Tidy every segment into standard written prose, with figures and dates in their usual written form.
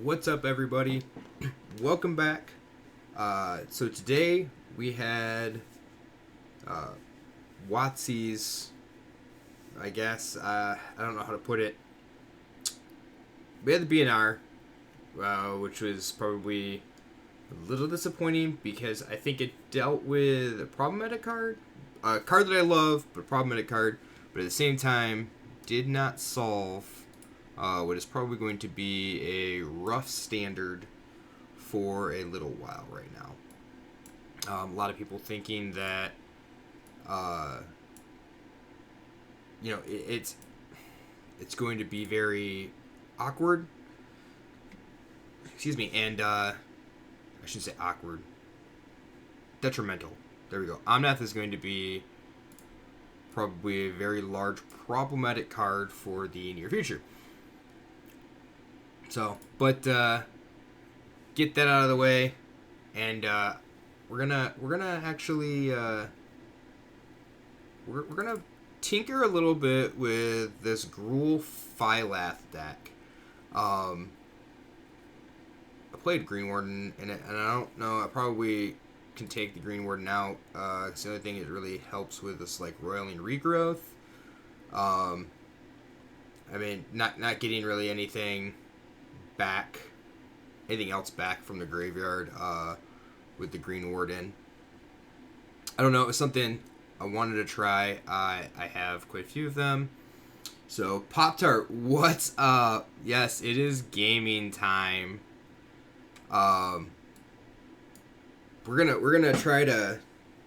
What's up, everybody? Welcome back. So today we had Watsy's, I guess, I don't know how to put it. We had the BNR, which was probably a little disappointing because I think it dealt with a problematic card. A card that I love, but a problematic card. But at the same time, did not solve what is probably going to be a rough standard for a little while right now. A lot of people thinking that, it's going to be very awkward. Excuse me, and I shouldn't say awkward. Detrimental. There we go. Omnath is going to be probably a very large problematic card for the near future. So, but get that out of the way, and we're gonna actually we're gonna tinker a little bit with this Gruul Phylath deck. I played Green Warden in it, and I don't know. I probably can take the Green Warden out. It's the only thing it really helps with this like roiling regrowth. I mean, not getting really anything else back from the graveyard with the Green Warden. I don't know, it was something I wanted to try. I have quite a few of them. So Pop-Tart, what's up? Yes, it is gaming time. We're gonna try to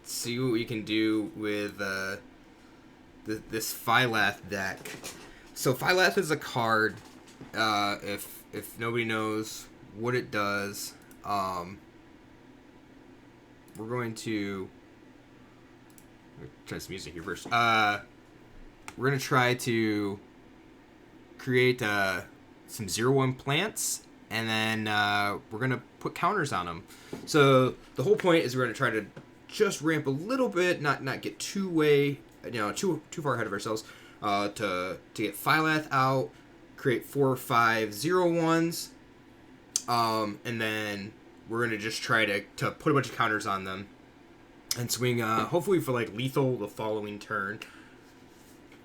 see what we can do with this Phylath deck. So Phylath is a card. If nobody knows what it does, we're going to try some music here first. We're gonna try to create some 0/1 plants, and then we're gonna put counters on them. So the whole point is we're gonna try to just ramp a little bit, not get too far ahead of ourselves. To get Phylath out, create 4 or 5 0/1s, and then we're gonna just try to put a bunch of counters on them and swing hopefully for like lethal the following turn.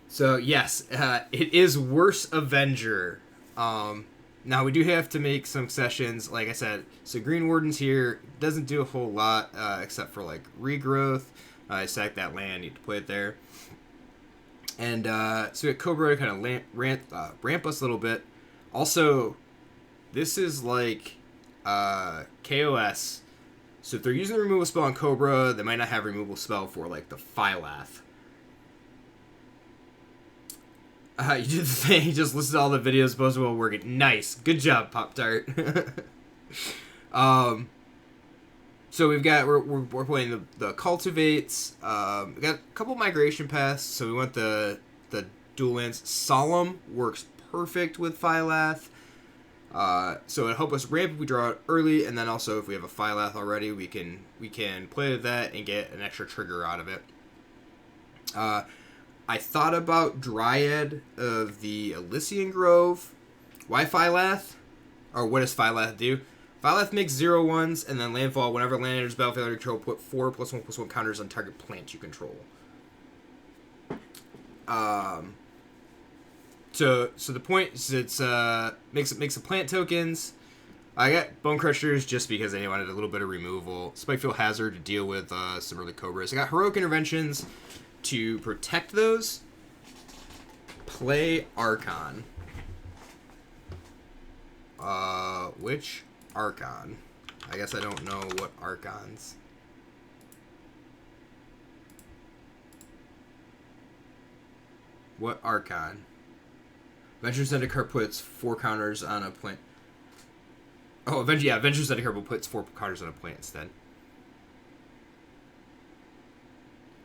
So yes, it is Worse Avenger. Now we do have to make some sessions, like I said. So Green Warden's here, doesn't do a whole lot except for like regrowth. I sack that land, need to play it there. And so we got Cobra to kind of ramp us a little bit. Also, this is like KOS. So if they're using the removal spell on Cobra, they might not have removal spell for like the Phylath. You did the thing. You just listed all the videos posted while working. Nice. Good job, Pop-Tart. So we're playing the Cultivates. We got a couple migration paths, so we want the dual lands. Solemn works perfect with Phylath. So it'll help us ramp if we draw it early, and then also if we have a Phylath already, we can play that and get an extra trigger out of it. I thought about Dryad of the Elysian Grove. Why Phylath? Or what does Phylath do? Phylath makes 0/1s, and then landfall. Whenever land enters battlefield under control, put 4 +1/+1 counters on target plant you control. So the point is it's makes the plant tokens. I got Bone Crushers just because I wanted a little bit of removal. Spikefield Hazard to deal with some early Cobras. I got Heroic Interventions to protect those. Play Archon. Which Archon? I guess I don't know what Archons. What Archon? Venture Zendikar puts 4 counters on a plant. Oh, Venture Zendikar puts 4 counters on a plant instead.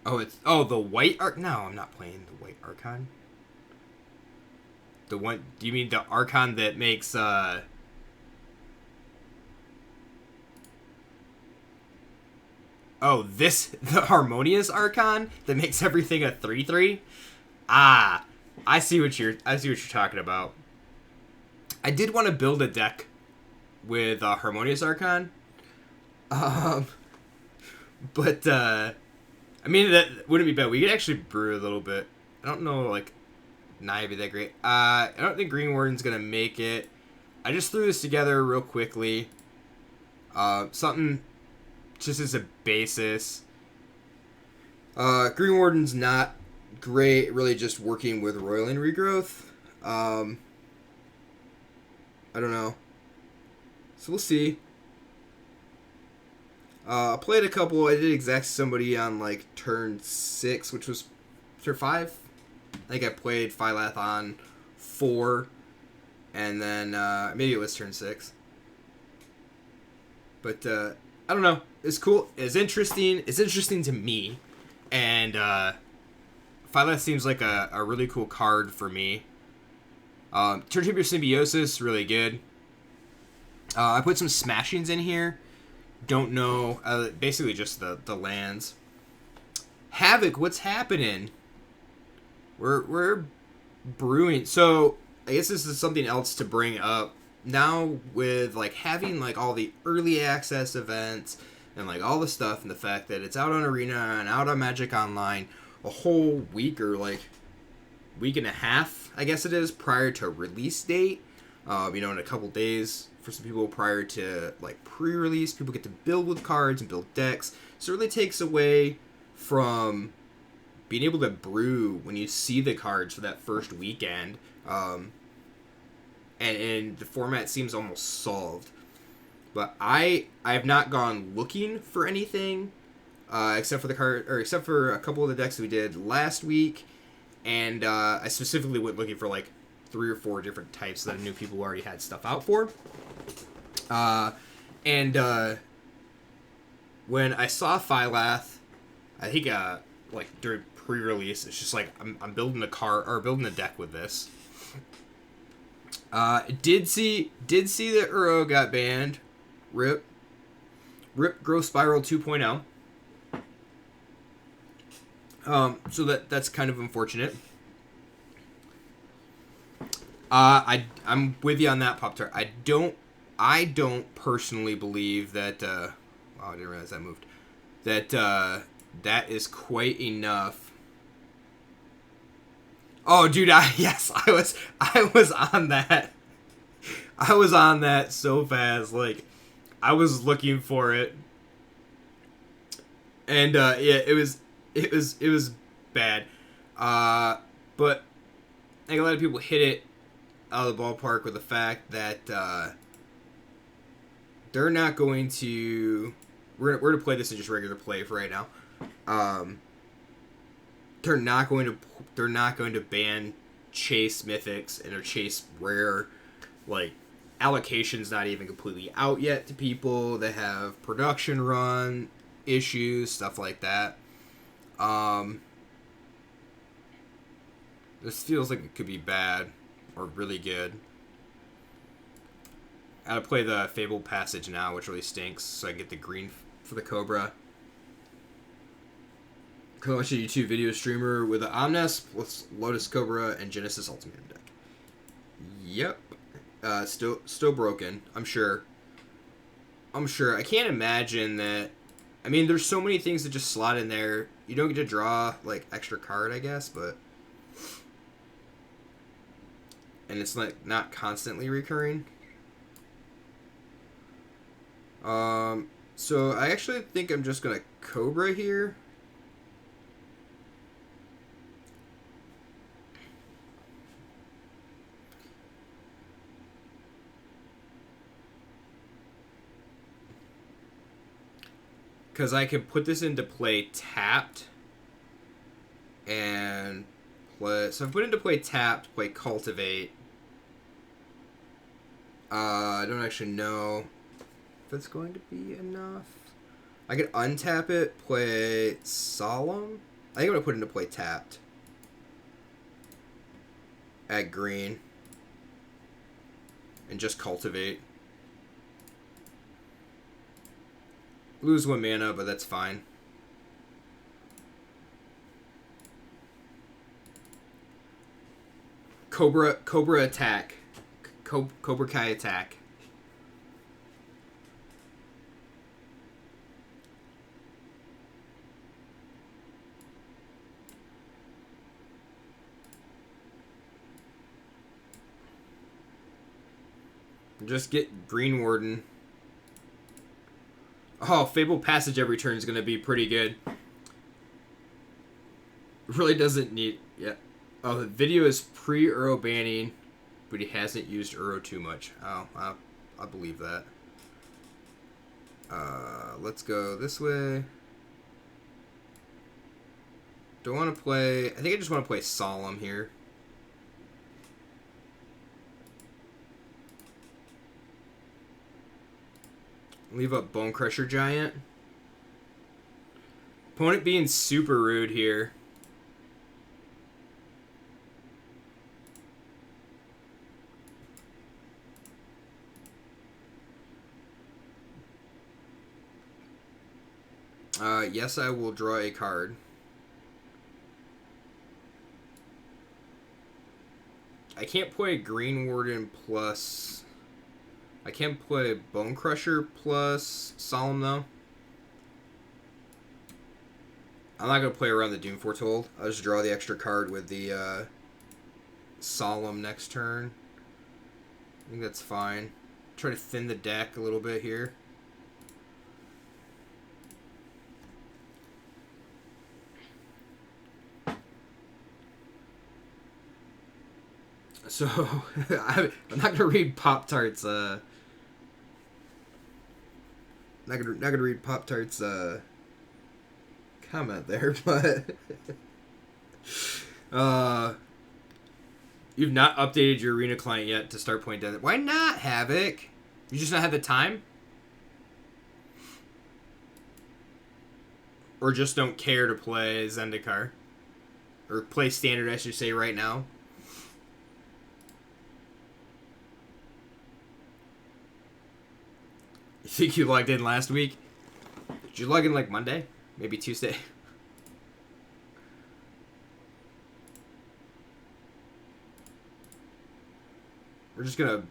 Oh, the white Archon? No, I'm not playing the white Archon. The one? Do you mean the Archon that makes the Harmonious Archon that makes everything a 3/3? Ah, I see what you're talking about. I did want to build a deck with Harmonious Archon. But I mean, that wouldn't be bad. We could actually brew a little bit. I don't know, like, not be that great. I don't think Green Warden's gonna make it. I just threw this together real quickly. Something just as a basis. Green Warden's not great, really just working with Roiling Regrowth. I don't know. So we'll see. I played a couple. I did exact somebody on like turn 6, which was turn 5. I think I played Phylath on 4, and then maybe it was turn 6. But I don't know. It's cool. It's interesting. It's interesting to me, and Phylath seems like a really cool card for me. Turntable Symbiosis, really good. I put some smashings in here. Don't know. Basically just the lands. Havoc, what's happening? We're brewing. So I guess this is something else to bring up. Now with like having like all the early access events and like all the stuff, and the fact that it's out on Arena and out on Magic Online a whole week or like week and a half, I guess it is, prior to release date. In a couple days for some people prior to like pre-release, people get to build with cards and build decks. So it really takes away from being able to brew when you see the cards for that first weekend. And the format seems almost solved. But I have not gone looking for anything except for the card, or except for a couple of the decks that we did last week, and I specifically went looking for like 3 or 4 different types that I knew people already had stuff out for. When I saw Phylath, I think like during pre-release, it's just like I'm building a car or building a deck with this. Did see that Uro got banned. Rip Growth Spiral 2.0. So that's kind of unfortunate. I'm with you on that, Pop-Tart. I don't personally believe that wow, I didn't realize that moved. That is quite enough. Oh, dude, I was on that. I was on that so fast. Like, I was looking for it. And yeah, it was bad. But I think a lot of people hit it out of the ballpark with the fact that they're not going to. We're gonna play this in just regular play for right now. They're not going to ban chase mythics and or chase rare. Like, allocation's not even completely out yet to people that have production run issues, stuff like that. This feels like it could be bad or really good. I gotta play the Fable Passage now, which really stinks, so I get the green for the Cobra. Could watch a YouTube video streamer with an Omnes with Lotus Cobra and Genesis Ultimate deck. Yep. Still broken, I'm sure. I can't imagine that. I mean, there's so many things that just slot in there. You don't get to draw, like, extra card, I guess, but... And it's, like, not constantly recurring. So I actually think I'm just gonna Cobra here. Because I can put this into play tapped. And play... So if I put into play tapped, play Cultivate. I don't actually know if it's going to be enough. I could untap it, play Solemn. I think I'm going to put into play tapped. Add green. And just Cultivate. Lose 1 mana, but that's fine. Cobra attack. Cobra Kai attack. Just get Green Warden. Oh, Fable Passage every turn is going to be pretty good. Really doesn't need... Yeah. Oh, the video is pre-Uro banning, but he hasn't used Uro too much. Oh, I believe that. Let's go this way. Do I want to play... I think I just want to play Solemn here. Leave up Bone Crusher Giant. Opponent being super rude here. Yes, I will draw a card. I can't play Green Warden plus... I can't play Bone Crusher plus Solemn, though. I'm not going to play around the Doom Foretold. I'll just draw the extra card with the Solemn next turn. I think that's fine. Try to thin the deck a little bit here. So, I'm not going to read Pop-Tart's, not gonna read Pop-Tart's, comment there, but, you've not updated your Arena client yet to start playing Death. Why not, Havoc? You just not have the time? Or just don't care to play Zendikar? Or play Standard, I should say, right now? You think you logged in last week? Did you log in like Monday? Maybe Tuesday? We're just gonna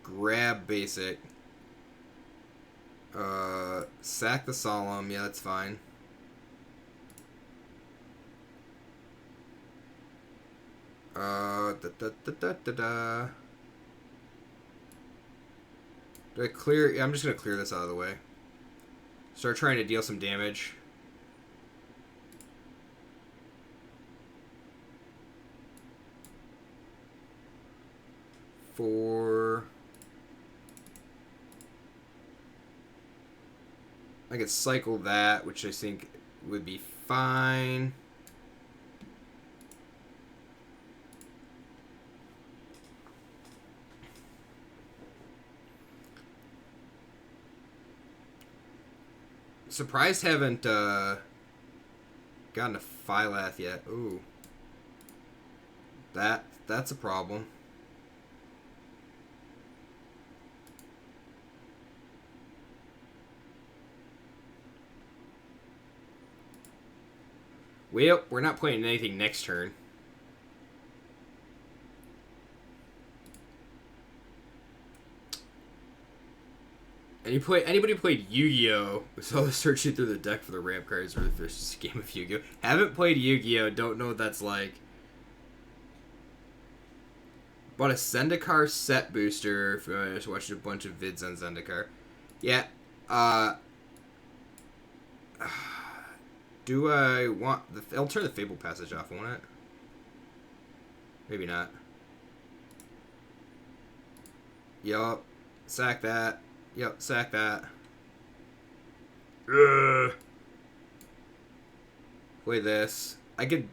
grab basic. Sack the Solemn. Yeah, that's fine. Do I clear? Yeah, I'm just gonna clear this out of the way. Start trying to deal some damage. I could cycle that, which I think would be fine. Surprised haven't gotten a Phylath yet. Ooh. That's a problem. Well, we're not playing anything next turn. Anybody played Yu-Gi-Oh! So searching through the deck for the ramp cards, or if there's just a game of Yu-Gi-Oh! Haven't played Yu-Gi-Oh! Don't know what that's like. Bought a Zendikar set booster. If I just watched a bunch of vids on Zendikar. Yeah. Do I want the... I'll turn the Fable Passage off, won't it? Maybe not. Yup. Sack that. Yep, sack that. Ugh. Play this. I could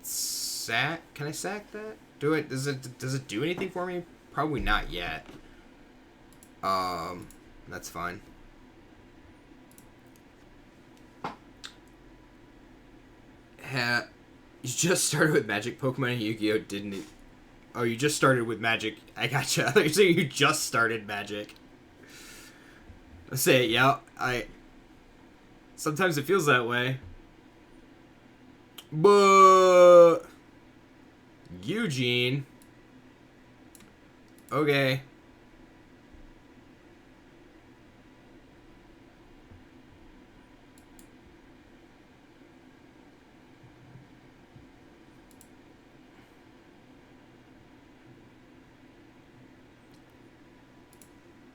sack... Can I sack that? Do it? Does it do anything for me? Probably not yet. That's fine. You just started with Magic. Pokemon and Yu-Gi-Oh! Didn't it? Oh, you just started with Magic. I gotcha. I thought you were saying you just started Magic. Let's say, yeah, sometimes it feels that way. But Eugene. Okay.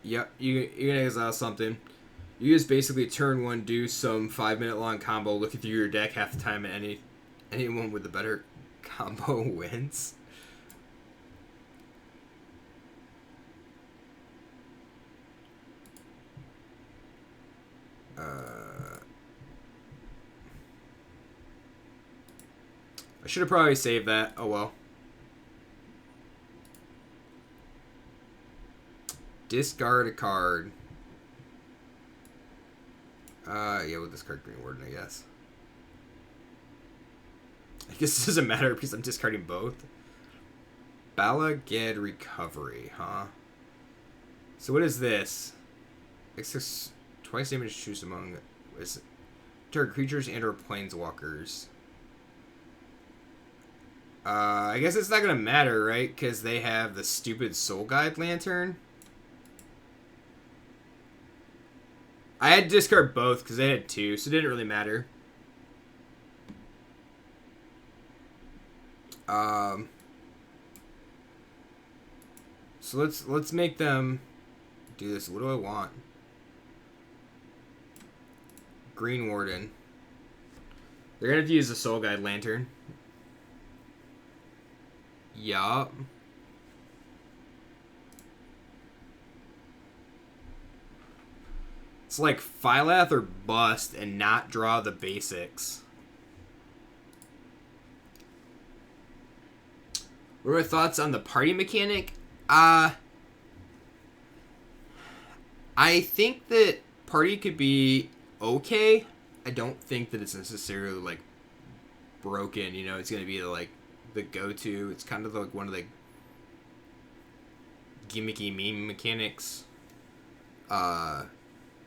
Yep, you can exile something. You just basically turn one, do some 5-minute long combo, looking through your deck half the time, and anyone with the better combo wins. I should have probably saved that. Oh well. Discard a card. Yeah, we'll discard Green Warden, I guess. I guess it doesn't matter because I'm discarding both. Balaged Recovery, huh? So what is this? X6, twice damage choose among target creatures and or planeswalkers. I guess it's not gonna matter, right? Because they have the stupid Soul Guide Lantern. I had to discard both because they had two, so it didn't really matter. So let's make them do this. What do I want? Green Warden. They're gonna have to use the Soul Guide Lantern. Yup. It's like Phylath or bust and not draw the basics. What are your thoughts on the party mechanic? I think that party could be okay. I don't think that it's necessarily like broken. You know, it's gonna be like the go-to. It's kind of like one of the gimmicky meme mechanics.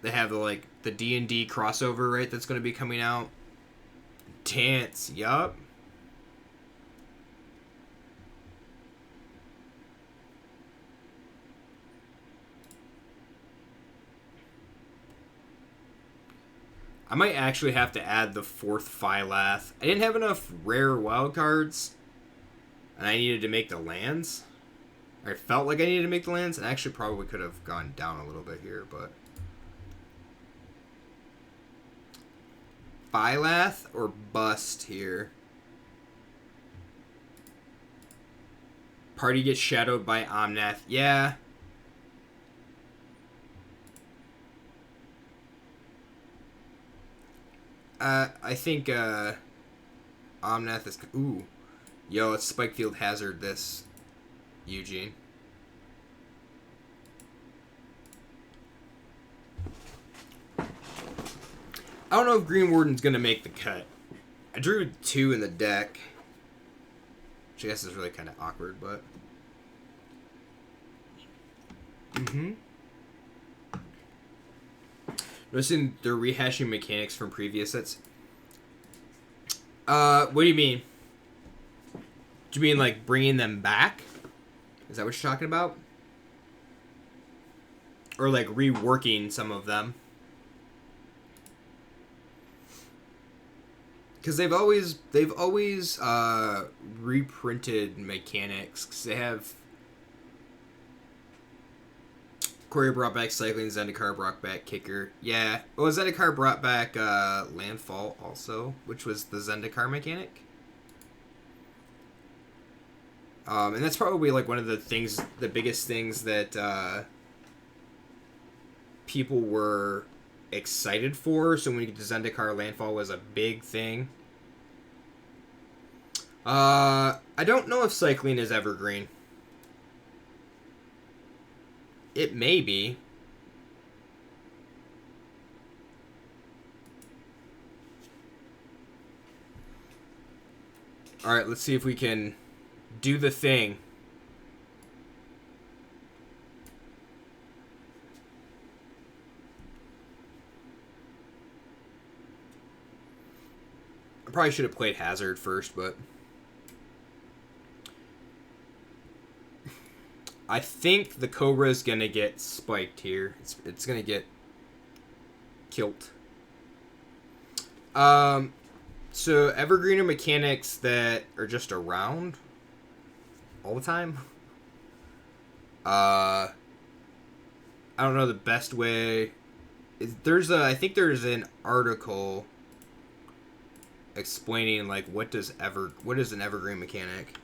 They have the D&D crossover, right? That's gonna be coming out. Dance, yup. I might actually have to add the 4th Phylath. I didn't have enough rare wild cards, and I needed to make the lands. I felt like I needed to make the lands, and I actually probably could have gone down a little bit here, but... Phylath or bust here? Party gets shadowed by Omnath. Yeah. I think, Omnath is... Ooh. Yo, let's Spikefield Hazard this, Eugene. I don't know if Green Warden's gonna make the cut. I drew 2 in the deck. Which I guess is really kind of awkward, but... Noticing they're rehashing mechanics from previous sets. What do you mean? Do you mean like bringing them back? Is that what you're talking about? Or like reworking some of them? Because they've always reprinted mechanics. Because they have Courier brought back Cycling, Zendikar brought back Kicker. Yeah. Well, Zendikar brought back Landfall also, which was the Zendikar mechanic. And that's probably like one of the biggest things that people were excited for. So when you get to Zendikar, Landfall was a big thing. I don't know if Cycling is evergreen. It may be. Alright, let's see if we can do the thing. I probably should have played Hazard first, but... I think the Cobra's gonna get spiked here. It's gonna get killed. So evergreen are mechanics that are just around all the time. I I don't know the best way. I think there's an article explaining like what is an evergreen mechanic.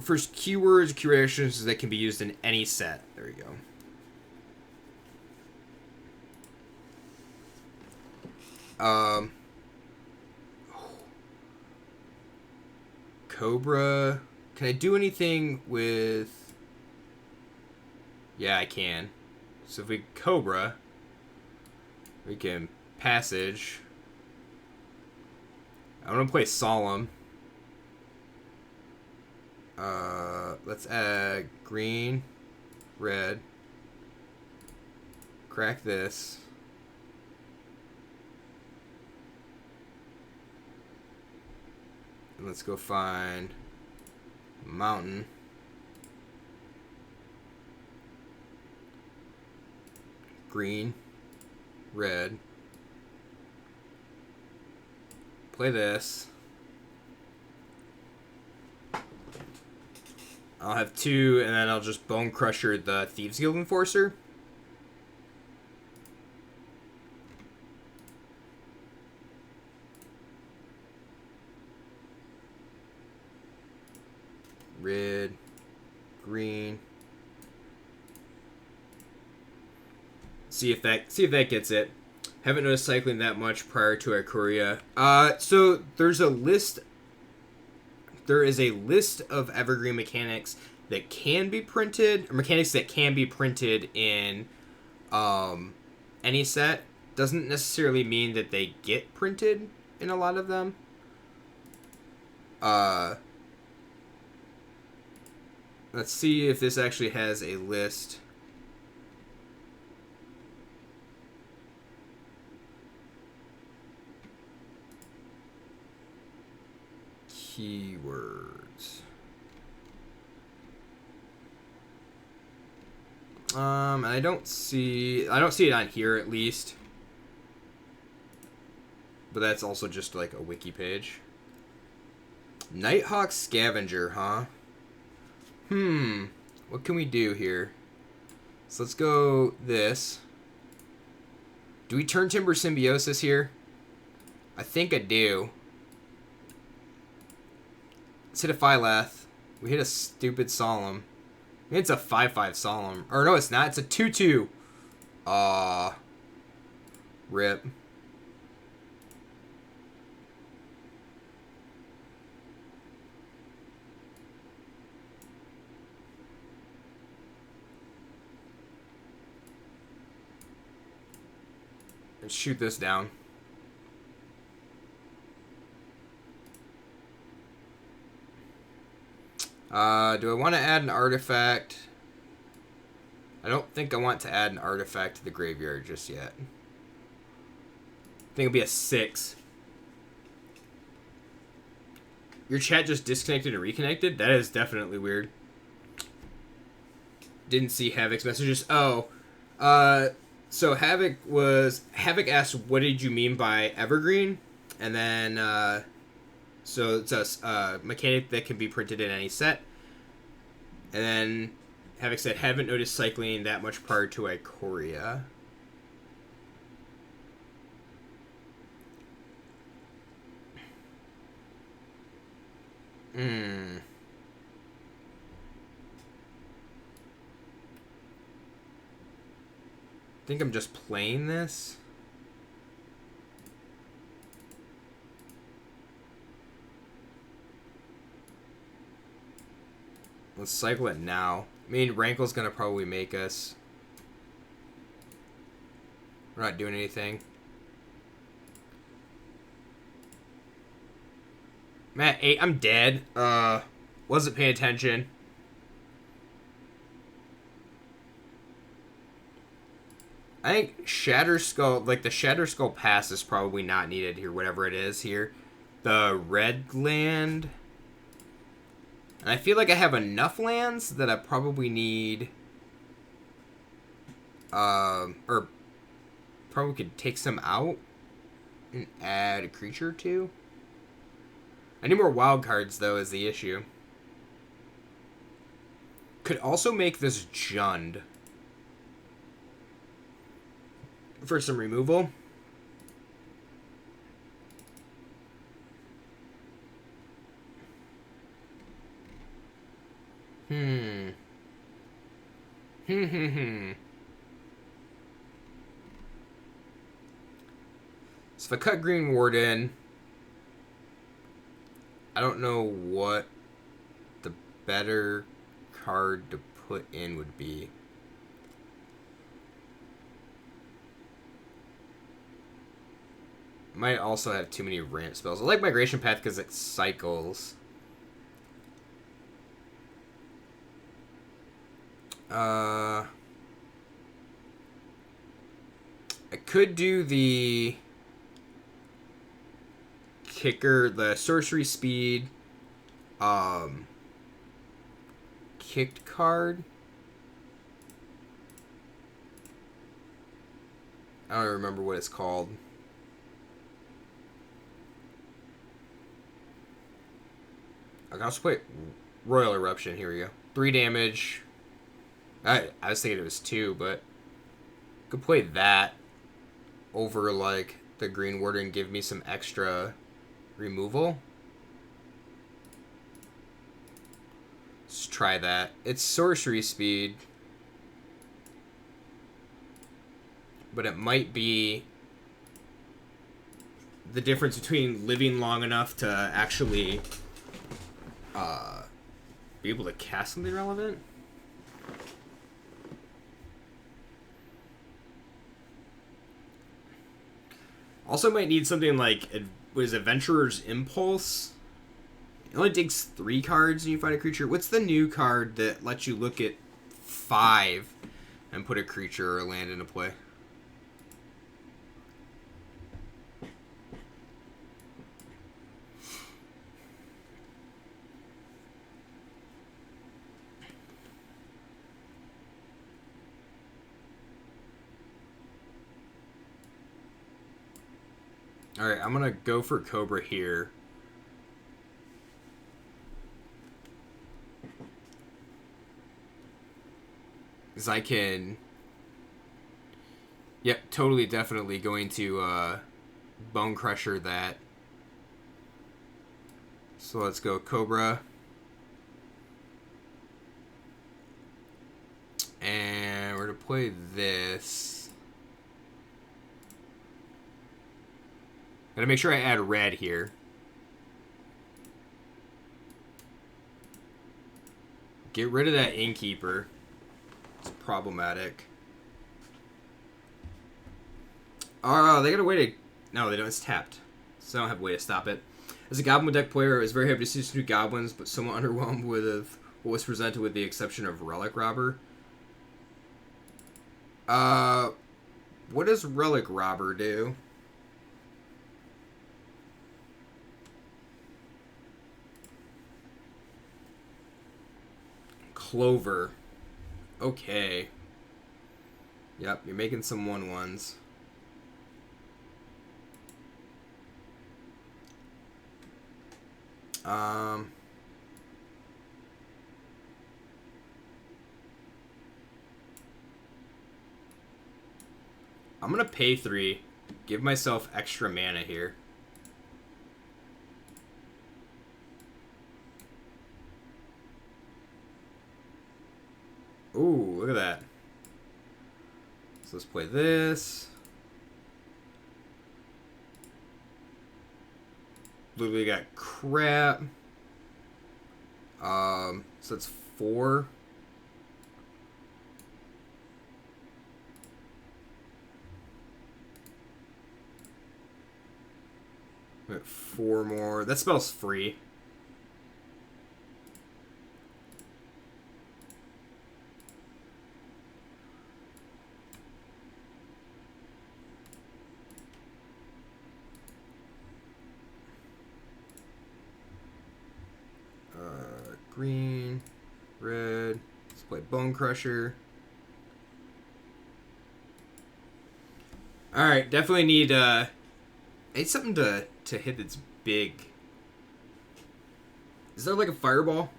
First, keywords, curations that can be used in any set. There you go. Cobra. Can I do anything with... Yeah, I can. So if we Cobra, we can Passage. I'm going to play Solemn. Let's add green, red. Crack this. And let's go find Mountain. Green, red. Play this. I'll have 2, and then I'll just Bone Crusher the Thieves Guild Enforcer. Red, green. See if that gets it. Haven't noticed cycling that much prior to Ikoria. So there's a list. There is a list of evergreen mechanics that can be printed, or mechanics that can be printed in any set. Doesn't necessarily mean that they get printed in a lot of them. Let's see if this actually has a list. Keywords. I don't see it on here at least. But that's also just like a wiki page. Nighthawk Scavenger, huh? What can we do here? So let's go this. Do we turn Timber Symbiosis here? I think I do. Let's hit a Phylath. We hit a stupid Solemn. I mean, it's a 5/5 Solemn. Or no, it's not. It's a 2/2. Rip. Let's shoot this down. Do I want to add an artifact? I don't think I want to add an artifact to the graveyard just yet. I think it'll be a 6. Your chat just disconnected and reconnected? That is definitely weird. Didn't see Havoc's messages. Oh. So Havoc asked, what did you mean by evergreen? And then, so it's a mechanic that can be printed in any set. And then Havoc said, haven't noticed cycling that much prior to Ikoria. I think I'm just playing this. Let's cycle it now. I mean, Rankle's gonna probably make us. We're not doing anything. Matt 8, I'm dead. Wasn't paying attention. I think Shatter Skull, like the Shatter Skull Pass is probably not needed here, whatever it is here. The red land. And I feel like I have enough lands that I probably need Or probably could take some out and add a creature or two. I need more wild cards, though, is the issue. Could also make this Jund for some removal. So if I cut Green Warden, I don't know what the better card to put in would be. Might also have too many ramp spells. I like Migration Path because it cycles. I could do the kicker, the sorcery speed, kicked card. I don't remember what it's called. I can also play Royal Eruption. Here we go. 3 damage. I was thinking it was 2, but I could play that over like the Green Warden and give me some extra removal. Let's try that. It's sorcery speed, but it might be the difference between living long enough to actually be able to cast something relevant. Also might need something like, what is Adventurer's Impulse? It only takes 3 cards and you find a creature. What's the new card that lets you look at 5 and put a creature or land into play? Alright, I'm going to go for Cobra here. Because I can... Yep, totally, definitely going to Bone Crusher that. So let's go Cobra. And we're going to play this. Gotta make sure I add red here. Get rid of that Innkeeper. It's problematic. Oh, they got a way to... No, they don't. It's tapped. So I don't have a way to stop it. As a Goblin deck player, I was very happy to see some new Goblins, but somewhat underwhelmed with what was presented with the exception of Relic Robber. What does Relic Robber do? Clover. Okay. Yep, you're making some 1/1s. I'm gonna pay 3. Give myself extra mana here. Ooh, look at that. So let's play this. Literally got crap. So that's 4. Got 4 more. That spell's free. Green, red. Let's play Bone Crusher. All right, definitely need something to hit that's big. Is there like a fireball?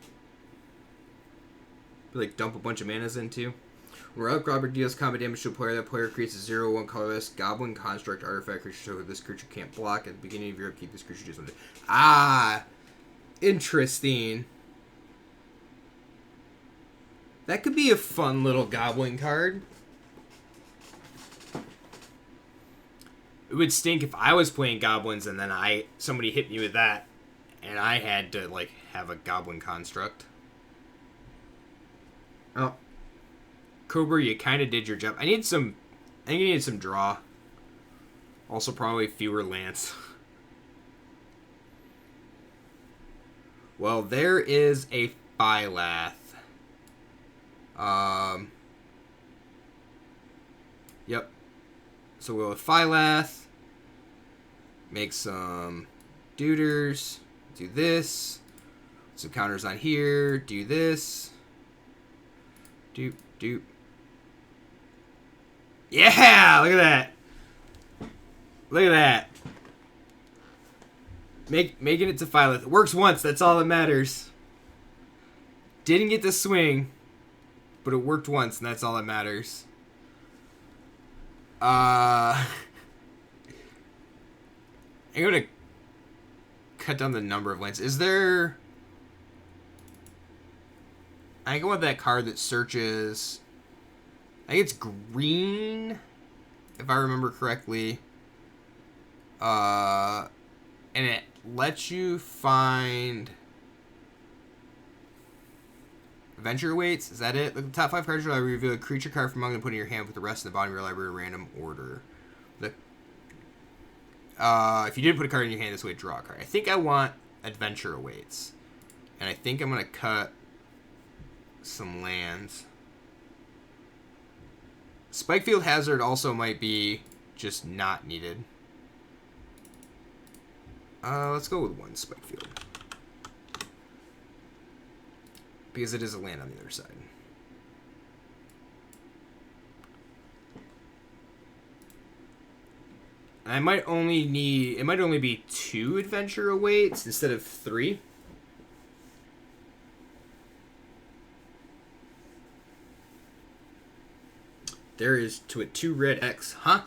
Like dump a bunch of manas into. When Relic Robber deals combat damage to a player, that player creates a 0/1 colorless Goblin Construct artifact creature, so this creature can't block. At the beginning of your upkeep, this creature just went. Ah, interesting. That could be a fun little Goblin card. It would stink if I was playing Goblins and then somebody hit me with that, and I had to like have a Goblin Construct. Oh. Cobra, you kind of did your job. I think you need some draw. Also, probably fewer lands. Well, there is a Phylath. Yep. So we'll go with Phylath. Make some duders. Do this. Some counters on here. Do this. Doop, doop. Yeah! Look at that. Look at that. Making it to Phylath. It works once. That's all that matters. Didn't get to swing, but it worked once, and that's all that matters. I'm going to cut down the number of lands. Is there... I go with that card that searches... I think it's green, if I remember correctly. And it lets you find... Adventure Awaits? Is that it? Look at the top 5 cards of your library. Reveal a creature card from among them, put in your hand with the rest in the bottom of your library in random order. If you did put a card in your hand, this way draw a card. I think I want Adventure Awaits. And I think I'm going to cut some lands. Spikefield Hazard also might be just not needed. Let's go with one Spikefield. Because it is a land on the other side. I might only need... It might only be 2 Adventure Awaits instead of 3. There is to a 2 red X, huh?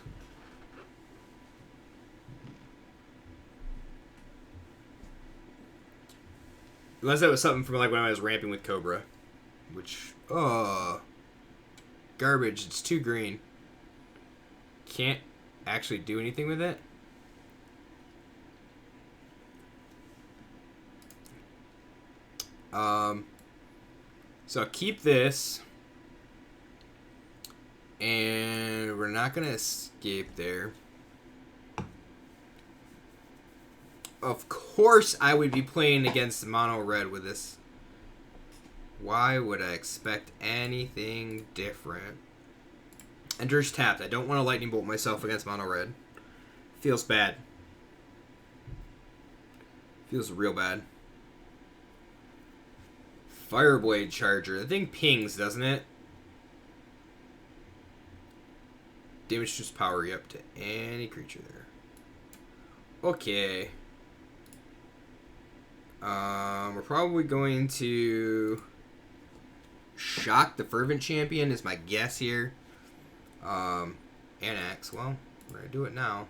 Unless that was something from like when I was ramping with Cobra. Which, garbage. It's too green. Can't actually do anything with it. So I'll keep this. And we're not going to escape there. Of course I would be playing against mono red with this. Why would I expect anything different? Ender's tapped. I don't want to lightning bolt myself against mono red. Feels bad. Feels real bad. Fireblade Charger. The thing pings, doesn't it? Damage just power you up to any creature there. Okay. We're probably going to shock the Fervent Champion is my guess here. Annex. Well, we're going to do it now.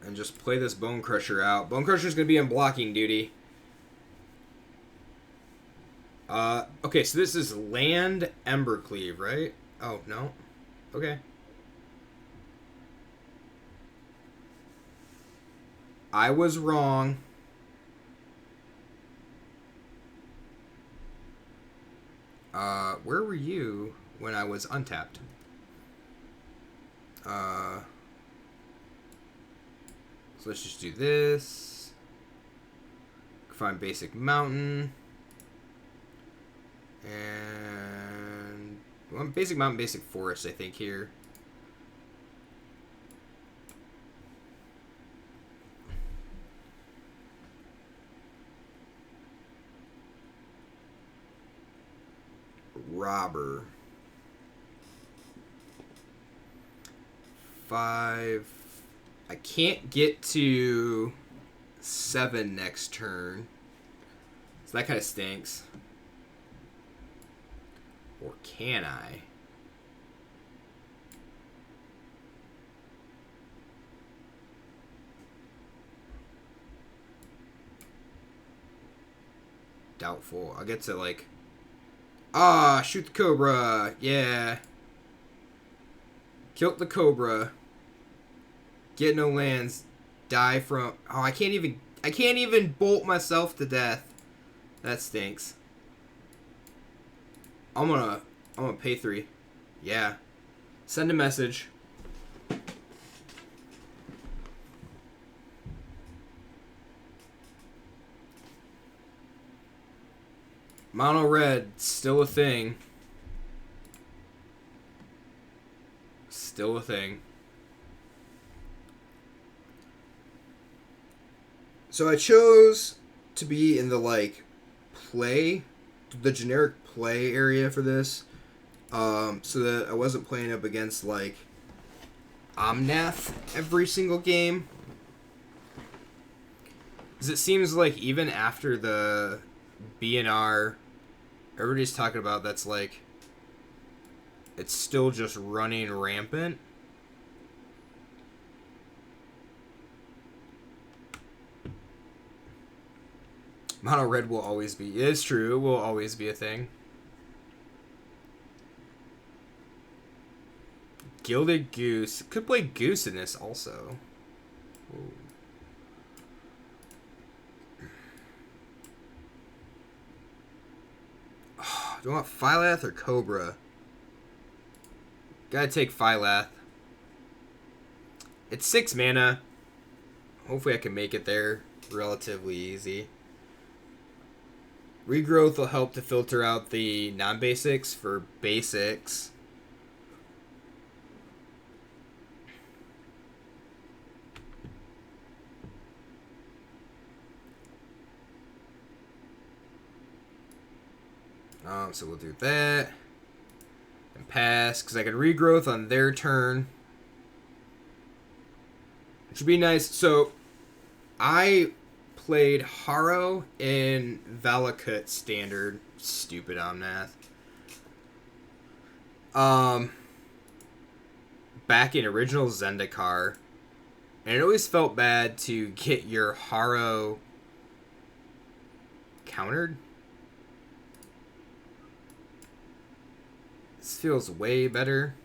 And just play this Bone Crusher out. Bone Crusher's going to be on blocking duty. Okay, so this is land Embercleave, right? Oh, no. Okay. I was wrong. Where were you when I was untapped? So let's just do this. Find basic mountain. And well, basic mountain, basic forest, I think, here. Robber. 5. I can't get to 7 next turn. So that kind of stinks. Or can I? Doubtful. I'll get to like... Ah, shoot the Cobra. Yeah. Killed the Cobra. Get no lands. Die from... Oh, I can't even bolt myself to death. That stinks. I'm gonna pay 3. Yeah. Send a message. Mono red, still a thing. Still a thing. So I chose to be in the like play, the generic play area for this, so that I wasn't playing up against like Omnath every single game. Because it seems like even after the BNR, everybody's talking about that's like it's still just running rampant. Mono red will always be. It is true. It will always be a thing. Gilded Goose. Could play Goose in this also. Ooh. Oh, do I want Phylath or Cobra? Gotta take Phylath. It's 6 mana. Hopefully I can make it there relatively easy. Regrowth will help to filter out the non-basics for basics. So we'll do that. And pass, because I can regrowth on their turn. Which would be nice. So, I played Haro in Valakut Standard. Stupid Omnath. Back in original Zendikar. And it always felt bad to get your Haro countered. This feels way better.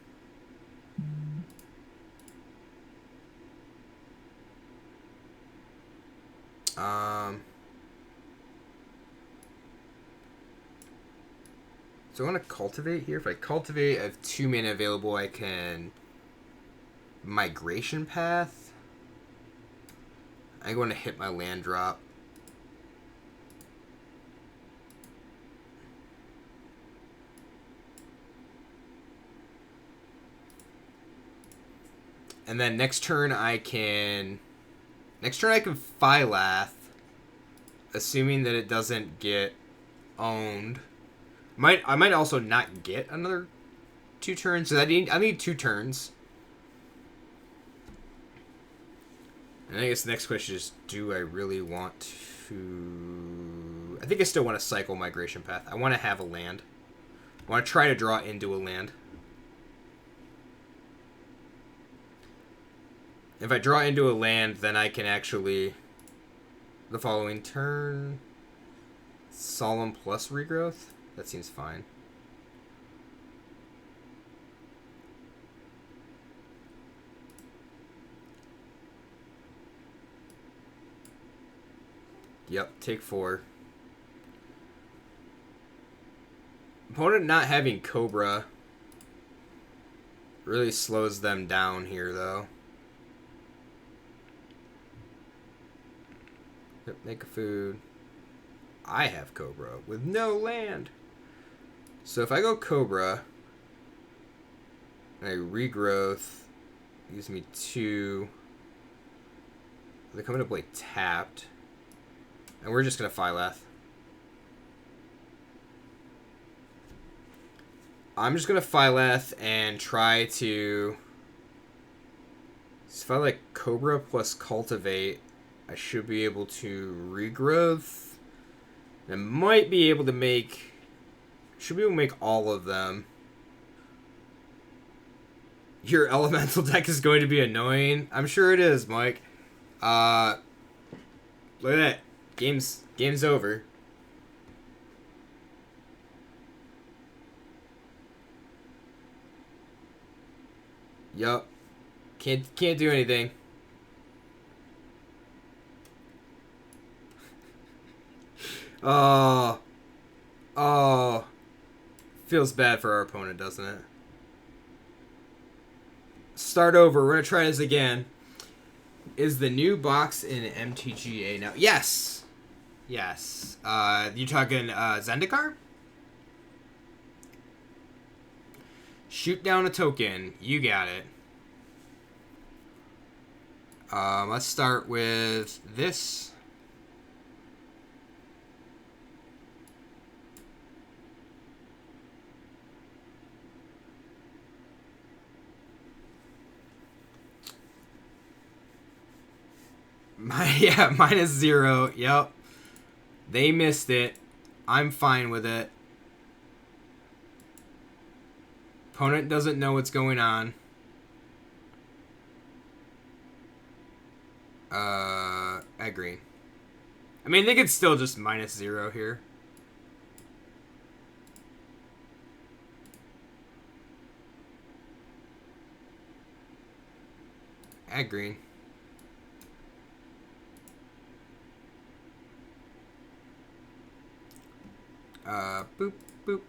So I want to cultivate here. If I cultivate, I have 2 mana available. I can Migration Path. I'm going to hit my land drop. And then next turn I can Phylath, assuming that it doesn't get owned. I might also not get another 2 turns. So I need 2 turns. And I guess the next question is, do I really want to... I think I still want to cycle Migration Path. I want to have a land. I want to try to draw into a land. If I draw into a land, then I can actually... The following turn... Solemn plus Regrowth? That seems fine. Yep, take 4. Opponent not having Cobra really slows them down here, though. Yep, make a food. I have Cobra with no land. So if I go Cobra, and I regrowth, gives me 2. They come into play tapped. And we're just going to Phylath. I'm just gonna Phylath and try to. If I like Cobra plus Cultivate, I should be able to regrowth. I might be able to make. Should be able to make all of them. Your elemental deck is going to be annoying. I'm sure it is, Mike. Look at that. Game's over. Yup. Can't do anything. Oh. Oh. Feels bad for our opponent, doesn't it? Start over. We're going to try this again. Is the new box in MTGA now? Yes. Yes. You talking Zendikar? Shoot down a token. You got it. Let's start with this. Yeah, -0. Yep. They missed it. I'm fine with it. Opponent doesn't know what's going on. Agree. I mean, they could still just -0 here. Agree. Boop, boop.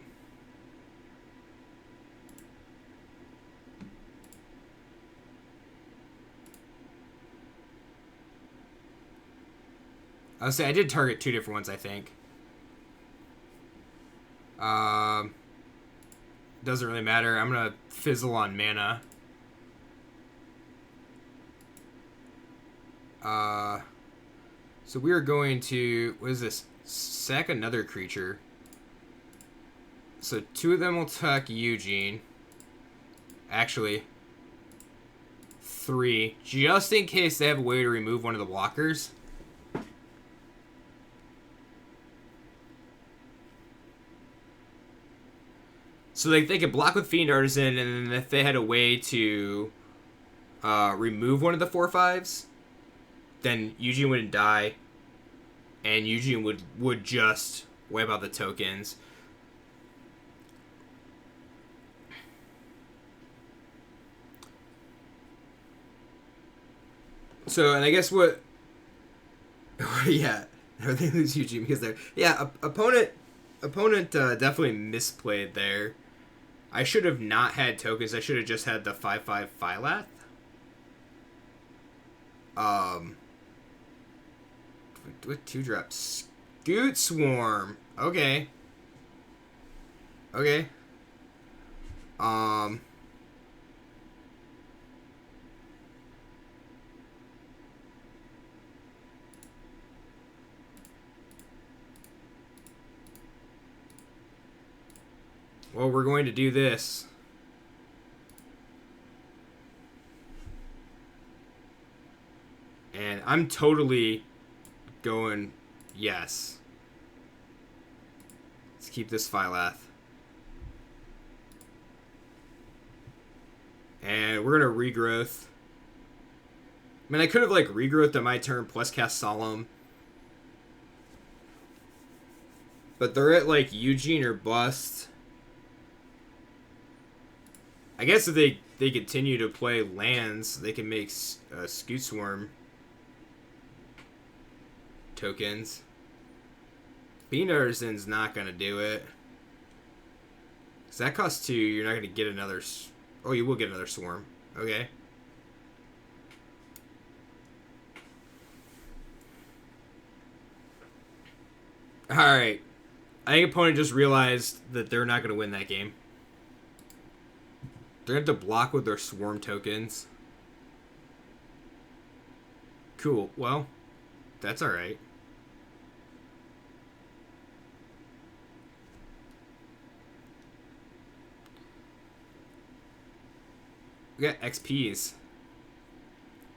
I'll say I did target 2 different ones, I think. Doesn't really matter. I'm gonna fizzle on mana. So we are going to, what is this? Sack another creature. So 2 of them will attack Eugene. Actually, 3, just in case they have a way to remove one of the blockers. So they could block with Fiend Artisan, and then if they had a way to remove one of the 4/5s, then Eugene wouldn't die, and Eugene would just wipe out the tokens. So, and I guess what... yeah, they lose Eugene because they're... Yeah, opponent definitely misplayed there. I should have not had tokens. I should have just had the 5/5 Phylath. With 2 drops. Scoot Swarm. Okay. Okay. Well, we're going to do this. And I'm totally going, yes. Let's keep this Phylath. And we're going to regrowth. I mean, I could have, like, regrowthed on my turn plus cast Solemn. But they're at, like, Eugene or bust. I guess if they continue to play lands, they can make Scoot Swarm tokens. Fiend Artisan's not going to do it. Because that costs 2, you're not going to get another... Oh, you will get another Swarm. Okay. Alright. I think opponent just realized that they're not going to win that game. They're going to have to block with their Swarm tokens. Cool. Well, that's alright. We got XPs.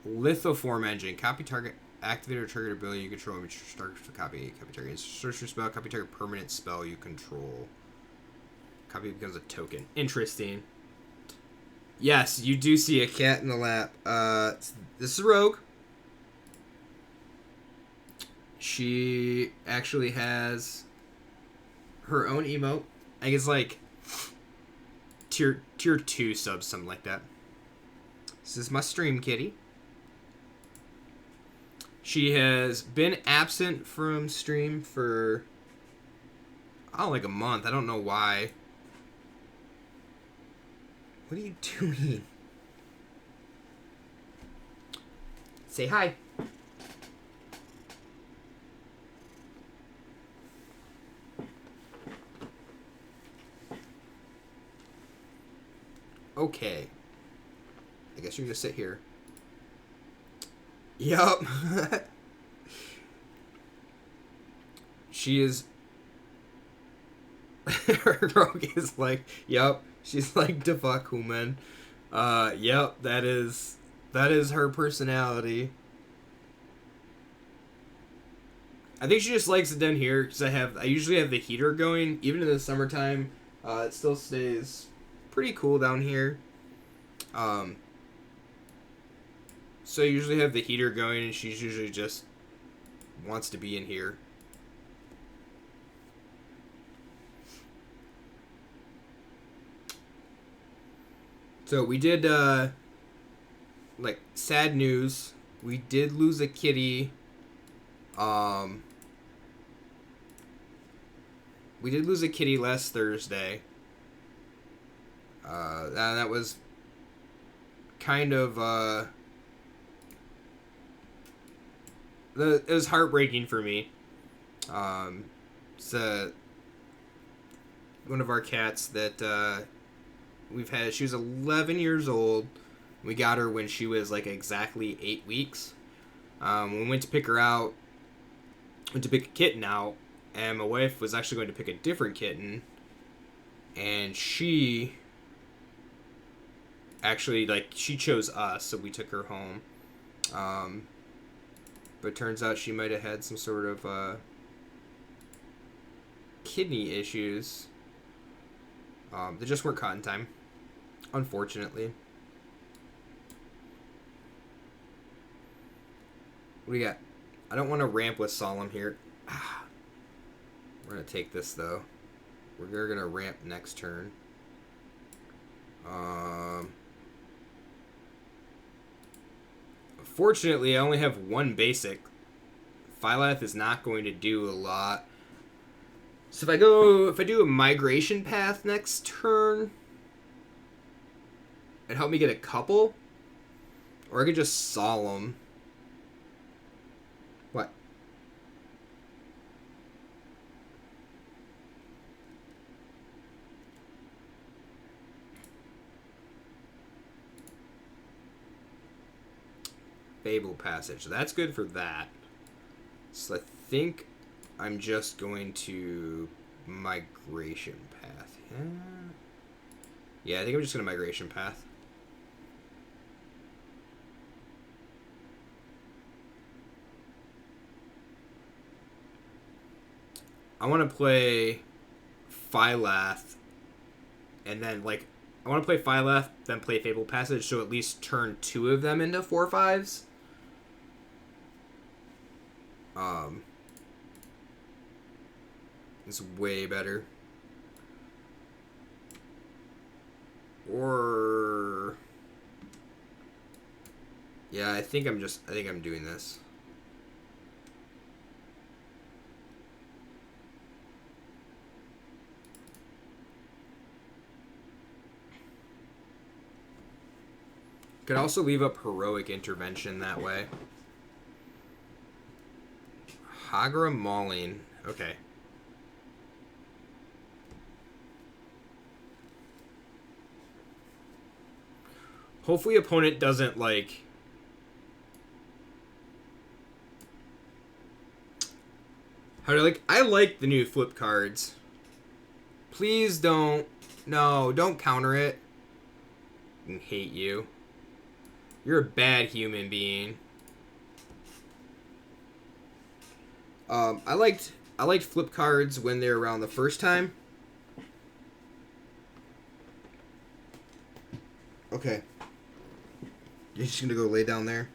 Lithoform engine. Copy target. Activate or trigger ability you control. Start for copy. Copy target. Search your spell. Copy target permanent spell you control. Copy becomes a token. Interesting. Yes, you do see a cat in the lap. This is Rogue. She actually has her own emote. I guess like tier 2 subs, something like that. This is my stream kitty. She has been absent from stream for like a month. I don't know why. What are you doing? Say hi. Okay. I guess you're gonna sit here. Yup. She is. Her Rogue is like, yup. She's like Devakuman. Yep, that is her personality. I think she just likes it down here because I usually have the heater going even in the summertime. It still stays pretty cool down here. So I usually have the heater going, and she's usually just wants to be in here. So we did, like, sad news. We did lose a kitty. We did lose a kitty last Thursday. That was kind of, it was heartbreaking for me. It's one of our cats that, we've had. She was 11 years old. We got her when she was like exactly 8 weeks. When we went to pick her out, went to pick a kitten out, and my wife was actually going to pick a different kitten, and she actually, like, she chose us, so we took her home. But turns out she might have had some sort of kidney issues. They just weren't caught in time, unfortunately. What do you got? I don't want to ramp with Solemn here. We're going to take this, though. We're going to ramp next turn. Fortunately, I only have one basic. Phylath is not going to do a lot. So if I do a migration path next turn, it'd help me get a couple. Or I could just Solemn. What? Fable Passage. That's good for that. So I think I'm just going to migration path. Yeah, I think I'm just going to migration path. I want to play Phylath, and then, like, I want to play Phylath, then play Fable Passage, so at least turn 2 of them into 4/5s. It's way better. Or... yeah, I think I'm doing this. Could also leave up Heroic Intervention that way. Hagra Mauling. Okay. Hopefully opponent doesn't, like... I like the new flip cards. Please don't... no, don't counter it. fucking hate you. You're a bad human being. I liked flip cards when they were around the first time. Okay. You're just gonna go lay down there?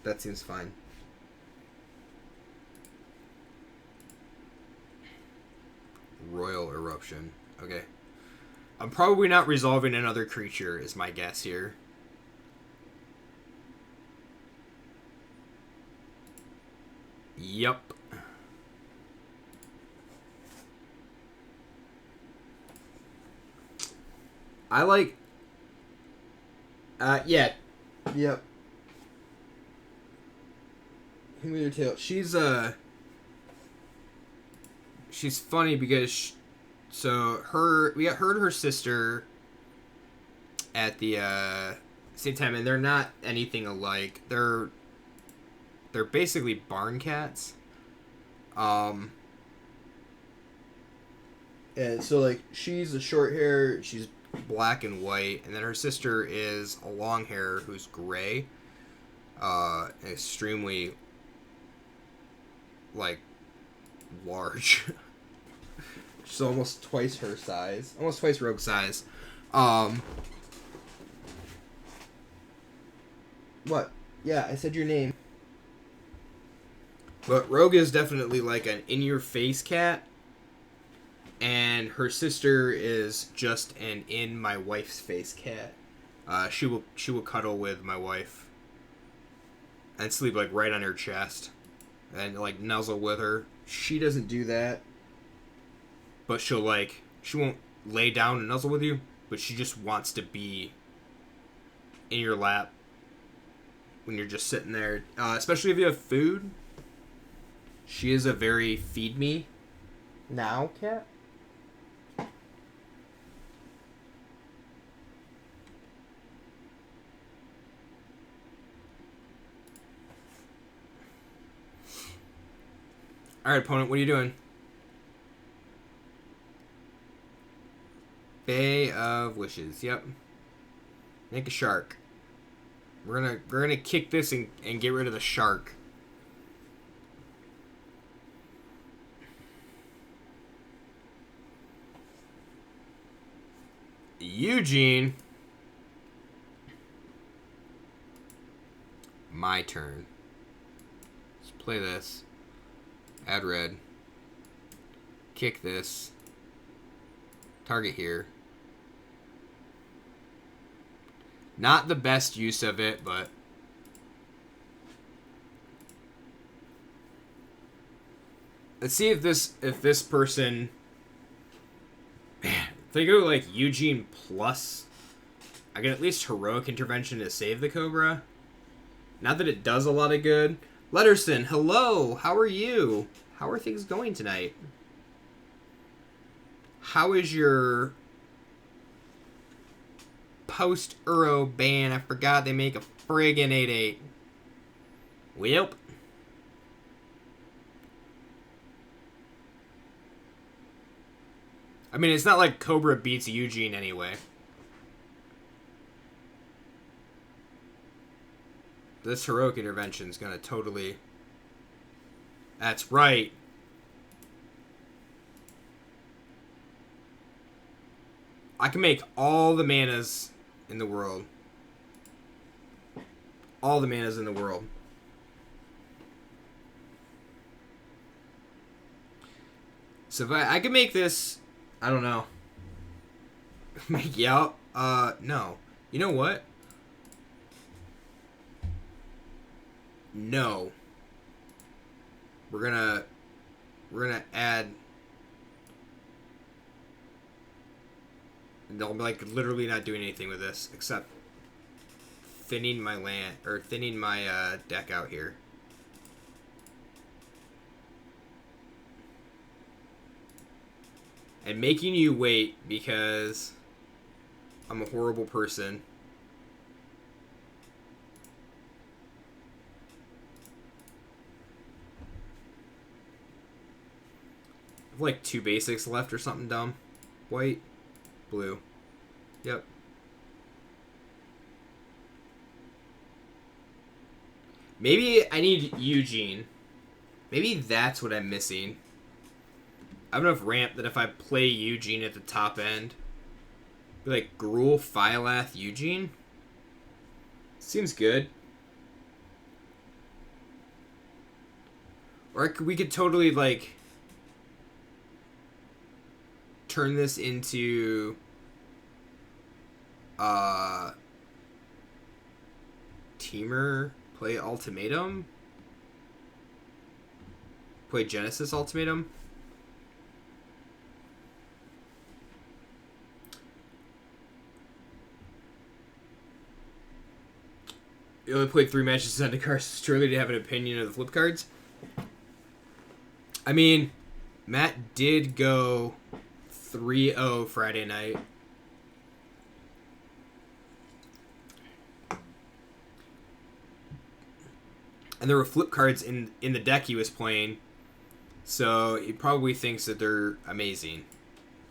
That seems fine. Royal Eruption. Okay. I'm probably not resolving another creature, is my guess here. Yup. I like... yeah. Yep. Hang with your tail. She's funny because... we got her and her sister at the, same time, and they're not anything alike. They're basically barn cats. And so, like, she's a short hair, she's black and white, and then her sister is a long hair who's gray. Extremely, like, large. She's almost twice her size. Almost twice Rogue's size. What? Yeah, I said your name. But Rogue is definitely like an in-your-face cat. And her sister is just an in-my-wife's-face cat. She will cuddle with my wife. And sleep, like, right on her chest. And, like, nuzzle with her. She doesn't do that. But she won't lay down and nuzzle with you. But she just wants to be in your lap when you're just sitting there. Especially if you have food. She is a very feed me now cat. Alright, opponent, what are you doing? Bay of Wishes, yep. Make a shark. We're gonna kick this and get rid of the shark. Eugene. My turn. Let's play this. Add red. Kick this. Target here. Not the best use of it, but... Let's see if this person... Man, if they go like Eugene plus, I get at least Heroic Intervention to save the Cobra. Not that it does a lot of good. Letterson, hello! How are you? How are things going tonight? How is your post-Euro ban? I forgot they make a friggin' 8-8. Welp. I mean, it's not like Cobra beats Eugene anyway. This Heroic Intervention is gonna totally... That's right. I can make all the manas in the world. All the manas in the world. So if I can make this... I don't know. Make yeah. No. You know what? No. We're gonna add. I'm like literally not doing anything with this except thinning my land or thinning my deck out here. And making you wait because I'm a horrible person. I have like 2 basics left or something dumb. White, blue. Yep. Maybe I need Eugene. Maybe that's what I'm missing. I have enough ramp that if I play Eugene at the top end, be like Gruul, Phylath, Eugene. Seems good. Or we could totally like turn this into Teamer, play Ultimatum, play Genesis Ultimatum. You only played 3 matches on the cards. It's too early to have an opinion of the flip cards. I mean, Matt did go 3-0 Friday night. And there were flip cards in the deck he was playing. So he probably thinks that they're amazing.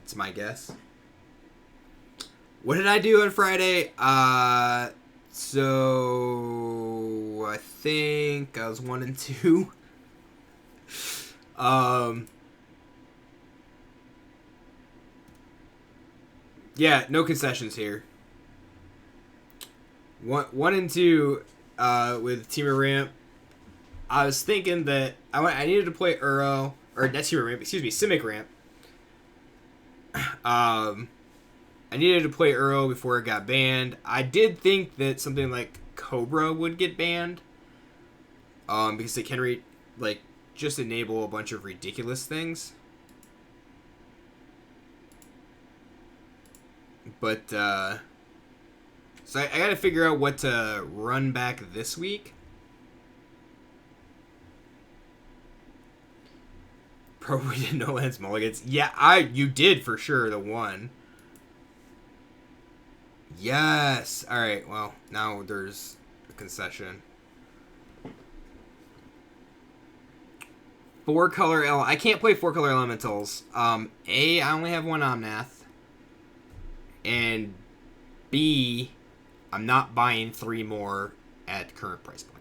It's my guess. What did I do on Friday? So I think I was 1-2. Yeah, no concessions here. 1-2 with Teamer Ramp. I was thinking that I needed to play Uro, or not Teamer Ramp, excuse me, Simic Ramp. I needed to play Uro before it got banned. I did think that something like Cobra would get banned. Because it can just enable a bunch of ridiculous things. But, so I gotta figure out what to run back this week. Probably did no lands mulligans. Yeah, you did for sure, the one. Yes! Alright, well, now there's a concession. 4-color I can't play 4-color elementals. I only have 1 Omnath. And B, I'm not buying 3 more at current price point.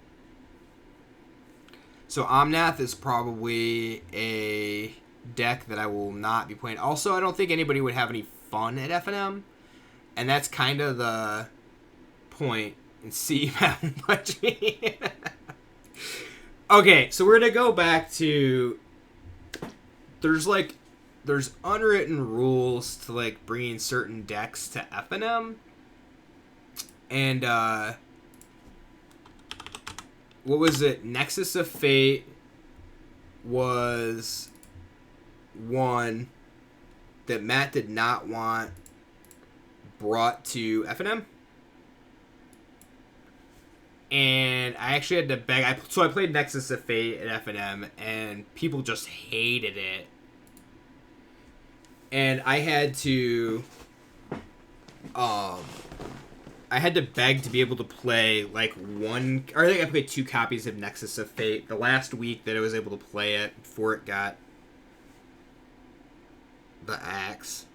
So Omnath is probably a deck that I will not be playing. Also, I don't think anybody would have any fun at FNM. And that's kind of the point. And see how much me. Okay, so we're going to go back to... There's unwritten rules to, bringing certain decks to FNM. And, what was it? Nexus of Fate was one that Matt did not want brought to FNM. And I actually had to beg. So I played Nexus of Fate at FNM, and people just hated it. And I had to beg to be able to play one, or I think I played 2 copies of Nexus of Fate the last week that I was able to play it before it got the axe.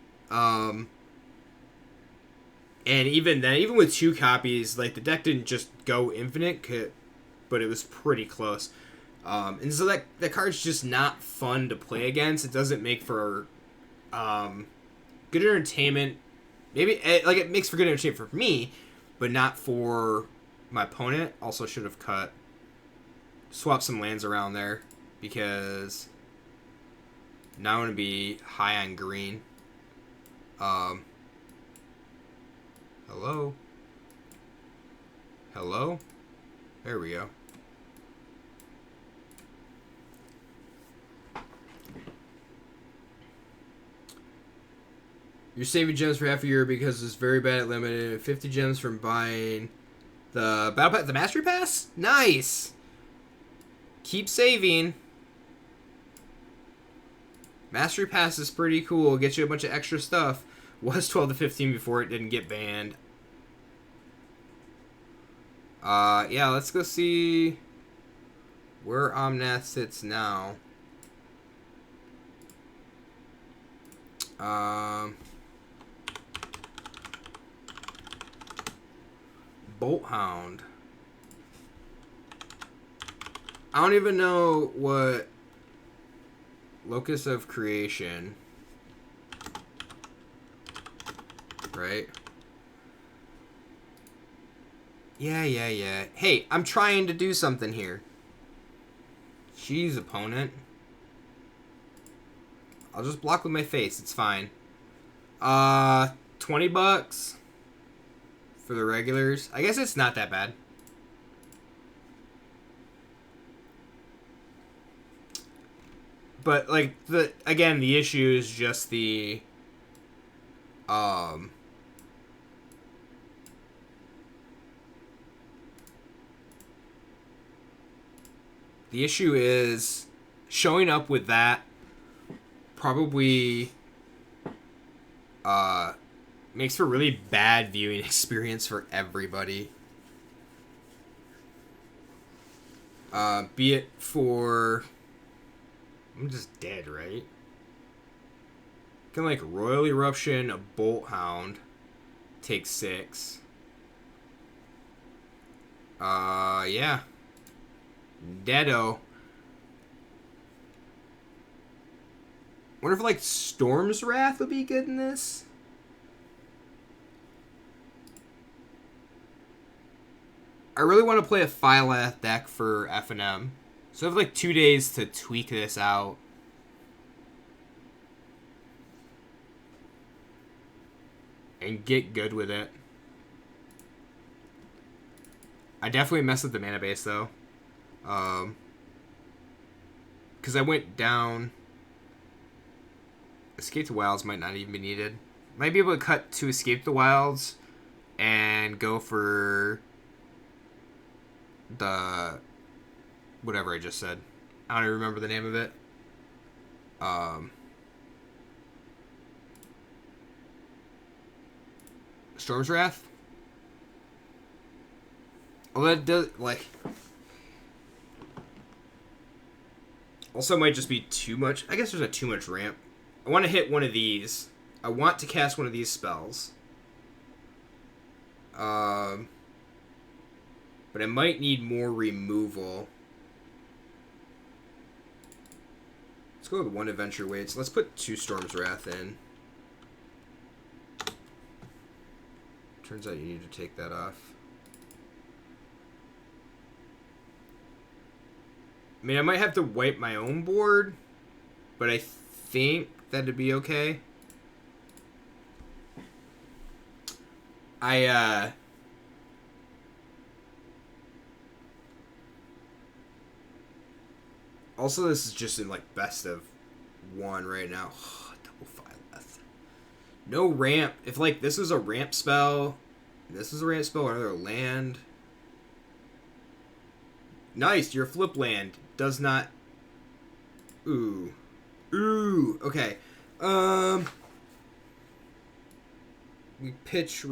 And even then, even with 2 copies, the deck didn't just go infinite, but it was pretty close. And so that card's just not fun to play against. It doesn't make for good entertainment. Maybe it makes for good entertainment for me, but not for my opponent. Also should have swapped some lands around there, because now I'm going to be high on green. Hello? Hello? There we go. You're saving gems for half a year because it's very bad at limited. 50 gems from buying the Battle Pass, the Mastery Pass? Nice! Keep saving. Mastery Pass is pretty cool. Gets you a bunch of extra stuff. Was 12 to 15 before it didn't get banned. Yeah, let's go see where Omnath sits now. Bolt Hound. I don't even know what locus of creation, right? Yeah. Hey, I'm trying to do something here. Jeez, opponent. I'll just block with my face. It's fine. $20 for the regulars. I guess it's not that bad. But like the issue is just the issue is showing up with that probably makes for a really bad viewing experience for everybody. Be it for... I'm just dead, right? Can like Royal Eruption, a Bolt Hound, take 6. Yeah. Deado. Wonder if like Storm's Wrath would be good in this. I really want to play a Phylath deck for F&M. So I have like 2 days to tweak this out. And get good with it. I definitely messed with the mana base though. Because I went down. Escape the Wilds might not even be needed. Might be able to cut to Escape the Wilds and go for the whatever I just said. I don't even remember the name of it. Storm's Wrath. Well, that does like. Also, might just be too much. I guess there's not too much ramp. I want to hit one of these. I want to cast one of these spells. But I might need more removal. Let's go with one Adventure Waits. Let's put 2 Storm's Wrath in. Turns out you need to take that off. I mean, I might have to wipe my own board, but I think that'd be okay. Also, this is just in, like, best of 1 right now. Double Phylath. No ramp. If, like, this was a ramp spell, this is a ramp spell, or another land. Nice, your flip land does not... Ooh. Okay. We pitch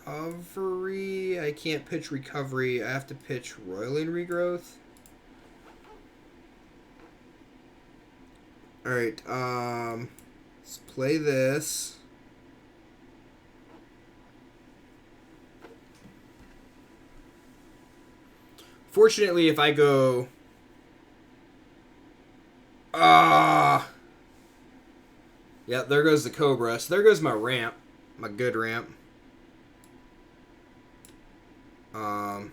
recovery. I can't pitch recovery. I have to pitch Roiling Regrowth. Alright, let's play this. Fortunately, if I go... Yeah, there goes the Cobra. So there goes my ramp. My good ramp. I'll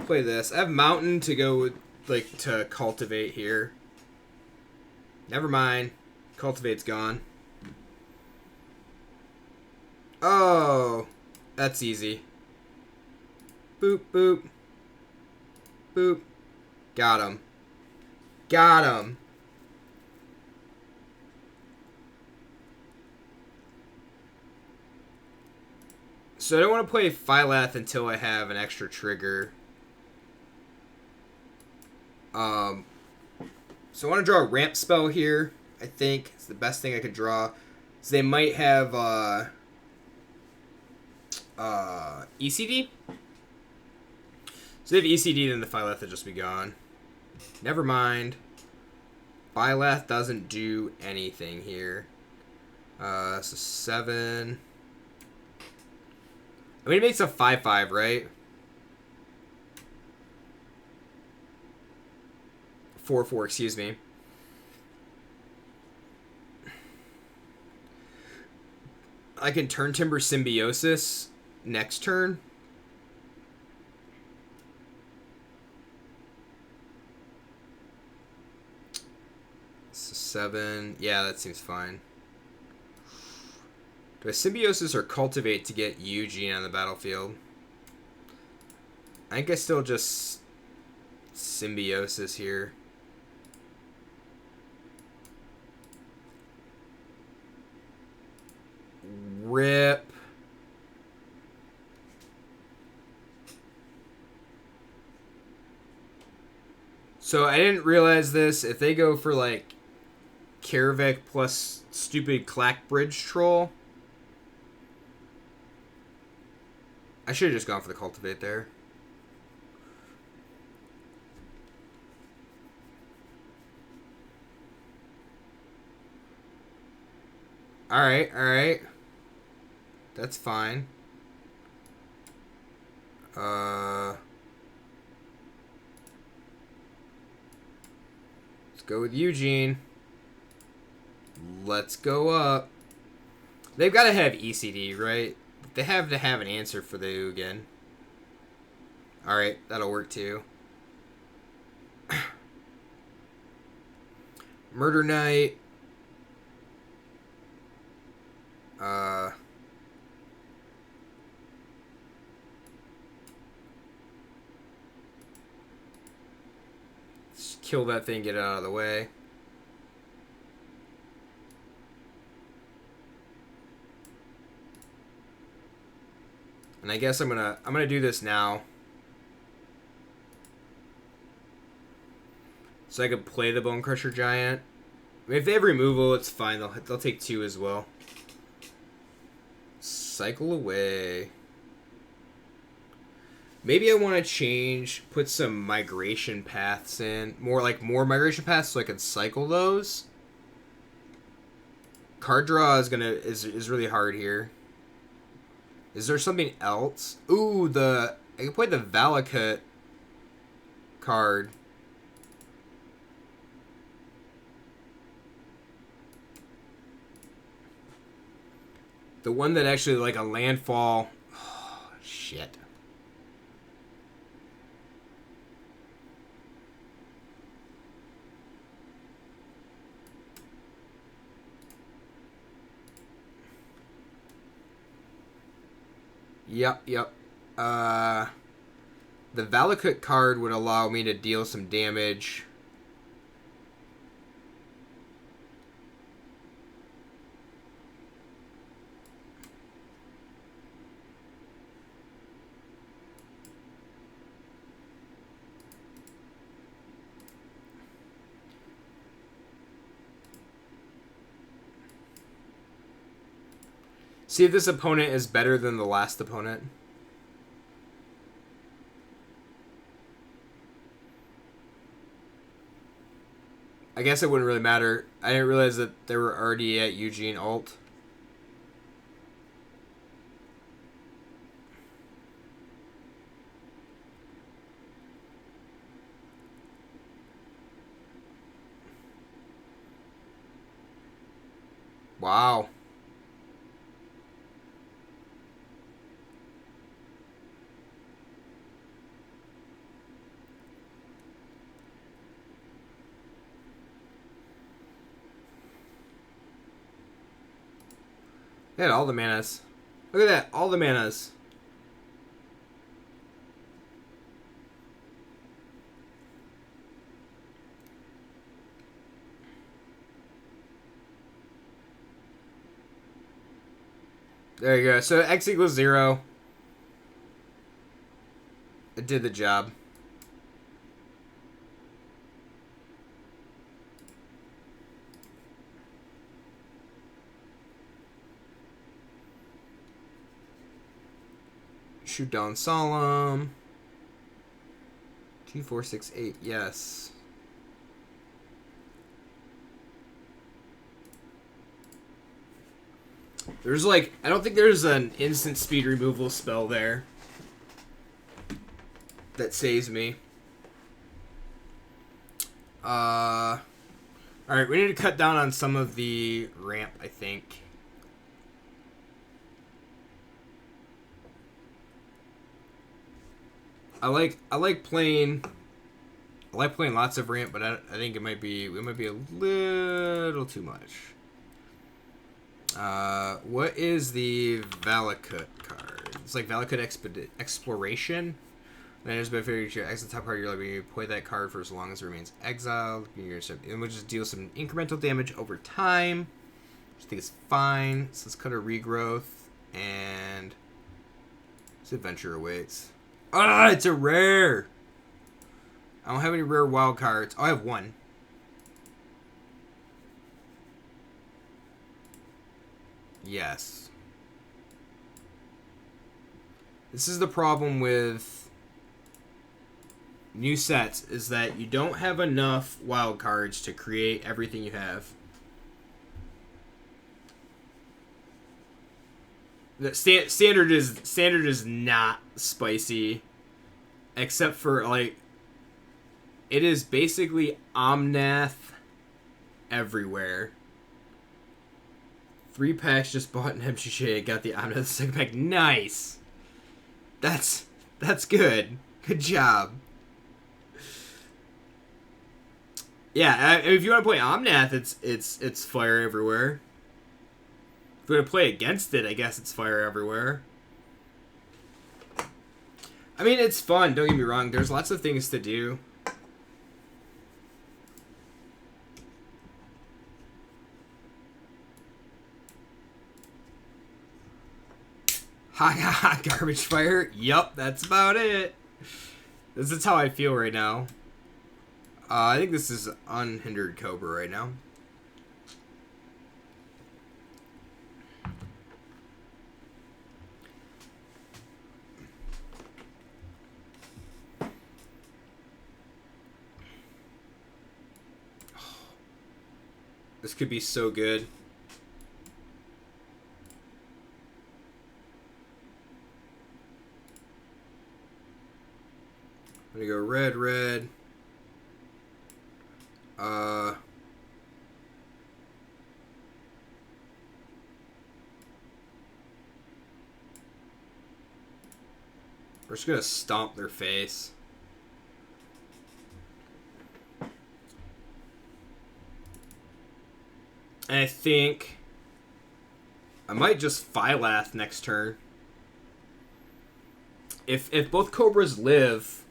play this. I have Mountain to go with, like, to cultivate here. Never mind. Cultivate's gone. Oh, that's easy. Boop, boop. Boop. Got him. Got him. So I don't want to play Phylath until I have an extra trigger. So I want to draw a ramp spell here. I think it's the best thing I could draw. So they might have ECD. So if they have ECD, then the Phylath will just be gone. Never mind. Phylath doesn't do anything here. So 7. I mean, it makes a 5/5, right? 4/4, excuse me. I can turn Timber Symbiosis next turn. So 7. Yeah, that seems fine. Do I Symbiosis or Cultivate to get Eugene on the battlefield? I think I still just Symbiosis here. Rip. So I didn't realize this. If they go for like Karavik plus stupid Clackbridge Troll, I should have just gone for the Cultivate there. Alright, alright. That's fine. Let's go with Eugene. Let's go up. They've got to have ECD, right? They have to have an answer for the Ugin. Alright, that'll work too. Murder Knight. Just kill that thing, get it out of the way. And I guess I'm gonna do this now. So I could play the Bone Crusher Giant. I mean, if they have removal, it's fine. They'll take 2 as well. Cycle away. Maybe I want to change, put some migration paths in. More migration paths so I can cycle those. Card draw is really hard here. Is there something else? Ooh, I can play the Valakut card. The one that actually, like, a landfall. Oh, shit. Yep. The Valakut card would allow me to deal some damage. See if this opponent is better than the last opponent. I guess it wouldn't really matter. I didn't realize that they were already at Eugene Alt. Wow. They had all the manas. Look at that, all the manas. There you go. So X equals 0. It did the job. Shoot down Solemn. 2, 4, 6, 8. Yes. There's like, I don't think there's an instant speed removal spell there that saves me. All right, we need to cut down on some of the ramp, I think. I like playing lots of ramp, but I think it might be a little too much. What is the Valakut card? It's like Valakut Exploration. Then there's been very exile top card of your library. You play that card for as long as it remains exiled. And we'll just deal some incremental damage over time. I think it's fine. So let's cut a regrowth and this adventure awaits. Ah, it's a rare. I don't have any rare wild cards. Oh, I have one. Yes. This is the problem with new sets, is that you don't have enough wild cards to create everything you have. The standard is not spicy, except for like it is basically Omnath everywhere. 3 packs just bought an MTG. Got the Omnath second pack. Nice. That's good. Good job. Yeah, if you want to play Omnath, it's fire everywhere. If you want to play against it, I guess it's fire everywhere. I mean, it's fun, don't get me wrong. There's lots of things to do. Ha garbage fire. Yup, that's about it. This is how I feel right now. I think this is Unhindered Cobra right now. This could be so good. I'm gonna go red. We're just gonna stomp their face. And I think I might just Phylath next turn. If both Cobras live,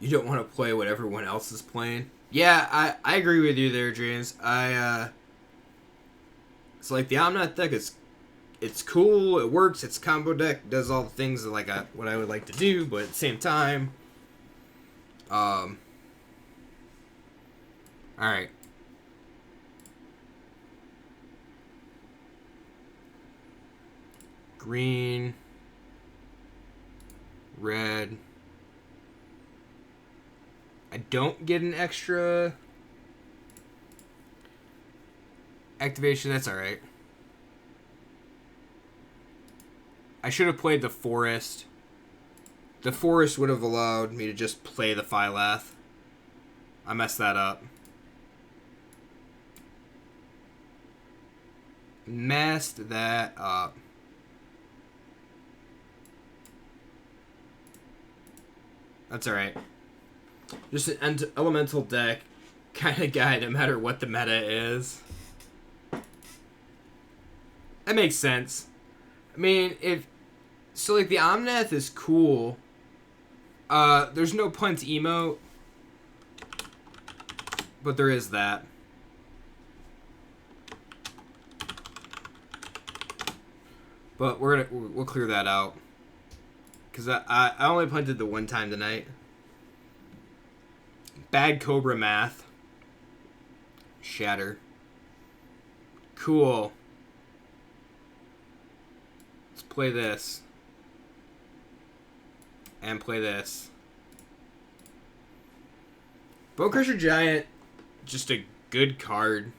you don't want to play what everyone else is playing. Yeah, I agree with you there, James. It's like the Omnath deck it's cool, it works, it's combo deck, does all the things that what I would like to do, but at the same time, alright. Green, red. I don't get an extra activation, that's alright. I should have played the Forest. The Forest would have allowed me to just play the Phylath. I messed that up. Messed that up. That's alright. Just an elemental deck kind of guy no matter what the meta is. That makes sense. I mean, so like the Omnath is cool. There's no punt emote, but there is that. But we'll clear that out because I only punted the one time tonight. Bad Cobra math. Shatter. Cool. Let's play this. And play this. Bowcrusher Giant, just a good card.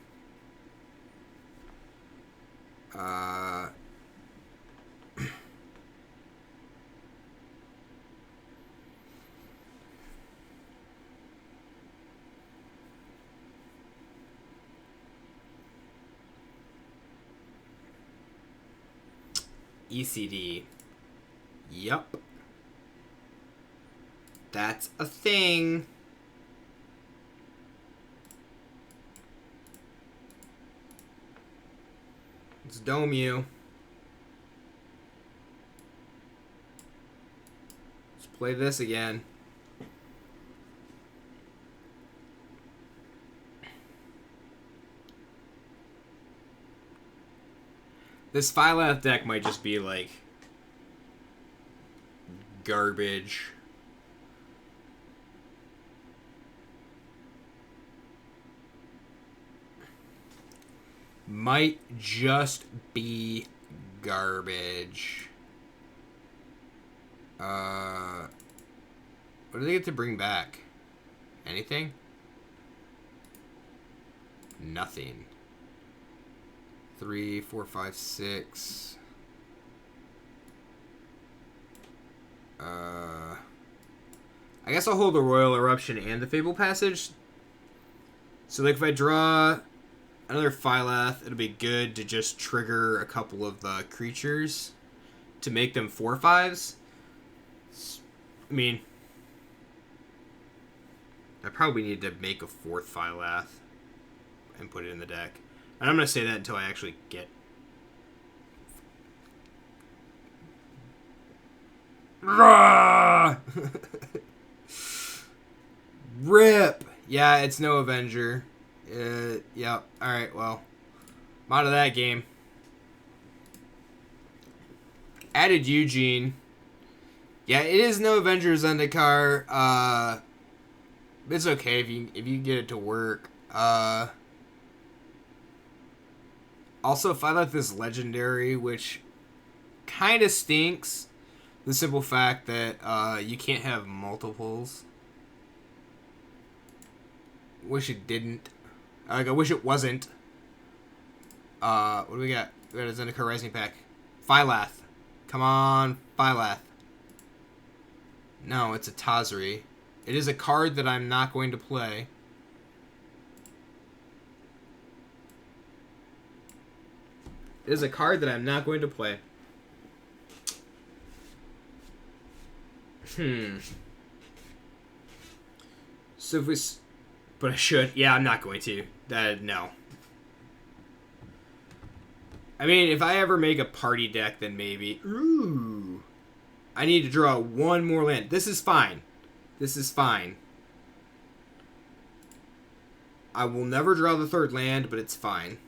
ECD. Yup. That's a thing. Let's dome you. Let's play this again. This Phylath deck might just be like garbage. Might just be garbage. What do they get to bring back? Anything? Nothing. 3, 4, 5, 6. I guess I'll hold the Royal Eruption and the Fable Passage. So, like, if I draw another Phylath, it'll be good to just trigger a couple of the creatures to make them 4/5s. I mean, I probably need to make a 4th Phylath and put it in the deck. And I'm going to say that until I actually get... Rip! Yeah, it's no Avenger. Yeah. Alright, well. I'm out of that game. Added Eugene. Yeah, it is no Avenger Zendikar. It's okay if you get it to work. Also, Phylath is legendary, which kind of stinks. The simple fact that you can't have multiples. Wish it didn't. Like, I wish it wasn't. What do we got? We got a Zendikar Rising pack. Phylath. Come on, Phylath. No, it's a Tazri. It is a card that I'm not going to play. It is a card that I'm not going to play. So if we... But I should. Yeah, I'm not going to. No. I mean, if I ever make a party deck, then maybe... Ooh. I need to draw one more land. This is fine. This is fine. I will never draw the 3rd land, but it's fine.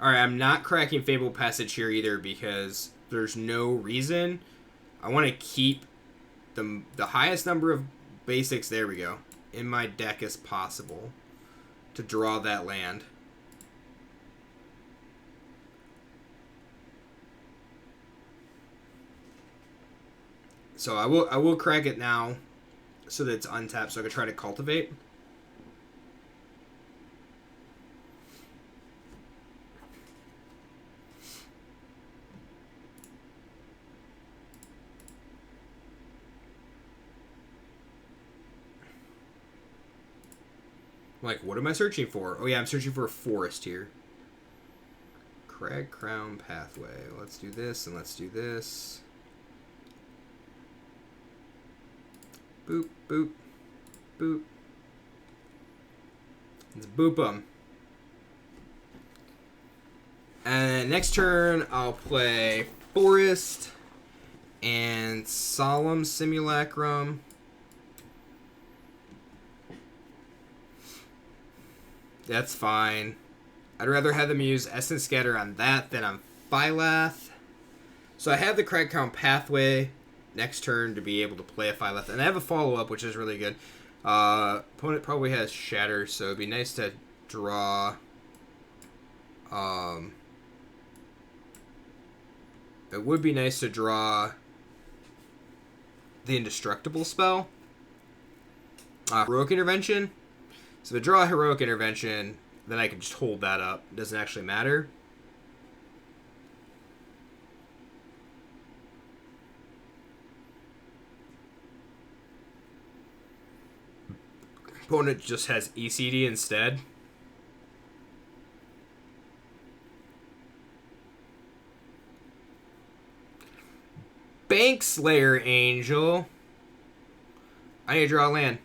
Alright, I'm not cracking Fable Passage here either because there's no reason. I want to keep the highest number of basics, there we go, in my deck as possible to draw that land. So I will crack it now so that it's untapped so I can try to cultivate. Like, what am I searching for? Oh yeah, I'm searching for a forest here. Crag Crown Pathway. Let's do this and let's do this. Boop, boop, boop. Let's boop them. And next turn, I'll play Forest and Solemn Simulacrum. That's fine. I'd rather have them use Essence Scatter on that than on Phylath. So I have the Crag Crown Pathway next turn to be able to play a Phylath. And I have a follow-up, which is really good. Opponent probably has Shatter, so it'd be nice to draw... it would be nice to draw the Indestructible spell. Heroic Intervention. So if I draw a Heroic Intervention, then I can just hold that up. It doesn't actually matter. Opponent just has ECD instead. Bank Slayer Angel. I need to draw a land.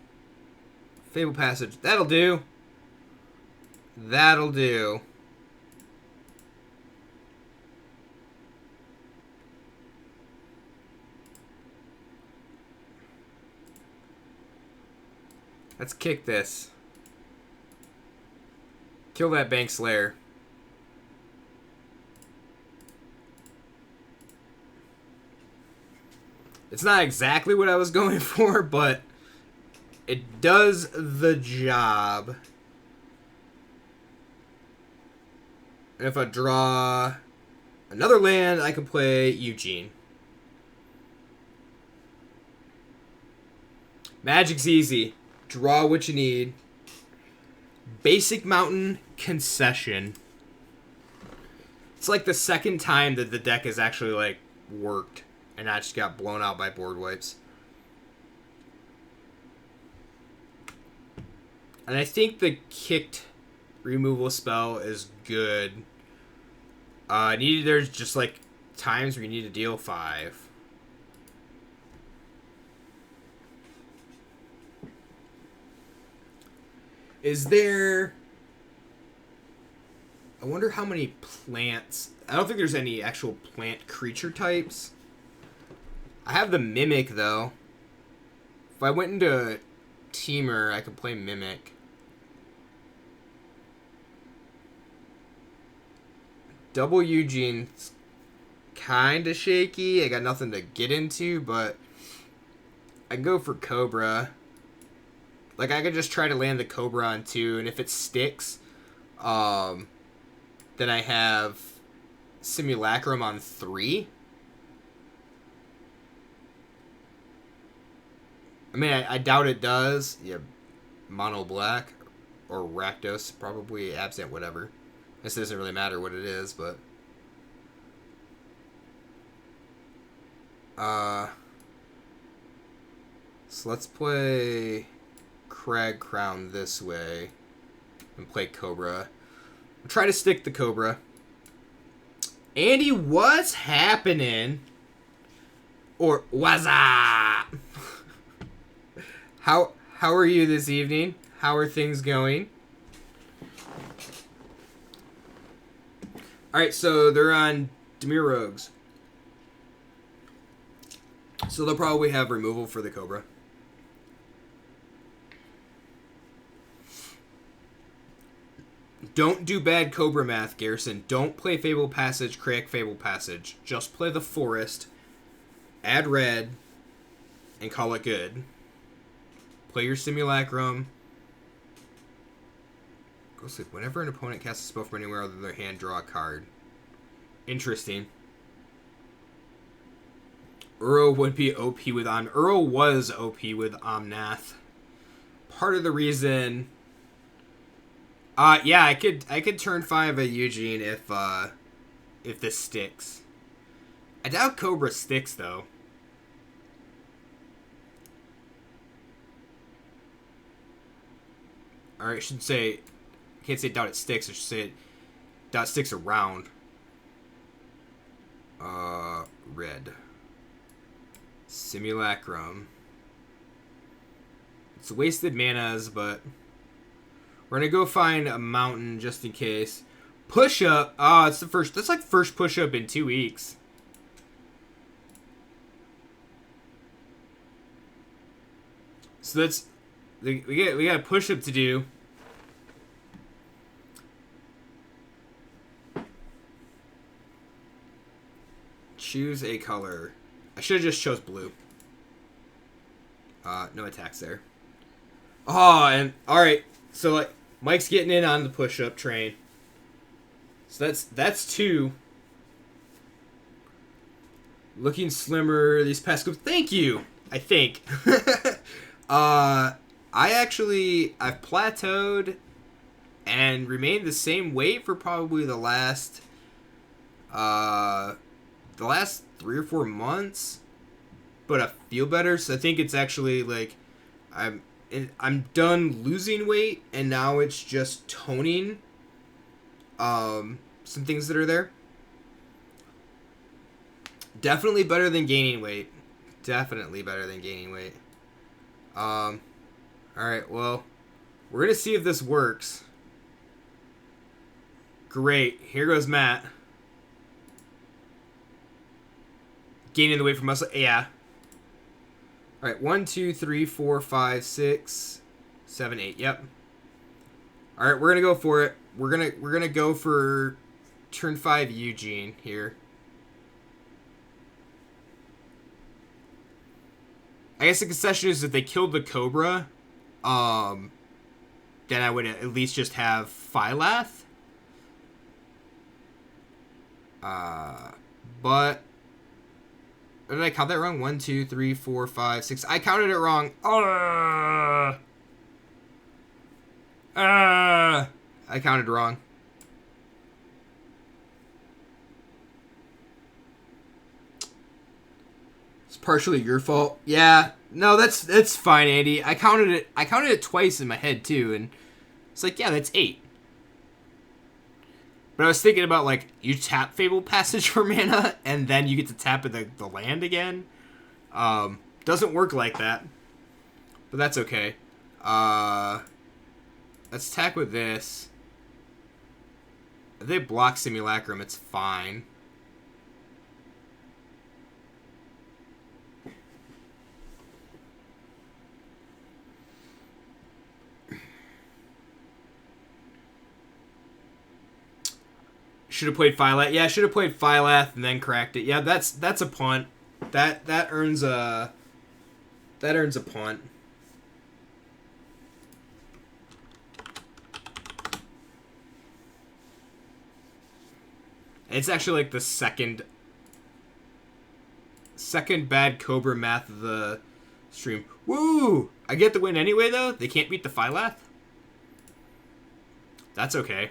Fable Passage. That'll do. That'll do. Let's kick this. Kill that Bank Slayer. It's not exactly what I was going for, but it does the job. And if I draw another land, I can play Eugene. Magic's easy. Draw what you need. Basic Mountain Concession. It's like the second time that the deck has actually like worked and not just got blown out by board wipes. And I think the kicked removal spell is good. There's just like times where you need to deal 5. Is there... I wonder how many plants... I don't think there's any actual plant creature types. I have the Mimic, though. If I went into Teamer, I could play Mimic. Double Eugene's kind of shaky. I got nothing to get into, but I can go for Cobra. Like, I could just try to land the Cobra on 2, and if it sticks, then I have Simulacrum on 3. I mean, I doubt it does. Yeah, Mono Black or Rakdos, probably Absent, whatever. This doesn't really matter what it is, but... So let's play Crag Crown this way and play Cobra. I'll try to stick the Cobra. Andy, what's happening? Or what's up? How are you this evening? How are things going? Alright, so they're on Dimir Rogues. So they'll probably have removal for the Cobra. Don't do bad Cobra math, Garrison. Don't play Fable Passage, crack Fable Passage. Just play the Forest, add red, and call it good. Play your Simulacrum. Go sleep. Whenever an opponent casts a spell from anywhere other than their hand, draw a card. Interesting. Uro would be OP with Uro was OP with Omnath. Part of the reason... yeah, I could turn 5 at Eugene if this sticks. I doubt Cobra sticks, though. Or I should say... I can't say doubt it sticks. I should say doubt it sticks around. Red. Simulacrum. It's wasted manas, but... We're gonna go find a mountain just in case. Push up. Oh, it's the first... That's like first push up in 2 weeks. So that's... We got a push up to do. Choose a color. I should have just chose blue. No attacks there. Oh, and alright. So like Mike's getting in on the push-up train. So that's 2. Looking slimmer these past couple. Thank you. I think. I've plateaued and remained the same weight for probably the last 3 or 4 months, but I feel better. So I think it's actually like I'm I'm done losing weight, and now it's just toning some things that are there. Definitely better than gaining weight. Definitely better than gaining weight. Alright, well, we're going to see if this works. Great. Here goes Matt. Gaining the weight from muscle. Yeah. Alright, 1, 2, 3, 4, 5, 6, 7, 8. Yep. Alright, we're going to go for it. We're gonna go for turn 5 Eugene here. I guess the concession is if they killed the Cobra, then I would at least just have Phylath. But did I count that wrong? 1, 2, 3, 4, 5, 6. I counted it wrong. I counted wrong. It's partially your fault. Yeah. No, that's fine, Andy. I counted it twice in my head too, and it's like, yeah, that's 8. But I was thinking about, like, you tap Fable Passage for mana, and then you get to tap the land again. Doesn't work like that. But that's okay. Let's attack with this. If they block Simulacrum, it's fine. Should have played Phylath. Yeah, should have played Phylath and then cracked it. Yeah, that's a punt. That earns a punt. It's actually like the second bad Cobra math of the stream. Woo! I get the win anyway, though. They can't beat the Phylath. That's okay.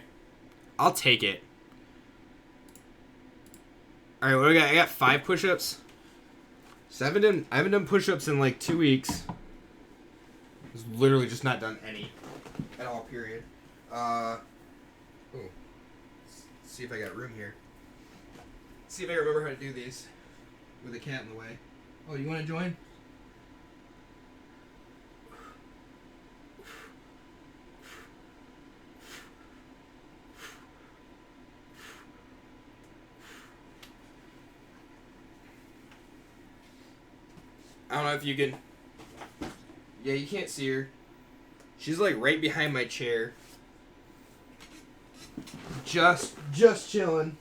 I'll take it. All right, what do I got? I got 5 push-ups. So I haven't done push-ups in like 2 weeks. I've literally just not done any at all. Period. Let's see if I got room here. See if I remember how to do these with a cat in the way. Oh, you want to join? I don't know if you can... Yeah, you can't see her. She's like right behind my chair. Just chilling.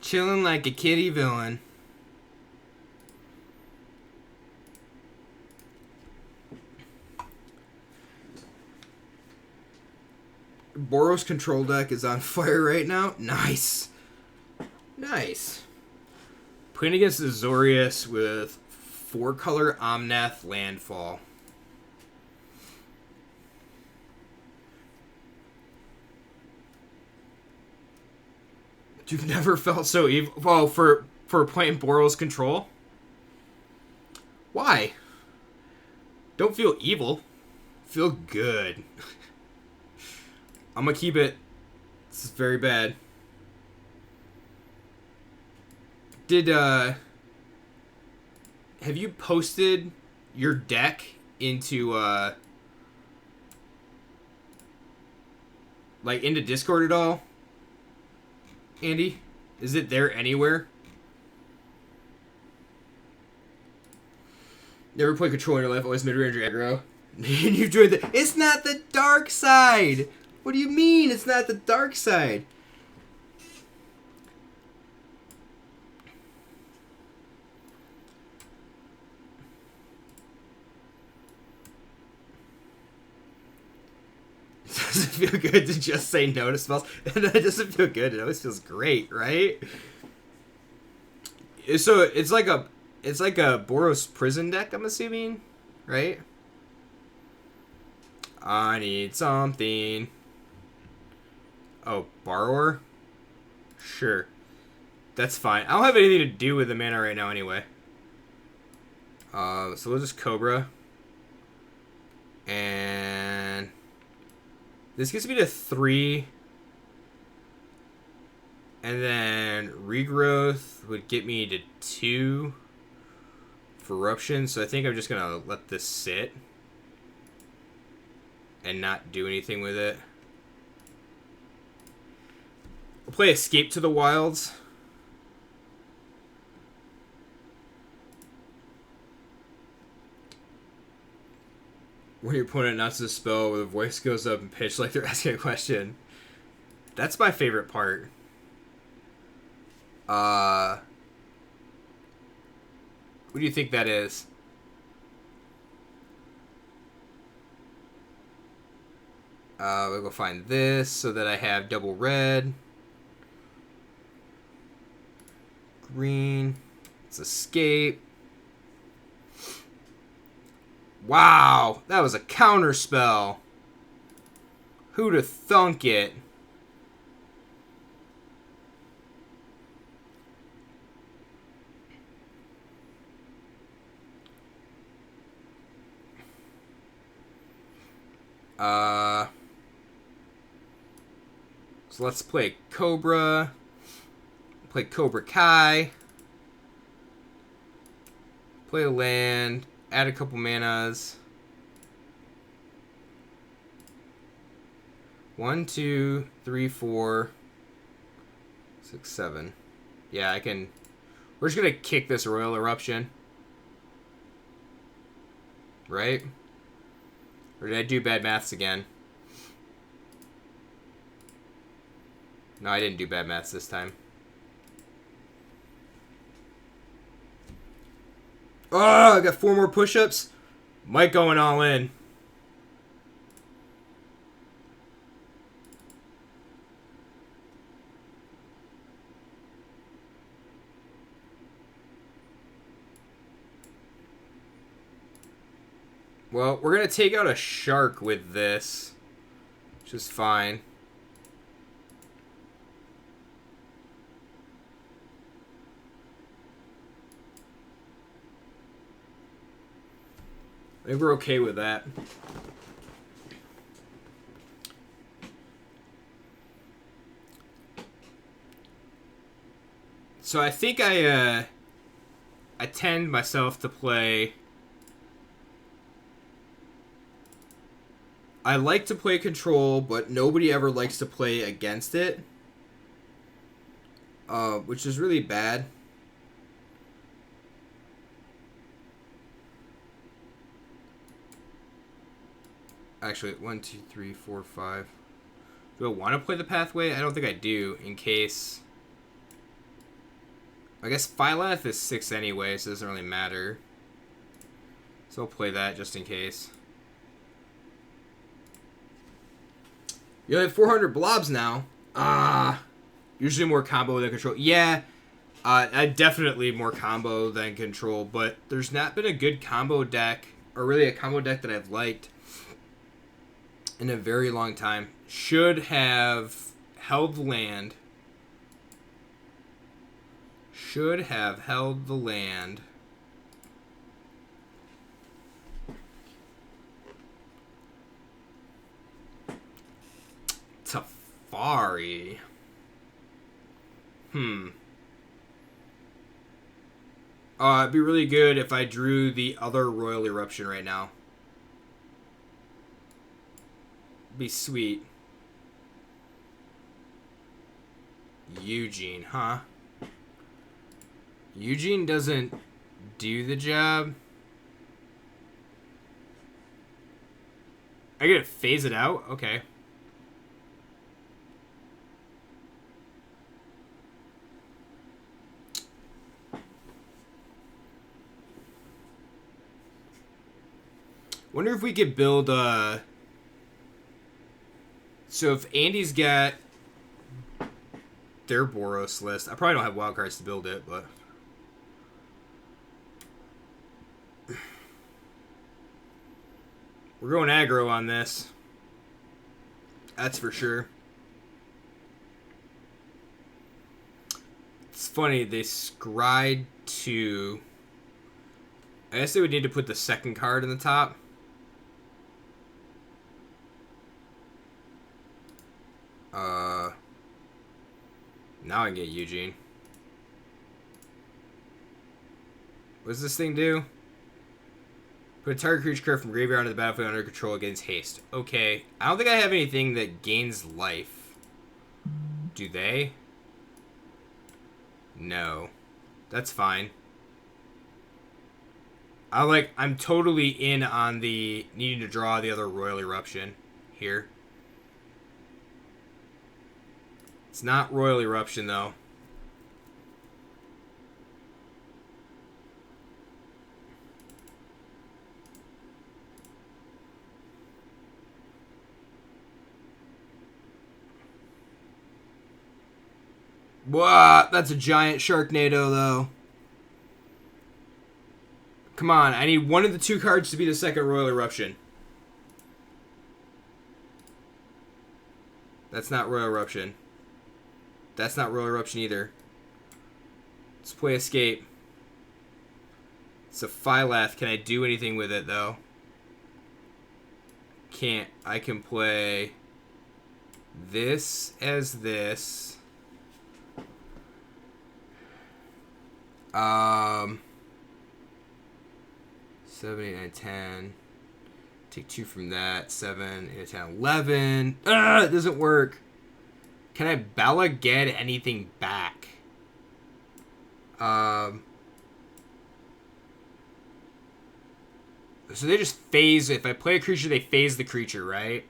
Chilling like a kitty villain. Boros control deck is on fire right now. Nice. Nice. Playing against Azorius with 4-color Omnath landfall. You've never felt so evil. Well, for playing Boros control? Why? Don't feel evil. Feel good. I'm gonna keep it. This is very bad. Have you posted your deck into into Discord at all, Andy? Is it there anywhere? Never played Control in your life, always mid-range aggro. And you joined the... It's not the dark side! What do you mean it's not the dark side? Does it feel good to just say no to spells? It doesn't feel good. It always feels great, right? So it's like a Boros prison deck, I'm assuming, right? I need something. Oh, borrower? Sure. That's fine. I don't have anything to do with the mana right now anyway. So we'll just Cobra. And this gets me to 3. And then regrowth would get me to 2 for eruption. So I think I'm just going to let this sit and not do anything with it. We'll play Escape to the Wilds. When your opponent announces a spell where the voice goes up and pitch like they're asking a question. That's my favorite part. What do you think that is? We'll go find this so that I have double red. Green. Let's escape. Wow, that was a counter spell. Who'da thunk it? So let's play Cobra. Play Cobra Kai. Play a land. Add a couple manas. 1, 2, 3, 4, 6, 7. Yeah, I can. We're just gonna kick this Royal Eruption. Right? Or did I do bad maths again? No, I didn't do bad maths this time. Oh, I got 4 more push-ups. Mike going all in. Well, we're going to take out a shark with this, which is fine. I think we're okay with that. So I think I tend myself to play. I like to play control, but nobody ever likes to play against it, which is really bad. Actually, 1, 2, 3, 4, 5. Do I want to play the pathway? I don't think I do, in case. I guess Phylath is 6 anyway, so it doesn't really matter. So I'll play that just in case. You have 400 blobs now. Usually more combo than control. Yeah, I definitely more combo than control, but there's not been a good combo deck, or really a combo deck that I've liked in a very long time. Should have held the land. Should have held the land. Tafari. It'd be really good if I drew the other Royal Eruption right now. Be sweet. Eugene, huh? Eugene doesn't do the job. I gotta phase it out? Okay. Wonder if we could build a... So if Andy's got their Boros list, I probably don't have wildcards to build it, but... We're going aggro on this. That's for sure. It's funny, they scryed to... I guess they would need to put the second card in the top. Now I can get Eugene. What does this thing do? Put a target creature card from graveyard onto the battlefield under control against haste. Okay. I don't think I have anything that gains life. Do they? No. That's fine. I'm totally in on the needing to draw the other Royal Eruption here. It's not Royal Eruption, though. What? That's a giant Sharknado, though. Come on, I need one of the two cards to be the second Royal Eruption. That's not Royal Eruption. That's not Royal Eruption either. Let's play Escape. It's a Phylath. Can I do anything with it, though? Can't. I can play this as this. 7, 8, 9, 10. Take 2 from that. 7, 8, 10, 11. It doesn't work. Can I Bala get anything back? So they just phase. If I play a creature, they phase the creature, right?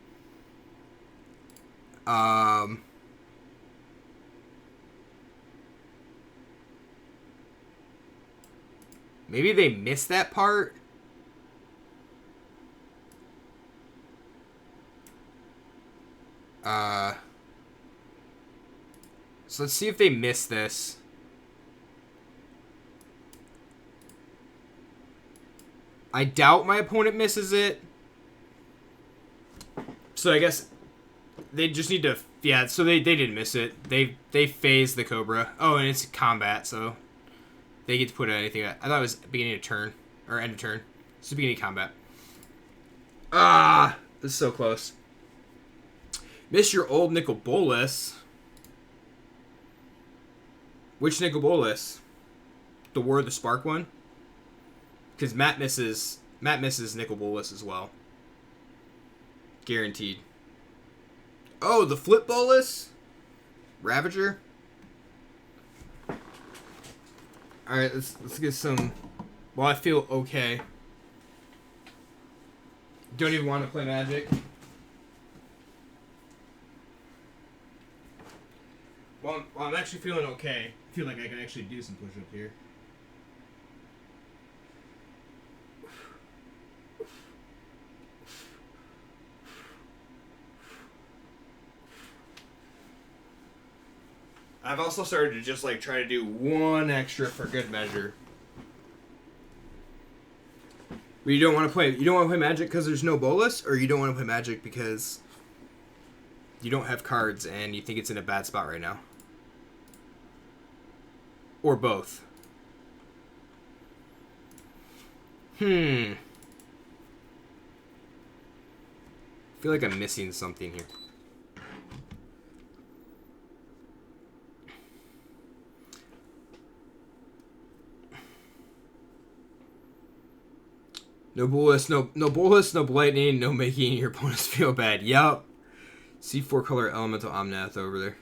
Maybe they missed that part. So let's see if they miss this. I doubt my opponent misses it. So I guess they just need to... Yeah, so they didn't miss it. They phased the Cobra. Oh, and it's combat, so they get to put anything... I thought it was beginning of turn. Or end of turn. It's the beginning of combat. Ah! This is so close. Miss your old Nicol Bolas. Which Nicol Bolas? The War of the Spark one? Because Matt misses Nicol Bolas as well. Guaranteed. Oh, the Flip Bolas? Ravager? Alright, let's get some... Well, I feel okay. Don't even want to play Magic. Well, I'm actually feeling okay. I feel like I can actually do some push-up here. I've also started to just like try to do one extra for good measure. But you don't want to play Magic because there's no Bolas, or you don't want to play Magic because you don't have cards and you think it's in a bad spot right now. Or both. I feel like I'm missing something here. No Bolas, no Bolas, no Lightning, no making your opponents feel bad. Yup. C4 color elemental Omnath over there.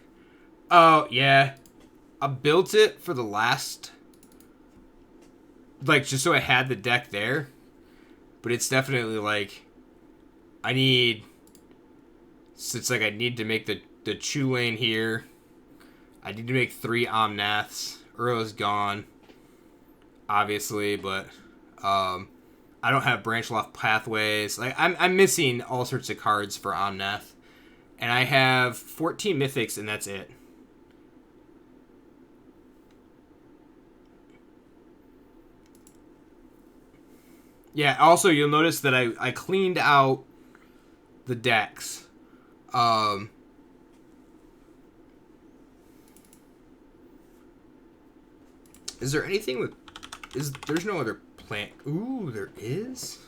Oh, yeah. I built it for the last... Like, just so I had the deck there. But it's definitely, like... I need... So it's like I need to make the Chu lane here. I need to make 3 Omnaths. Urla's gone. Obviously, but... I don't have Branchloft Pathways. Like, I'm missing all sorts of cards for Omnath. And I have 14 Mythics, and that's it. Yeah, also, you'll notice that I cleaned out the decks. Is there anything with... There's no other plant... Ooh, there is?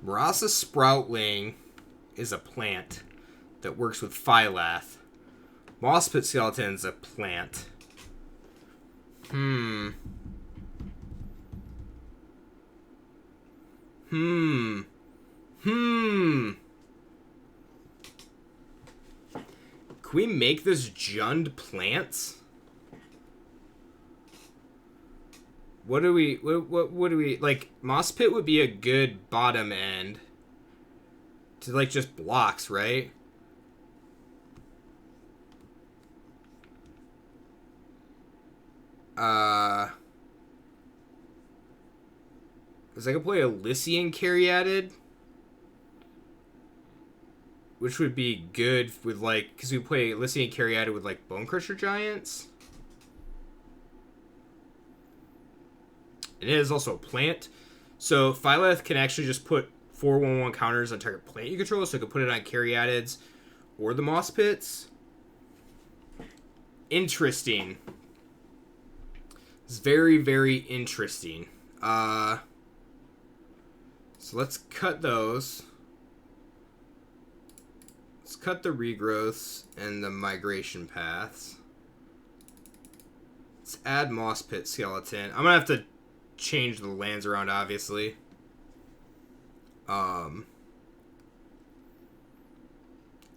Marasa Sproutling is a plant. that works with Phylath. Moss Pit Skeleton's a plant. Can we make this Jund plants? What do we like? Moss Pit would be a good bottom end to like just blocks, right? Because I could play a Lycian Caryatid, which would be good with like, because we play Lycian Caryatid with like Bone Crusher Giants. It is also a plant, so Phylath can actually just put 4/1/1 counters on target plant you control, so I could put it on Caryatids or the Moss Pits. Interesting. It's very, very interesting. So let's cut those. Let's cut the regrowths and the migration paths. Let's add Moss Pit Skeleton. I'm gonna have to change the lands around, obviously. And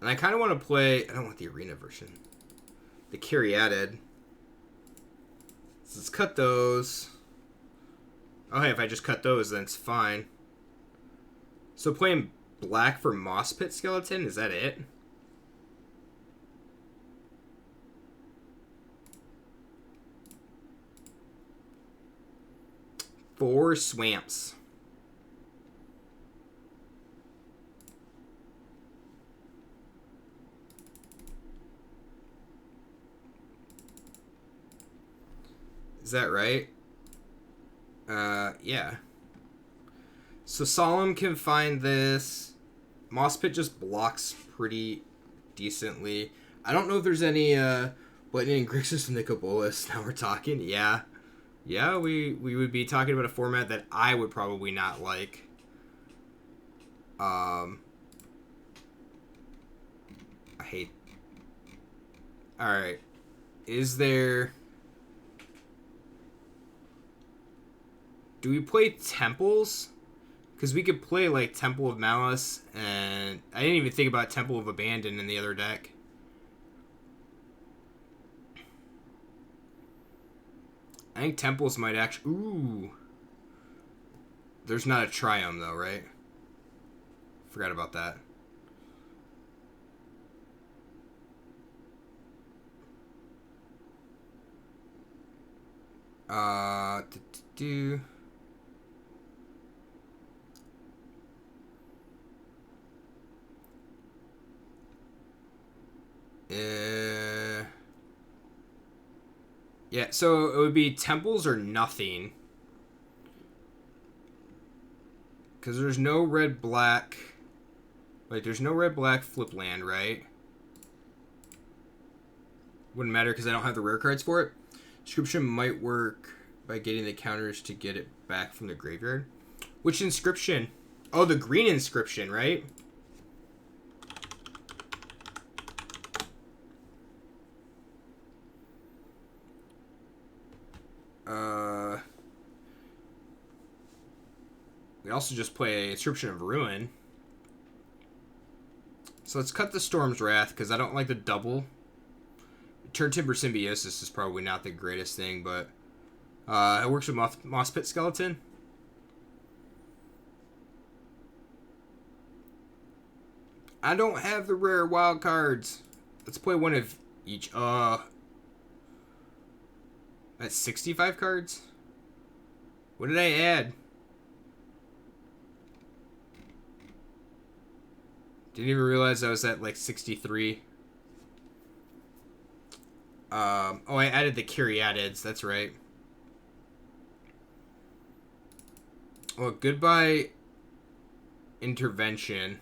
I kind of want to play... I don't want the arena version. The Caryatid. So let's cut those. Oh, hey, if I just cut those, then it's fine. So playing black for Moss Pit Skeleton, is that it? Four swamps. Is that right? Yeah. So Solemn can find this. Moss Pit just blocks pretty decently. I don't know if there's any Lightning Grixis and Nicobolus. Now we're talking. Yeah. Yeah, we would be talking about a format that I would probably not like. I hate... Alright. Is there... Do we play Temples? Because we could play, like, Temple of Malice, and I didn't even think about Temple of Abandon in the other deck. I think Temples might actually... Ooh. There's not a Triumph, though, right? Forgot about that. Yeah, so it would be Temples or nothing. Because there's no red-black... Like, there's no red-black flip land, right? Wouldn't matter because I don't have the rare cards for it. Inscription might work by getting the counters to get it back from the graveyard. Which inscription? Oh, the green inscription, right? We also just play Inscription of Ruin. So let's cut the Storm's Wrath, because I don't like the double. Turn Timber Symbiosis is probably not the greatest thing, but it works with Moss Pit Skeleton. I don't have the rare wild cards. Let's play one of each. That's 65 cards? What did I add? Didn't even realize I was at like 63. Oh, I added the Caryatids. That's right. Well, goodbye Intervention.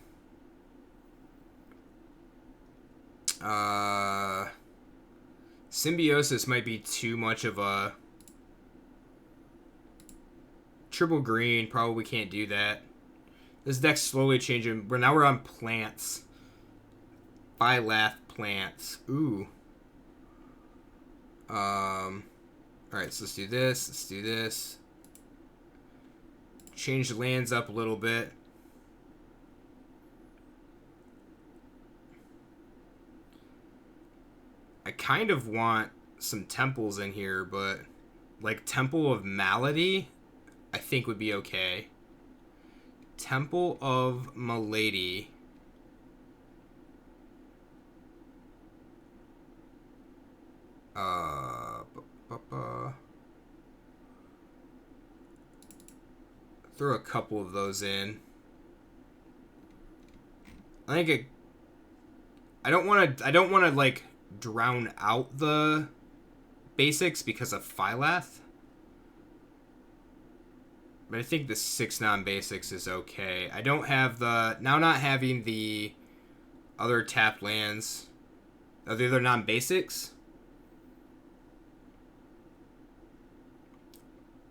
Symbiosis might be too much of a... Triple green, probably can't do that. This deck's slowly changing. Now we're on plants. Phylath plants. Ooh. Alright, so let's do this. Let's do this. Change the lands up a little bit. I kind of want some temples in here, but like Temple of Malady, I think would be okay. Temple of Malady. Throw a couple of those in. I think I don't want to like drown out the basics because of Phylath. But I think the 6 non-basics is okay. I don't have the... Now not having the other tapped lands. Are the other non-basics?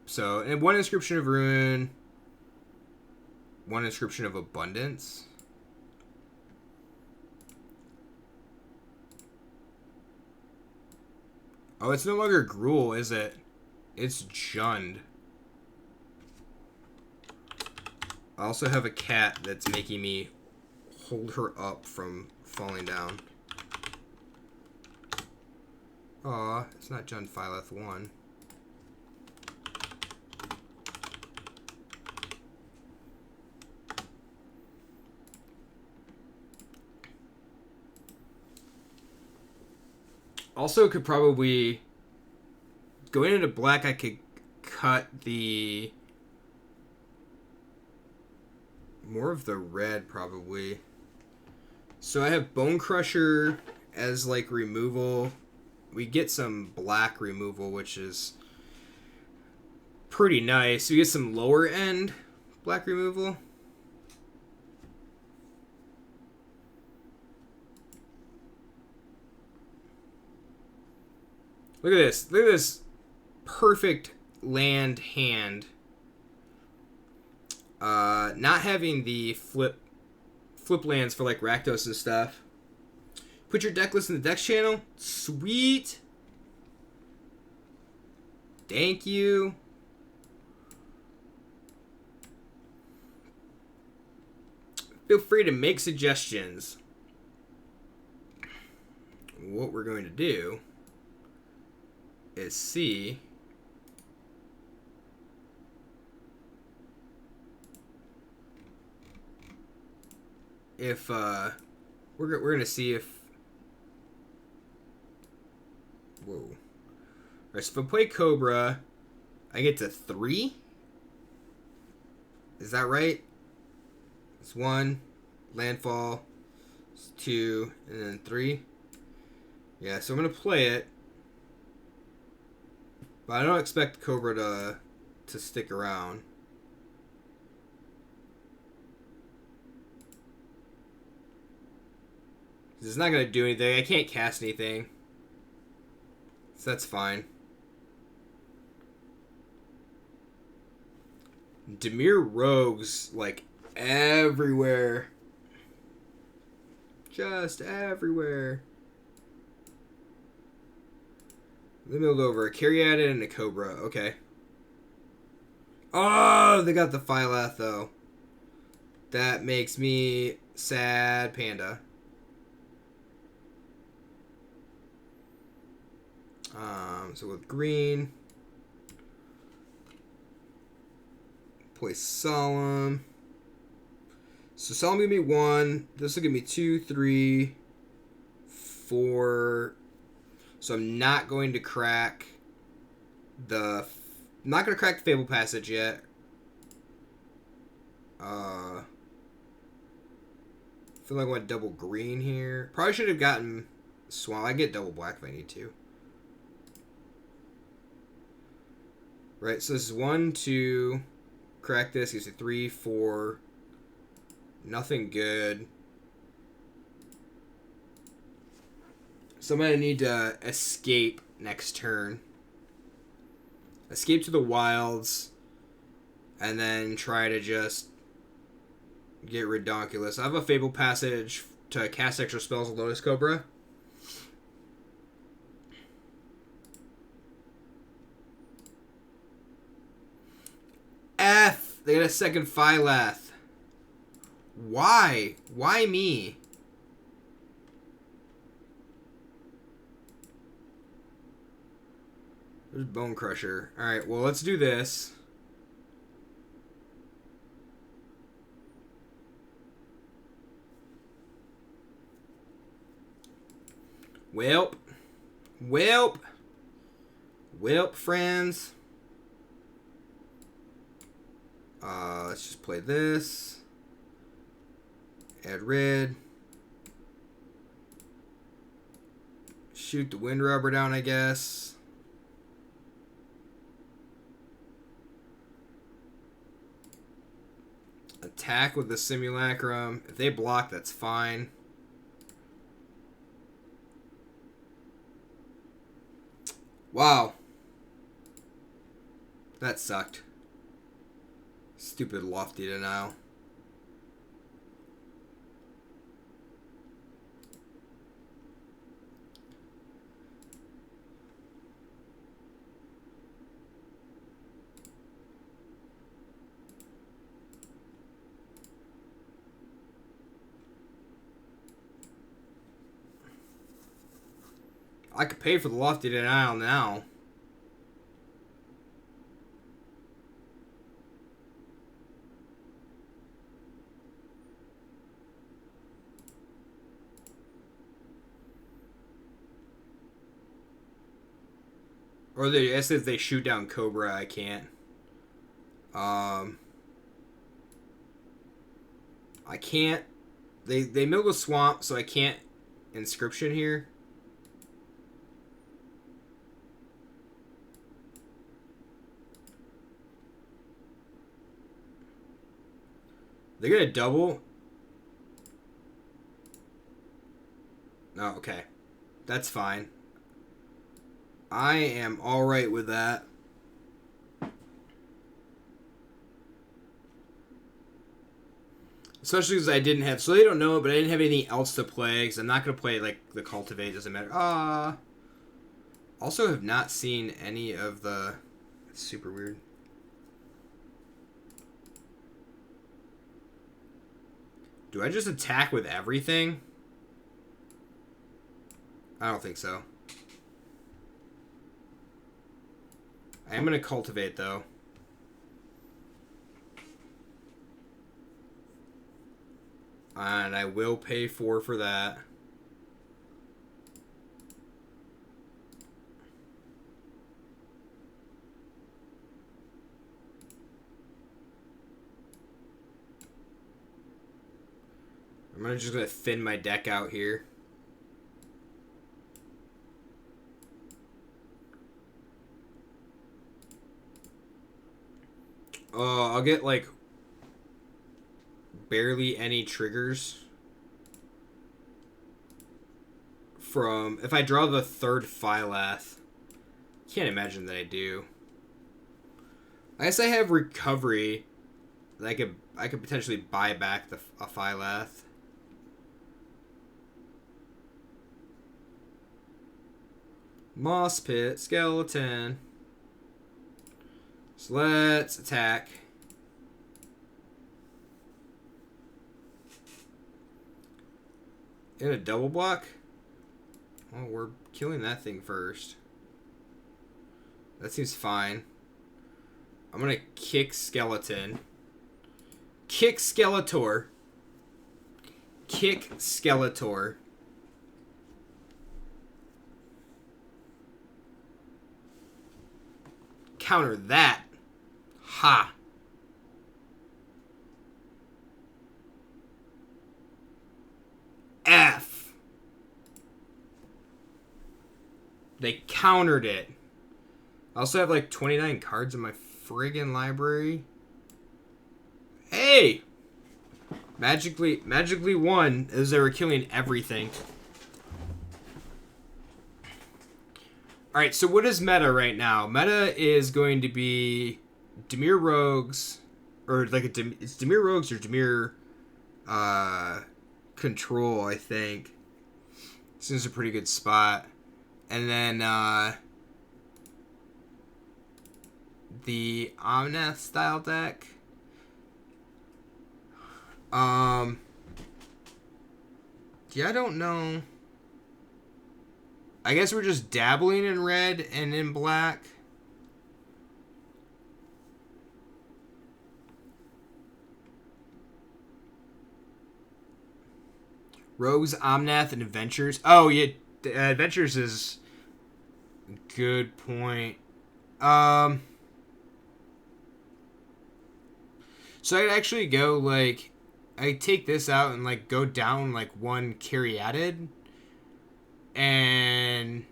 So, and one Inscription of Ruin. One Inscription of Abundance. Oh, it's no longer Gruul, is it? It's Jund. I also have a cat that's making me hold her up from falling down. Aw, it's not Jund Phylath 1. Also could probably... Going into black, I could cut the... More of the red, probably. So I have Bone Crusher as, like, removal. We get some black removal, which is pretty nice. We get some lower end black removal. Look at this. Look at this perfect land hand. Not having the flip lands for like Rakdos and stuff. Put your deck list in the Dex channel. Sweet. Thank you. Feel free to make suggestions. What we're going to do is see if we're gonna see if Alright, so if I play Cobra, I get to 3. Is that right? It's 1 landfall, it's 2, and then 3. Yeah, so I'm gonna play it, but I don't expect Cobra to stick around. It's not going to do anything. I can't cast anything. So that's fine. Dimir Rogues, like, everywhere. Just everywhere. Limit over. Caryatid and a Cobra. Okay. Oh, they got the Phylath, though. That makes me sad, Panda. So with green, play Solemn. So Solemn give me 1. This will give me 2, 3, 4. So I'm not going to crack the... I'm not going to crack the Fable Passage yet. I feel like I want double green here. Probably should have gotten Swamp. I get double black if I need to. Right, so this is 1, 2, crack this, gives you 3, 4, nothing good. So I'm going to need to escape next turn. Escape to the wilds, and then try to just get Redonkulous. I have a Fable Passage to cast extra spells with Lotus Cobra. F! They got a second Phylath. Why? Why me? There's Bone Crusher. Alright, well, let's do this. Welp. Welp. Welp, friends. Let's just play this. Add red. Shoot the Wind Rubber down, I guess. Attack with the Simulacrum. If they block, that's fine. Wow. That sucked. Stupid Lofty Denial. I could pay for the Lofty Denial now. Or they, I guess if they shoot down Cobra, I can't. I can't. They mill the swamp, so I can't inscription here. They're gonna double. Oh, okay. That's fine. I am alright with that. Especially because I didn't have... So they don't know it, but I didn't have anything else to play. Because I'm not going to play, like, the Cultivate. Doesn't matter. Also have not seen any of the... It's super weird. Do I just attack with everything? I don't think so. I am going to Cultivate, though. And I will pay for that. I'm just going to thin my deck out here. I'll get, like, barely any triggers from... If I draw the third Phylath. Can't imagine that I do. I guess I have Recovery. I could potentially buy back a Phylath. Moss Pit, Skeleton. So let's attack. In a double block? Oh, we're killing that thing first. That seems fine. I'm gonna kick Skeleton. Kick Skeletor. Kick Skeletor. Counter that. Ha. F. They countered it. I also have like 29 cards in my friggin' library. Hey! Magically won as they were killing everything. Alright, so what is meta right now? Meta is going to be Dimir Rogues, or like it's Dimir Rogues or Dimir control, I think. This is a pretty good spot. And then the Omnath style deck. Yeah, I don't know. I guess we're just dabbling in red and in black. Rogues, Omnath, and Adventures. Oh, yeah. Adventures is a good point. So I'd actually go, like... I take this out and, like, go down, like, one Caryatid. And...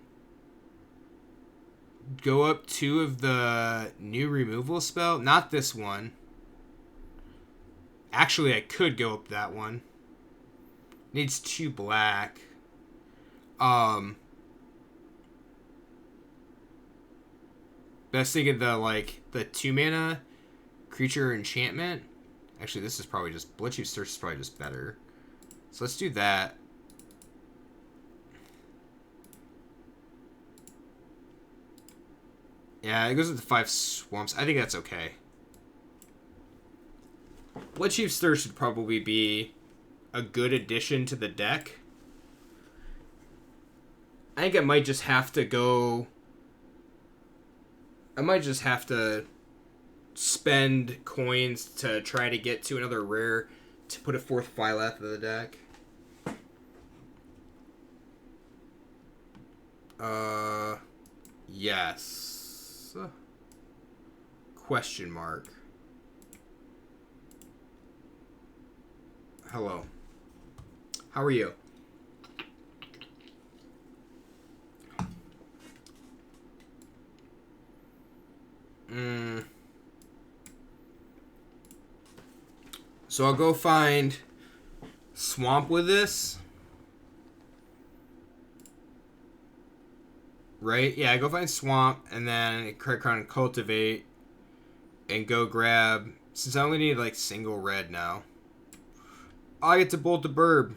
go up 2 of the new removal spell. Not this one. Actually, I could go up that one. Needs 2 black. Best thing of the, like, the 2 mana creature enchantment. Actually, this is probably just... Bloodchief's Thirst is probably just better. So let's do that. Yeah, it goes with the 5 swamps. I think that's okay. Bloodchief's Thirst should probably be a good addition to the deck. I think I might just have to go... I might just have to spend coins to try to get to another rare to put a 4th Phylath in the deck. Yes. Question mark. Hello. How are you? So I'll go find swamp with this. Right? Yeah, I go find swamp and then crack on cultivate and go grab, since I only need like single red now. I get to bolt the burb.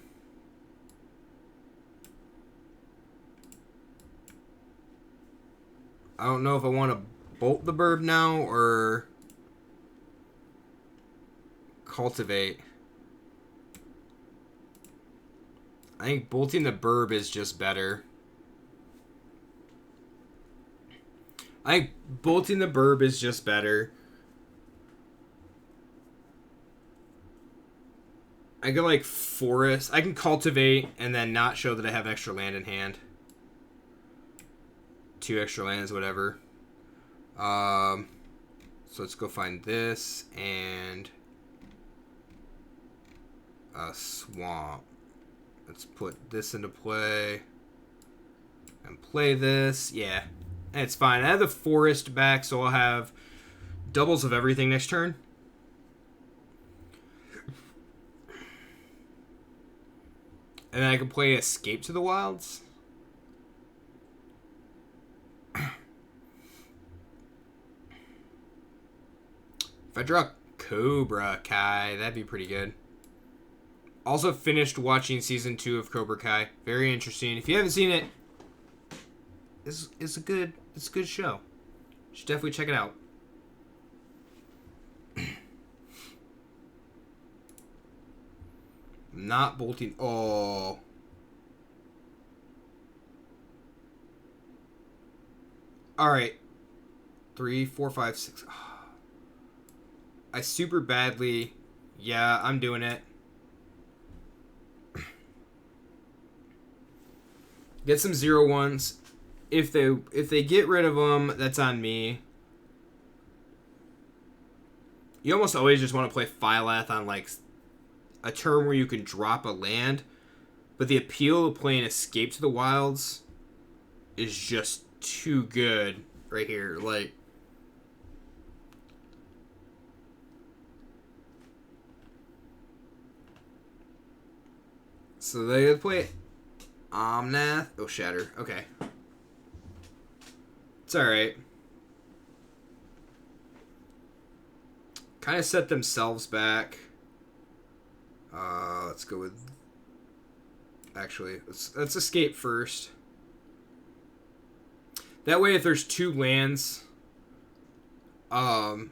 I don't know if I want to bolt the burb now or cultivate. I think bolting the burb is just better. I think bolting the burb is just better. I can like forest. I can cultivate and then not show that I have extra land in hand. 2 extra lands, whatever. So let's go find this and a swamp. Let's put this into play and play this. Yeah, it's fine. I have the forest back, so I'll have doubles of everything next turn. And then I can play Escape to the Wilds. If I draw Cobra Kai, that'd be pretty good. Also finished watching season 2 of Cobra Kai. Very interesting. If you haven't seen it, it's a good show. You should definitely check it out. Not bolting. Oh. Alright. 3, 4, 5, 6. I super badly... Yeah, I'm doing it. Get some 0/1s. If they get rid of them, that's on me. You almost always just want to play Phylath on like a turn where you can drop a land, but the appeal of playing Escape to the Wilds is just too good right here. Like, so they play Omnath. Oh, Shatter. Okay. It's alright. Kind of set themselves back. Let's go with Actually, let's escape first. That way, if there's 2 lands, let's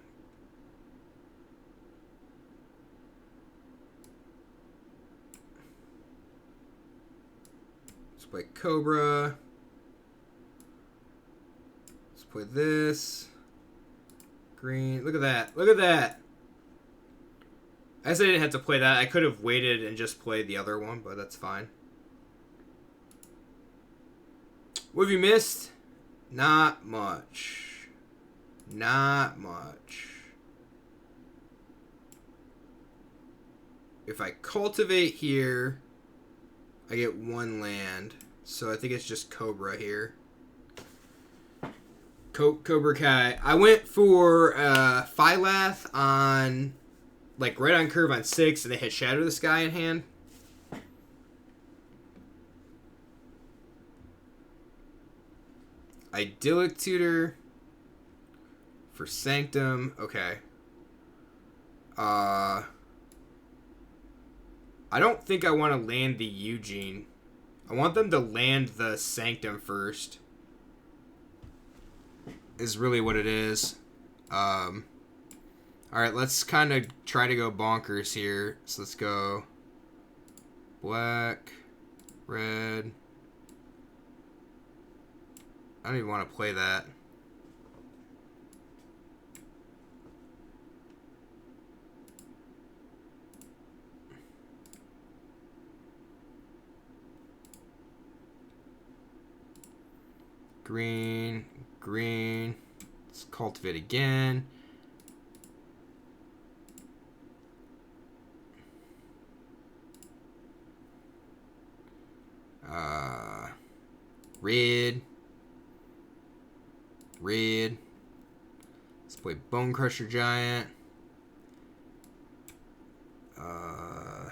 play Cobra. Let's play this. Green. Look at that. Look at that. I guess I didn't have to play that. I could have waited and just played the other one, but that's fine. What have you missed? Not much. Not much. If I cultivate here, I get 1 land. So I think it's just Cobra here. Cobra Kai. I went for Phylath on, like, right on curve on 6, and they had Shadow the Sky in hand. Idyllic Tutor for Sanctum. Okay. I don't think I want to land the Eugene. I want them to land the Sanctum first. Is really what it is. Alright, let's kind of try to go bonkers here. So let's go black, red. I don't even want to play that. Green, green. Let's cultivate again. Red. Red. Let's play Bone Crusher Giant. Let's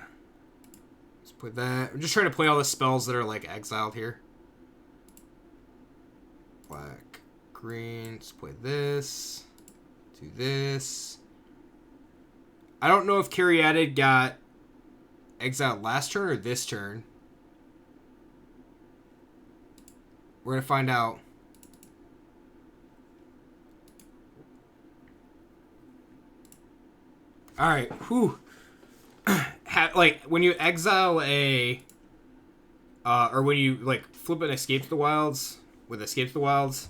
play that. I'm just trying to play all the spells that are like exiled here. Black, green. Let's play this. Do this. I don't know if Caryatid got exiled last turn or this turn. We're gonna find out. All right, whew. Like when you exile a, or when you like flip an Escape to the Wilds with Escape to the Wilds,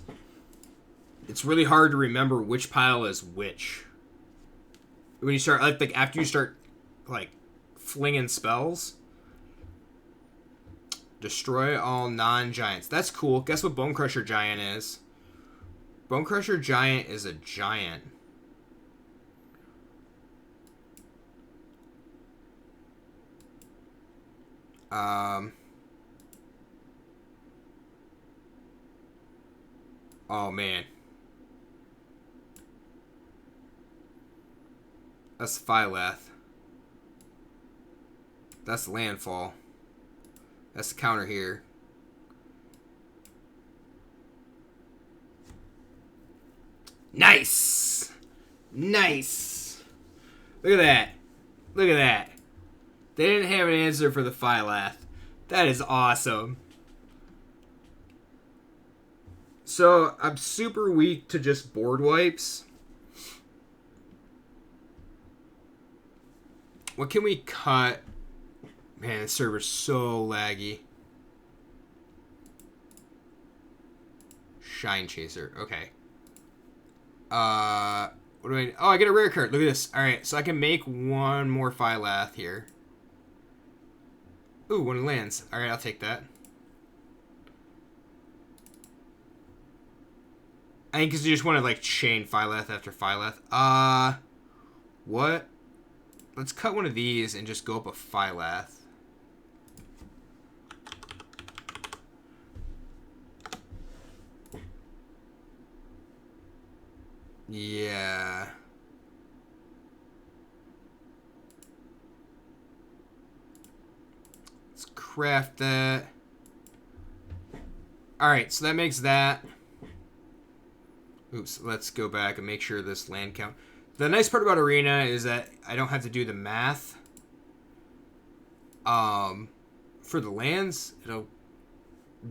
it's really hard to remember which pile is which. When you start like after you start like flinging spells, destroy all non-giants. That's cool. Guess what Bone Crusher Giant is? Bone Crusher Giant is a giant. Oh man. That's Phylath. That's landfall. That's the counter here. Nice! Nice! Look at that. Look at that. They didn't have an answer for the Phylath. That is awesome. So, I'm super weak to just board wipes. What can we cut? Man, this server's so laggy. Shine Chaser. Okay. What do I... Oh, I get a rare card. Look at this. Alright, so I can make 1 more Phylath here. Ooh, 1 lands. Alright, I'll take that. I think because you just want to, like, chain Phylath after Phylath. What? Let's cut 1 of these and just go up a Phylath. Yeah. Let's craft that. Alright, so that makes that. Oops, let's go back and make sure this land count. The nice part about Arena is that I don't have to do the math for the lands, it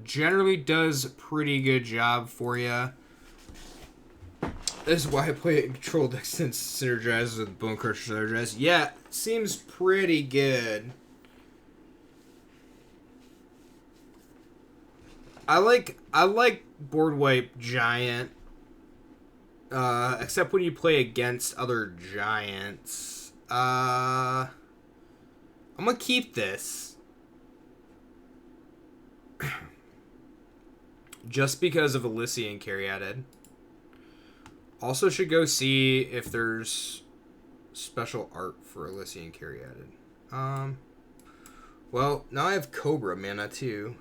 generally does a pretty good job for you. This is why I play it in control deck since synergizes with Bone Crusher Synergize. Yeah, seems pretty good. I like Board Wipe Giant. Except when you play against other giants. I'm gonna keep this. Just because of Elysian Caryatid. Also should go see if there's special art for Elysian Caryatid. Well, now I have Cobra mana too.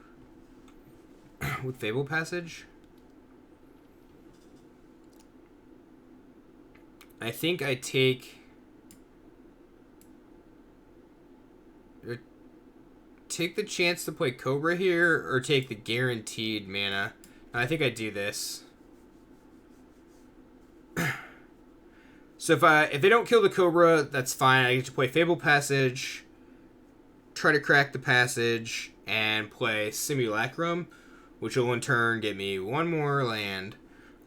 With Fable Passage. I think I take the chance to play Cobra here, or take the guaranteed mana. I think I do this. So if they don't kill the Cobra, that's fine. I get to play Fable Passage, try to crack the passage, and play Simulacrum, which will in turn get me one more land,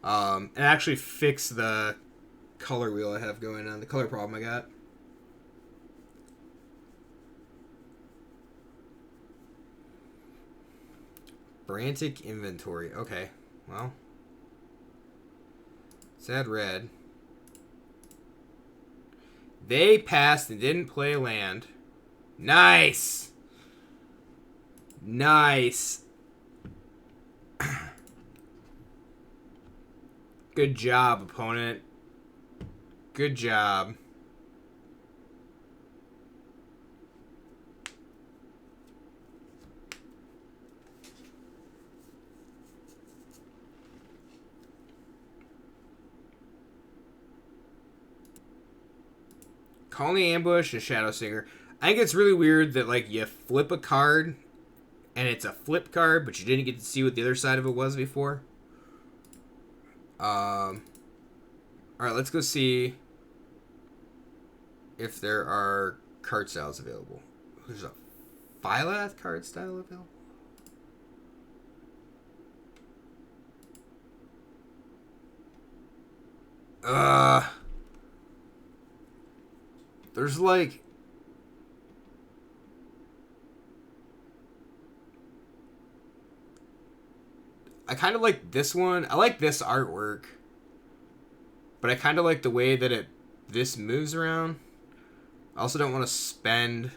and actually fix the color wheel I have going on, the color problem I got. Frantic Inventory. Okay, well. Sad red. They passed and didn't play land. Nice! Nice. Good job, opponent. Good job. Colony Ambush and Shadow Singer. I think it's really weird that, like, you flip a card and it's a flip card, but you didn't get to see what the other side of it was before. Alright, let's go see if there are card styles available. There's a Phylath card style available. There's like... I kind of like this one. I like this artwork. But I kind of like the way that this moves around. I also don't want to spend...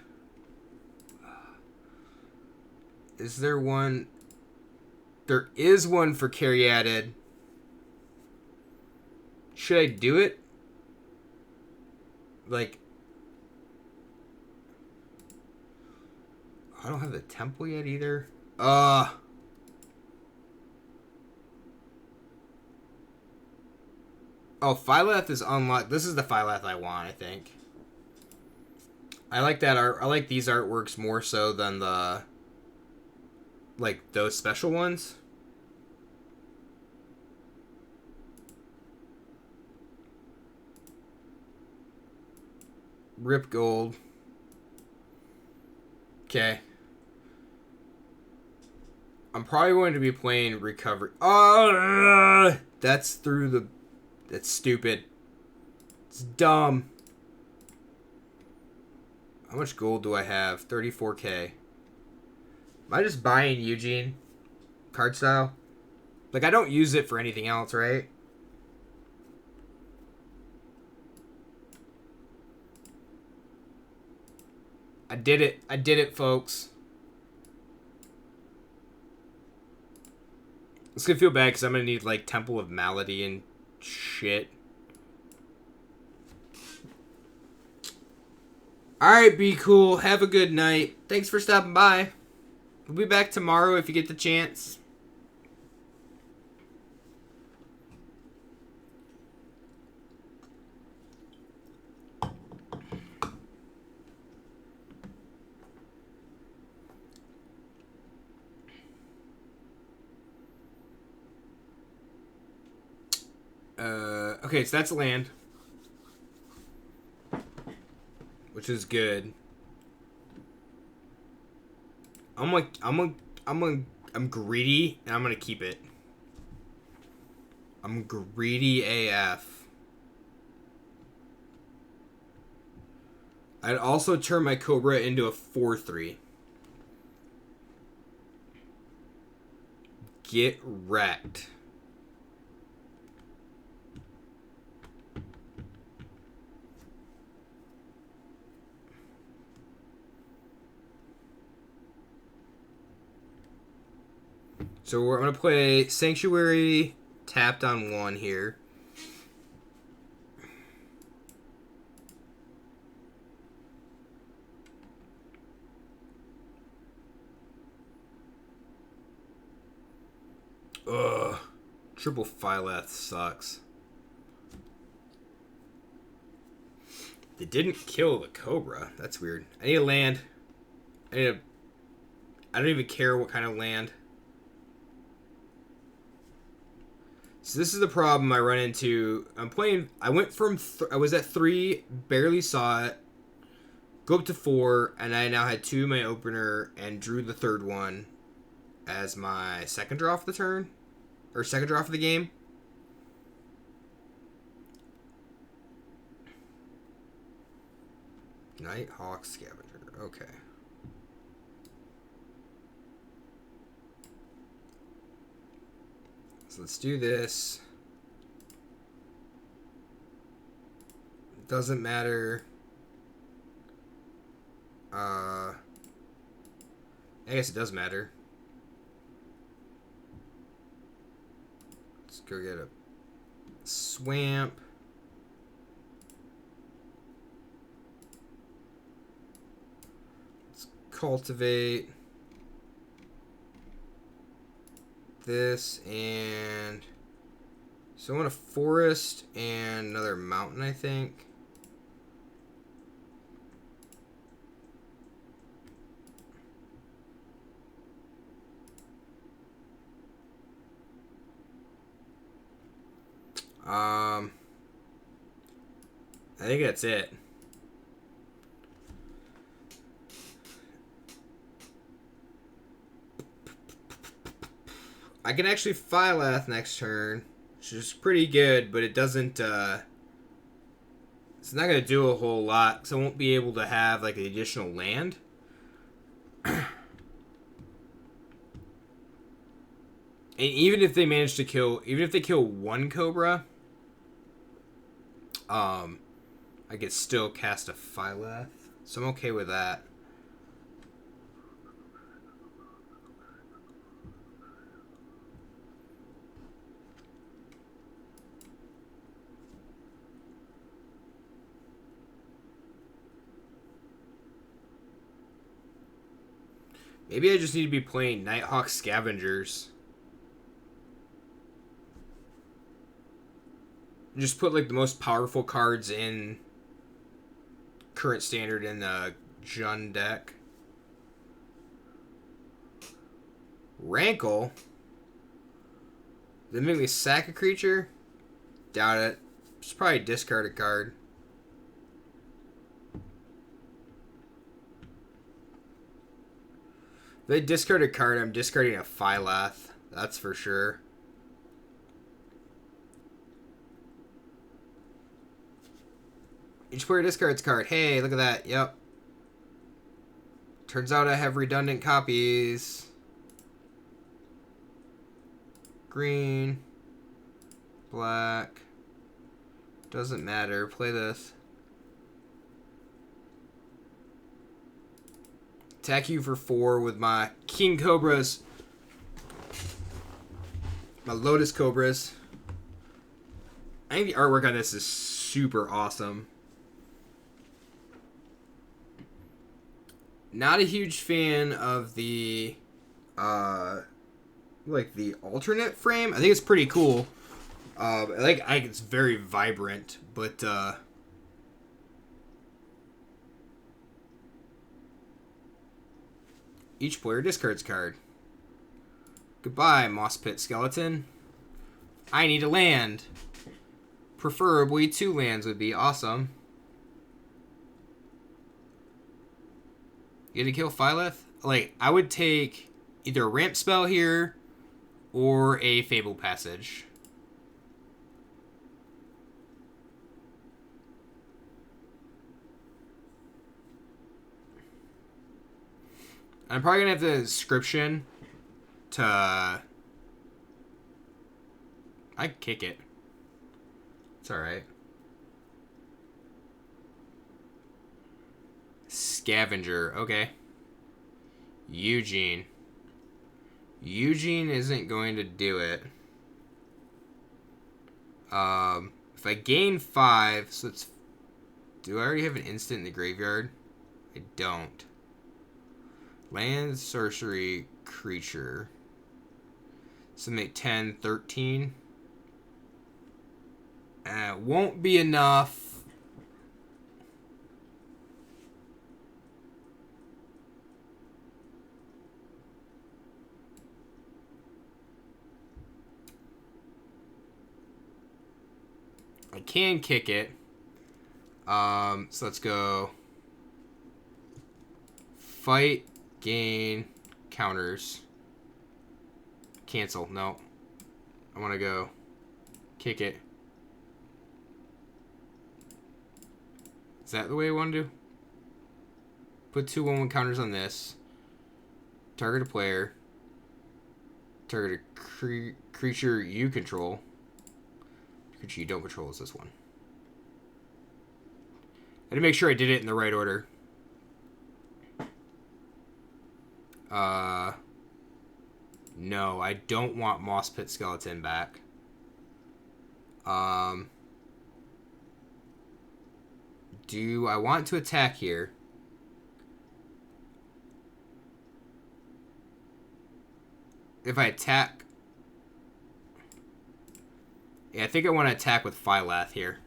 Is there one? There is one for Caryatid. Should I do it? Like... I don't have the temple yet either. Oh, Phylath is unlocked. This is the Phylath I want, I think. I like that art. I like these artworks more so than the... like, those special ones. Rip Gold. Okay. I'm probably going to be playing Recovery. Oh, that's through the... That's stupid. It's dumb. How much gold do I have? 34k. Am I just buying Eugene? Card style? Like, I don't use it for anything else, right? I did it. I did it, folks. It's gonna feel bad because I'm gonna need, like, Temple of Malady and shit. Alright, be cool. Have a good night. Thanks for stopping by. We'll be back tomorrow if you get the chance. Okay, so that's land. Which is good. I'm greedy and I'm gonna keep it. I'm greedy AF. I'd also turn my Cobra into a 4/3. Get wrecked. So I'm going to play Sanctuary tapped on 1 here. Ugh. Triple Phylath sucks. They didn't kill the Cobra. That's weird. I need a land. I don't even care what kind of land. So this is the problem I run into. I went from... I was at 3, barely saw it. Go up to 4, and I now had 2 in my opener and drew the 3rd one as my second draw for the turn. Or second draw for the game. Nighthawk Scavenger. Okay. So let's do this. Doesn't matter. I guess it does matter. Let's go get a swamp. Let's cultivate this, and so I want a forest and another mountain, I think. I think that's it. I can actually Phylath next turn, which is pretty good, but it doesn't, it's not going to do a whole lot, because I won't be able to have, like, an additional land. And even if they manage to kill, even if they kill 1 Cobra, I could still cast a Phylath, so I'm okay with that. Maybe I just need to be playing Nighthawk Scavengers. Just put like the most powerful cards in current standard in the Jund deck. Rankle? Did it make me sack a creature? Doubt it. Just probably discard a card. If they discard a card, I'm discarding a Phylath. That's for sure. Each player discards card. Hey, look at that. Yep. Turns out I have redundant copies. Green. Black. Doesn't matter. Play this. Attack you for 4 with my King Cobras. My Lotus Cobras. I think the artwork on this is super awesome. Not a huge fan of the like the alternate frame. I think it's pretty cool. I think it's very vibrant, but each player discards card. Goodbye, Moss Pit Skeleton. I need a land. Preferably 2 lands would be awesome. You gonna kill Phylath? like, I would take either a ramp spell here or a Fable Passage. I'm probably going to have the inscription to... I can kick it. It's alright. Scavenger. Okay. Eugene. Eugene isn't going to do it. If I gain 5, so it's... Do I already have an instant in the graveyard? I don't. Land, sorcery, creature. So make 10, 13. Won't be enough. I can kick it. So let's go. Fight, gain, counters. Cancel. No. I want to go. Kick it. Is that the way I want to do? Put 2/1/1 counters on this. Target a player. Target a creature you control. Creature you don't control is this one. I had to make sure I did it in the right order. No, I don't want Moss Pit Skeleton back. Do I want to attack here? If I attack... Yeah, I think I want to attack with Phylath here.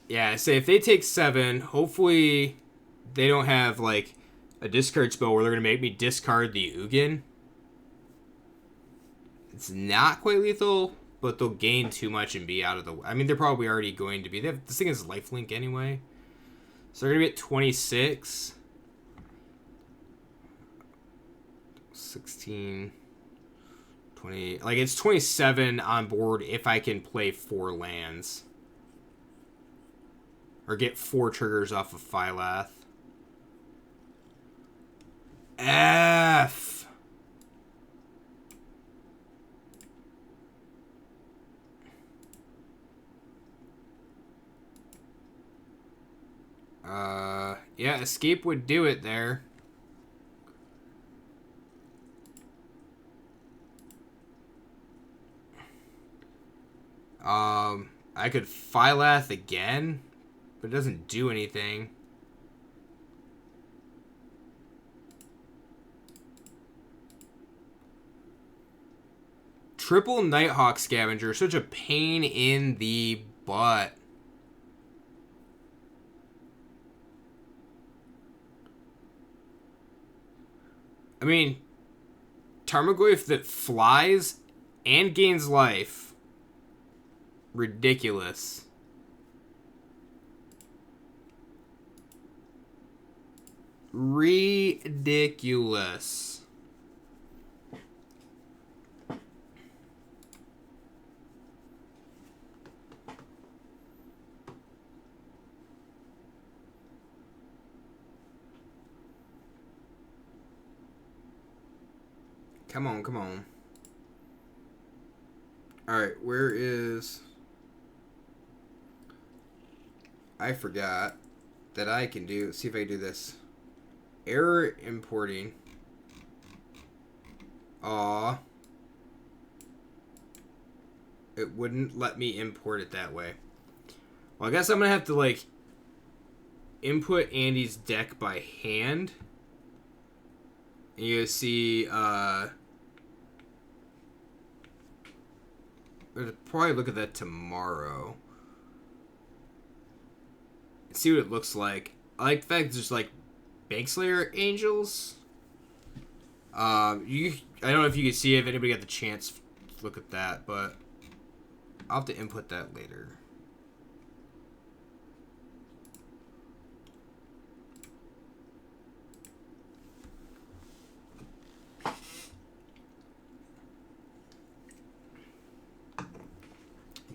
Yeah, say if they take 7, hopefully they don't have, like, a discard spell where they're going to make me discard the Ugin. It's not quite lethal, but they'll gain too much and be out of the... I mean, they're probably already going to be... This thing is lifelink anyway. So they're going to be at 26. 16... 20... Like, it's 27 on board if I can play 4 lands. Or get 4 triggers off of Phylath. F. Yeah, escape would do it there. I could Phylath again, but it doesn't do anything. Triple Nighthawk Scavenger, such a pain in the butt. I mean, Tarmogoyf that flies and gains life. Ridiculous. Ridiculous. Come on, come on. Alright, where is... I forgot that I can do... Let's see if I can do this. Error importing. Aw. It wouldn't let me import it that way. Well, I guess I'm going to have to, like, input Andy's deck by hand. And you see, I'll probably look at that tomorrow. See what it looks like. I like the fact there's, like, Bankslayer Angels. I don't know if you can see it, if anybody got the chance to look at that, but I'll have to input that later.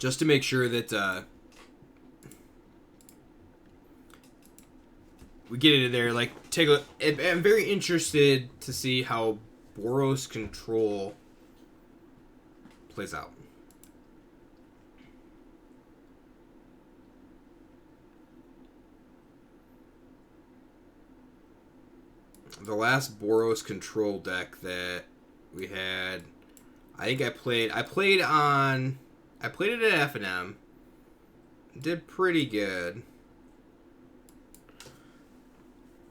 just to make sure that we get into there. Like, take a. I'm very interested to see how Boros control plays out. The last Boros control deck that we had, I think I played it at F&M. Did pretty good.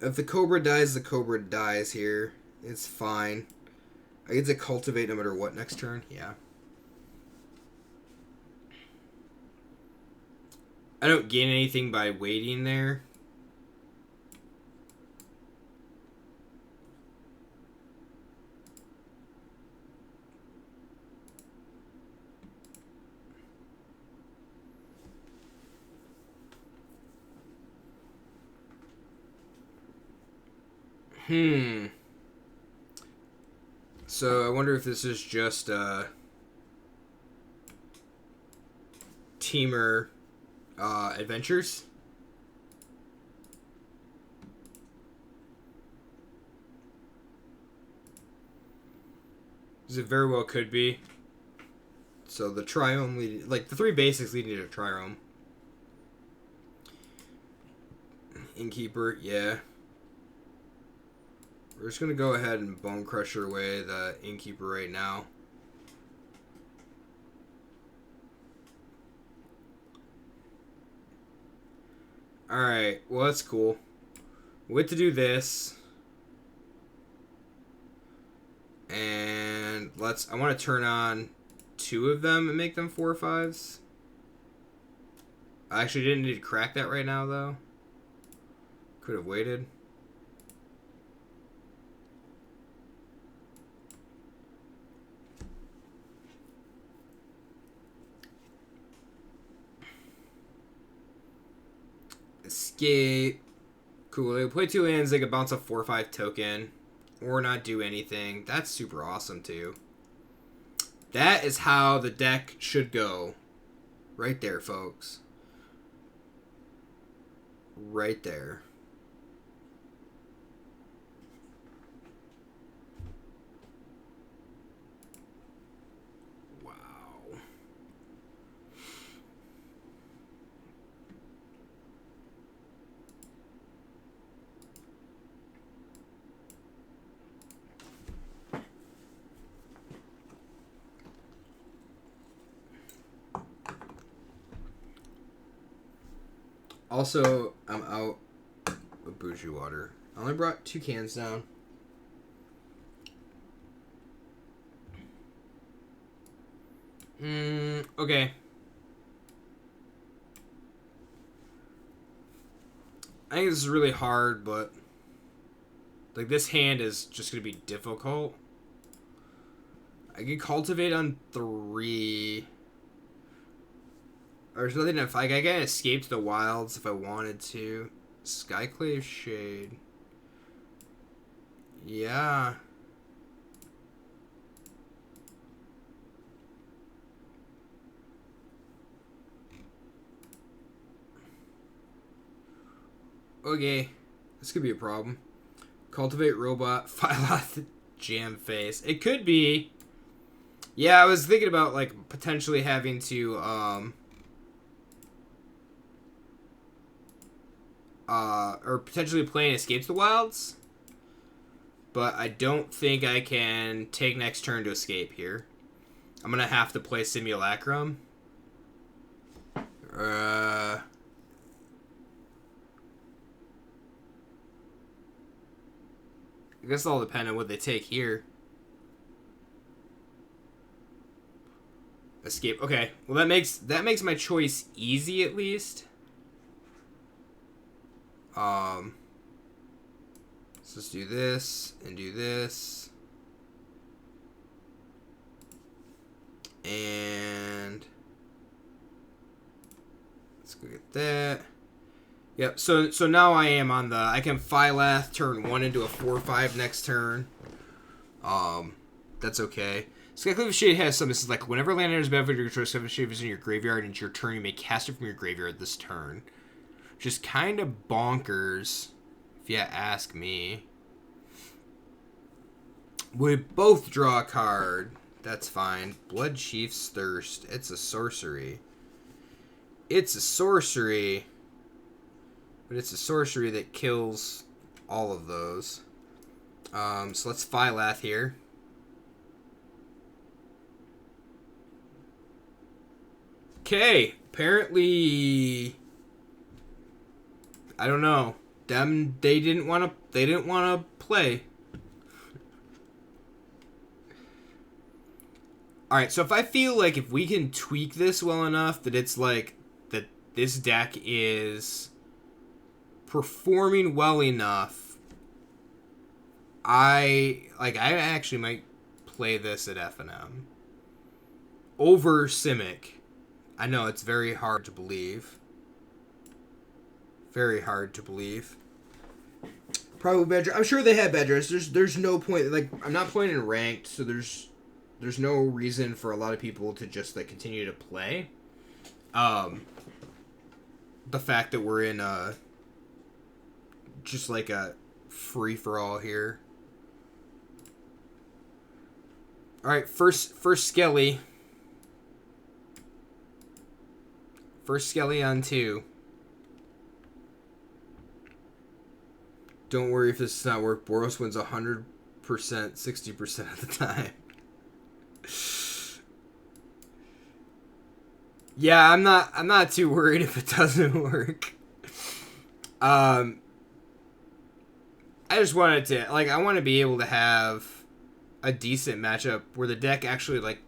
If the Cobra dies, the Cobra dies here. It's fine. I get to cultivate no matter what next turn. Yeah. I don't gain anything by waiting there. So I wonder if this is just Teamer Adventures. It very well could be. So the Triome, like the three basics leading to Triome. Innkeeper, yeah. We're just going to go ahead and Bone Crusher away the Innkeeper right now. Alright, well that's cool. We have to do this. And I want to turn on 2 of them and make them 4/5s. I actually didn't need to crack that right now though. Could have waited. Escape. Cool. They can play 2 lands. They can bounce a 4/5 token. Or not do anything. That's super awesome too. That is how the deck should go. Right there, folks. Right there. Also, I'm out of bougie water. I only brought 2 cans down. Okay. I think this is really hard, but like this hand is just gonna be difficult. I can cultivate on 3. There's nothing if I can escape to the wilds if I wanted to. Skyclave Shade. Yeah. Okay. This could be a problem. Cultivate Robot. Phylath Jam Face. It could be. Yeah, I was thinking about like potentially having to or potentially playing Escapes the Wilds. But I don't think I can take next turn to escape here. I'm going to have to play Simulacrum. I guess it'll all depend on what they take here. Escape. Okay. Well, that makes my choice easy at least. Let's just do this and do this. And let's go get that. Yep, so now I am on the I can Phylath turn 1 into a 4/5 next turn. That's okay. Skyclave of Shade has some. This is like whenever land enters battlefield, your control Skyclave of Shade is in your graveyard, and it's your turn. You may cast it from your graveyard this turn, which is kind of bonkers, if you ask me. We both draw a card. That's fine. Blood Chief's Thirst. It's a sorcery. It's a sorcery, but it's a sorcery that kills all of those. So let's Phylath here. Okay, apparently, I don't know. They didn't want to play. All right, so if I feel like if we can tweak this well enough that it's like that this deck is performing well enough, I actually might play this at F&M over Simic. I know it's very hard to believe. Very hard to believe. Probably bad. I'm sure they had bad dress. There's no point. Like, I'm not playing in ranked, so there's no reason for a lot of people to just like continue to play. The fact that we're in just like a free for all here. All right, first Skelly. First Skelly on 2. Don't worry if this does not work. Boros wins 100%, 60% of the time. Yeah, I'm not too worried if it doesn't work. I just wanted to, like, I want to be able to have a decent matchup where the deck actually, like,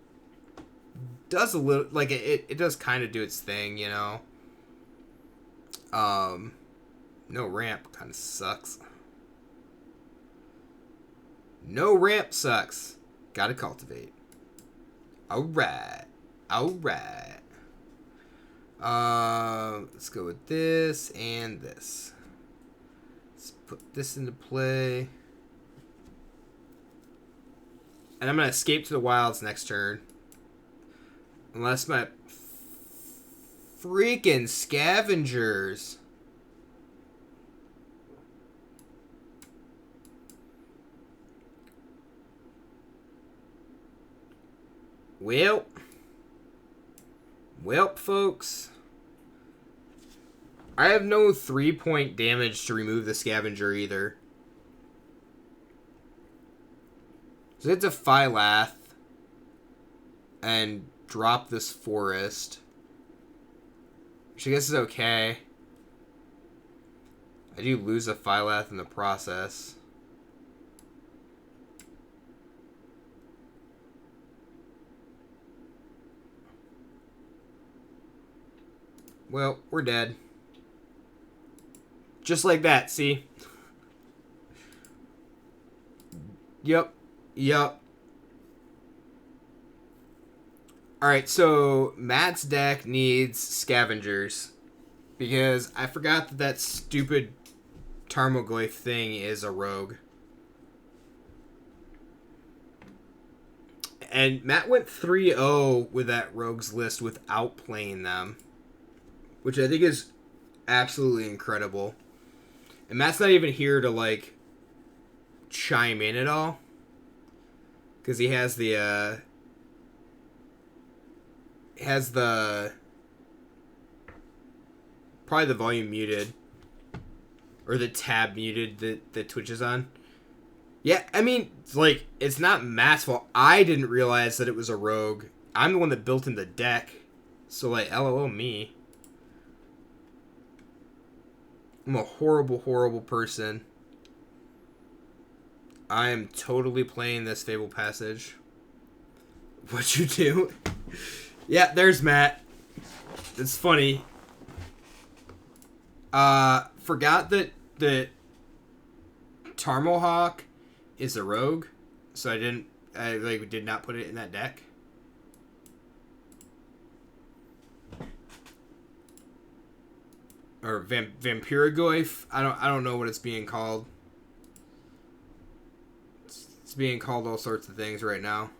does a little, like, it does kind of do its thing, you know? No ramp kind of sucks. No ramp sucks. Gotta cultivate. Alright. Alright. Let's go with this and this. Let's put this into play. And I'm going to escape to the wilds next turn. Unless my freaking scavengers. Well, folks. I have no 3-point damage to remove the scavenger either. So it's a Phylath and drop this forest, which I guess is okay. I do lose a Phylath in the process. Well, we're dead. Just like that, see? Yep. Alright, so Matt's deck needs scavengers. Because I forgot that stupid Tarmogoyf thing is a rogue. And Matt went 3-0 with that rogues list without playing them. Which I think is absolutely incredible. And Matt's not even here to, like, chime in at all. Because he has the, probably the volume muted. Or the tab muted that Twitch is on. Yeah, I mean, like, it's not Matt's fault. I didn't realize that it was a rogue. I'm the one that built in the deck. So, like, LOL me. I'm a horrible, horrible person. I am totally playing this Fable Passage. What'd you do? Yeah, there's Matt. It's funny. Forgot that Tarmohawk is a rogue, so I did not put it in that deck. Or Vampiragoyf. I don't know what it's being called. It's being called all sorts of things right now.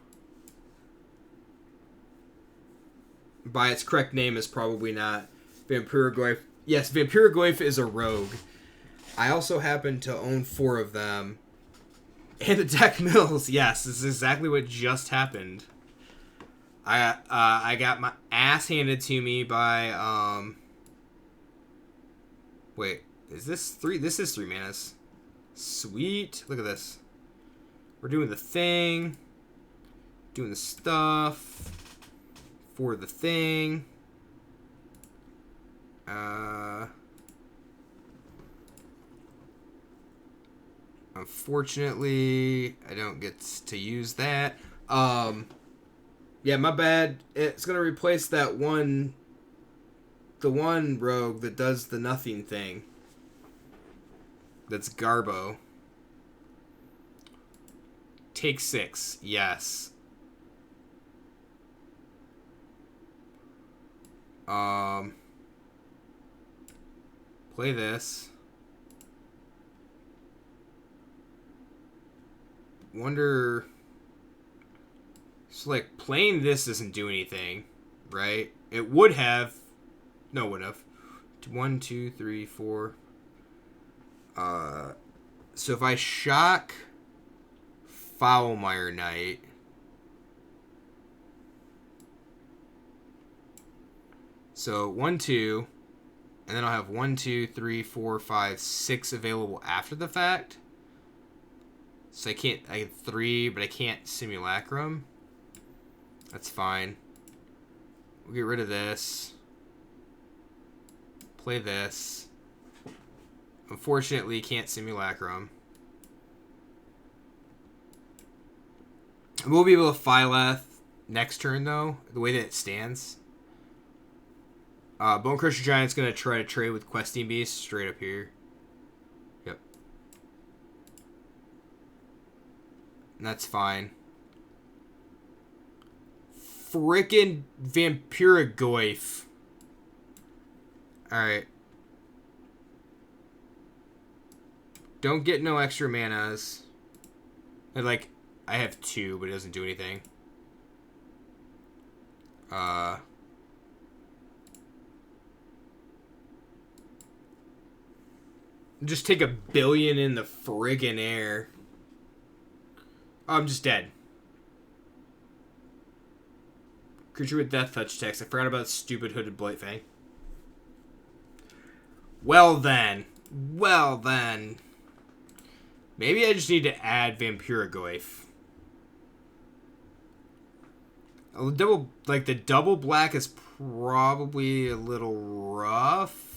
by its correct name is probably not Vampirigoyf. Yes, Vampirigoyf is a rogue. I also happen to own 4 of them. And the deck mills. Yes, this is exactly what just happened. I got my ass handed to me by wait, is this 3? This is 3 manas. Sweet. Look at this. We're doing the thing. Doing the stuff for the thing. Unfortunately, I don't get to use that. Yeah, my bad. It's gonna replace the one rogue that does the nothing thing. That's Garbo. Take 6. Yes. Play this. Wonder. So, like, playing this doesn't do anything, right? It would have. No, it wouldn't have. 1, 2, 3, 4. So if I shock Foulmire Knight. So 1, 2. And then I'll have 1, 2, 3, 4, 5, 6 available after the fact. So I get 3, but I can't Simulacrum. That's fine. We'll get rid of this. Play this. Unfortunately, can't Simulacrum. We'll be able to Phylath next turn, though, the way that it stands. Bonecrusher Giant's going to try to trade with Questing Beast straight up here. Yep. And that's fine. Frickin' Vampirigoyf. Alright. Don't get no extra manas. And, like, I have 2, but it doesn't do anything. Just take 1 billion in the friggin' air. Oh, I'm just dead. Creature with Death Touch text. I forgot about stupid Hooded Blightfang. Well then. Well then. Maybe I just need to add Vampirigoyf. The double black is probably a little rough.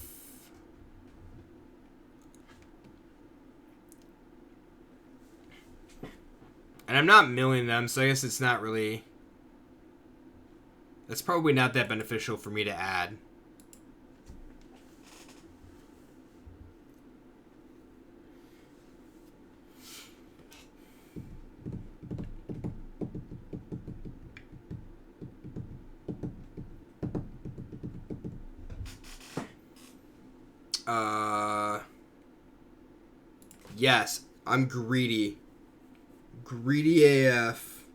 And I'm not milling them, so I guess it's not really... That's probably not that beneficial for me to add. Yes, I'm greedy. Greedy AF.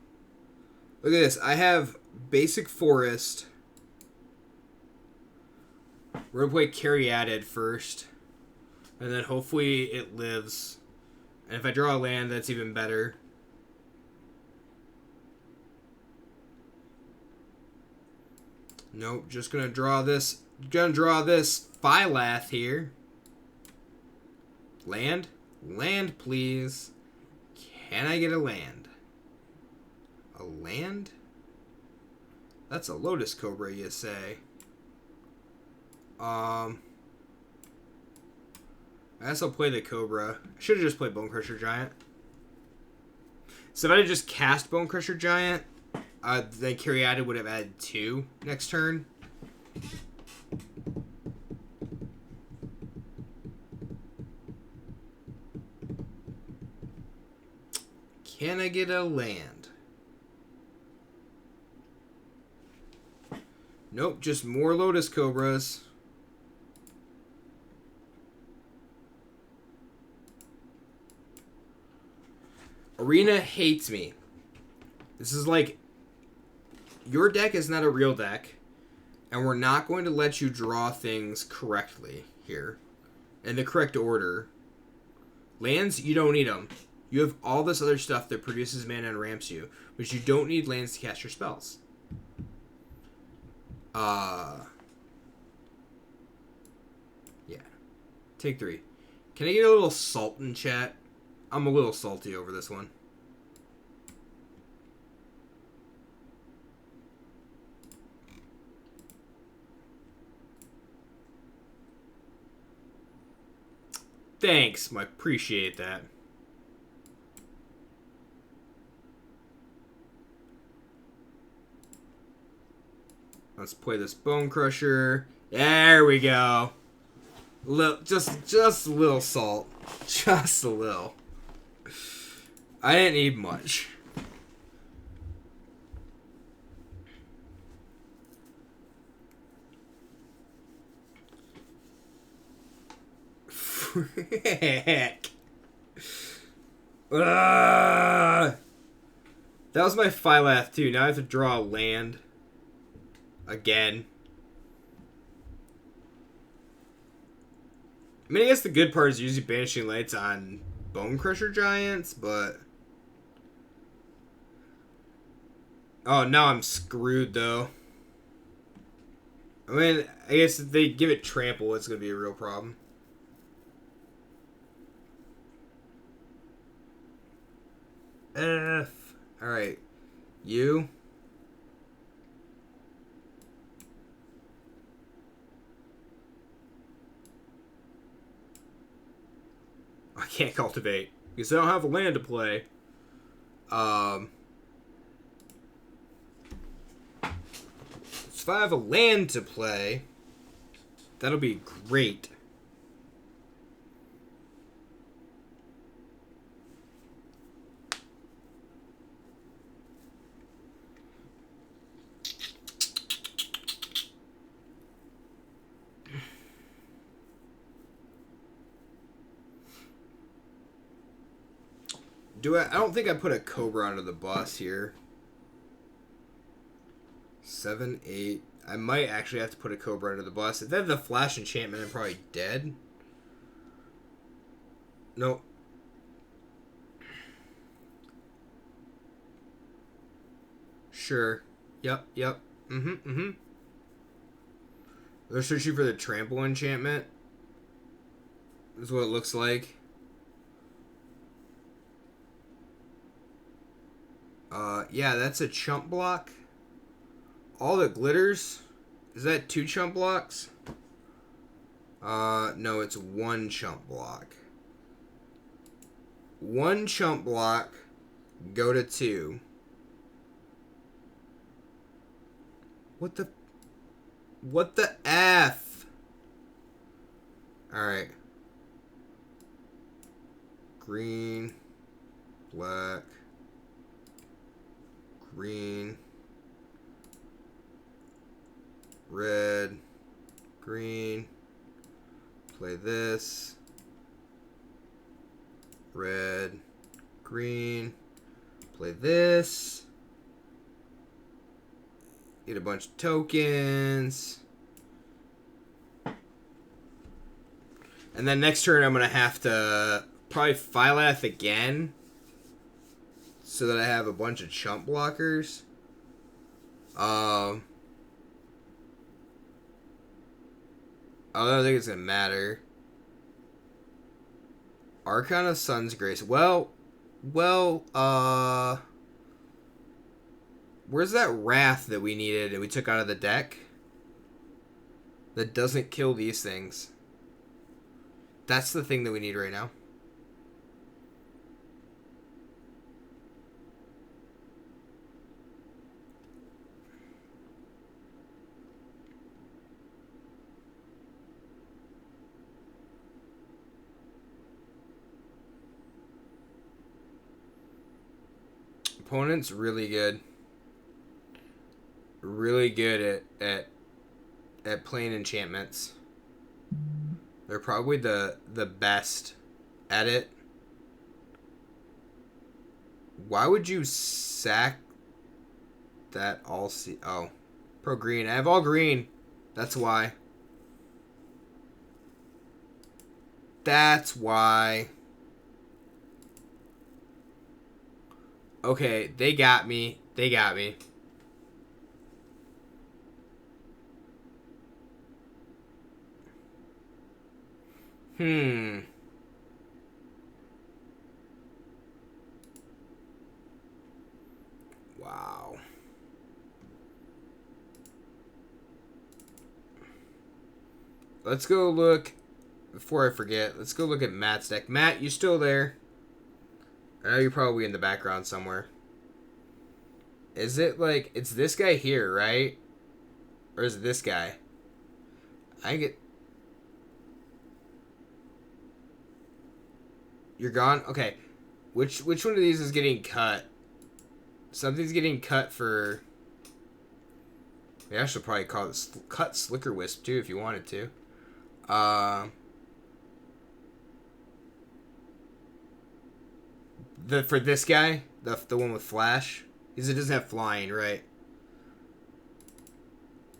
Look at this. I have Basic Forest. We're going to play Caryatid first. And then hopefully it lives. And if I draw a land, that's even better. Nope, just going to draw this. Going to draw this Phylath here. Land? Land, please. Can I get a land? A land? That's a Lotus Cobra, you say. I guess I'll play the Cobra. I should have just played Bonecrusher So if I had just cast Bonecrusher Giant, then Caryatid would have added 2 next turn. Can I get a land? Nope, just more Lotus Cobras. Arena hates me. This is like... Your deck is not a real deck. And we're not going to let you draw things correctly here. In the correct order. Lands, you don't need them. You have all this other stuff that produces mana and ramps you. But you don't need lands to cast your spells. Yeah. Take 3. Can I get a little salt in chat? I'm a little salty over this one. Thanks, I appreciate that. Let's play this Bone Crusher. There we go. Just a little salt. Just a little. I didn't need much. Frick. That was my Phylath too. Now I have to draw a land. Again. I mean, I guess the good part is usually banishing lights on Bone Crusher Giants, but... Oh, now I'm screwed, though. I mean, I guess if they give it trample, it's going to be a real problem. F. Alright. You. I can't cultivate because I don't have a land to play. So if I have a land to play, that'll be great. I don't think I put a Cobra under the bus here. 7, 8. I might actually have to put a Cobra under the bus. If they have the Flash enchantment, I'm probably dead. Nope. Sure. Yep. They're searching for the Trample enchantment. This is what it looks like. Yeah, that's a chump block. All that glitters. Is that 2 chump blocks? No, it's 1 chump block. 1 chump block. Go to 2. What the F? Alright. Green. Black. Green, red, green, play this, red, green, play this, get a bunch of tokens, and then next turn I'm going to have to probably Phylath again. So that I have a bunch of chump blockers. I don't think it's going to matter. Archon of Sun's Grace. Well, where's that Wrath that we needed and we took out of the deck? That doesn't kill these things. That's the thing that we need right now. Opponent's really good. Really good at playing enchantments. They're probably the best at it. Why would you sack that all oh. Pro green. I have all green. That's why. That's why. Okay, they got me. They got me. Wow. Let's go look. Before I forget, let's go look at Matt's deck. Matt, you still there? I know you're probably in the background somewhere. Is it like, it's this guy here, right? Or is it this guy? I get... You're gone? Okay. Which one of these is getting cut? Something's getting cut for... I should probably call it cut Slicker Wisp too if you wanted to. For this guy, the one with flash, because it doesn't have flying, right?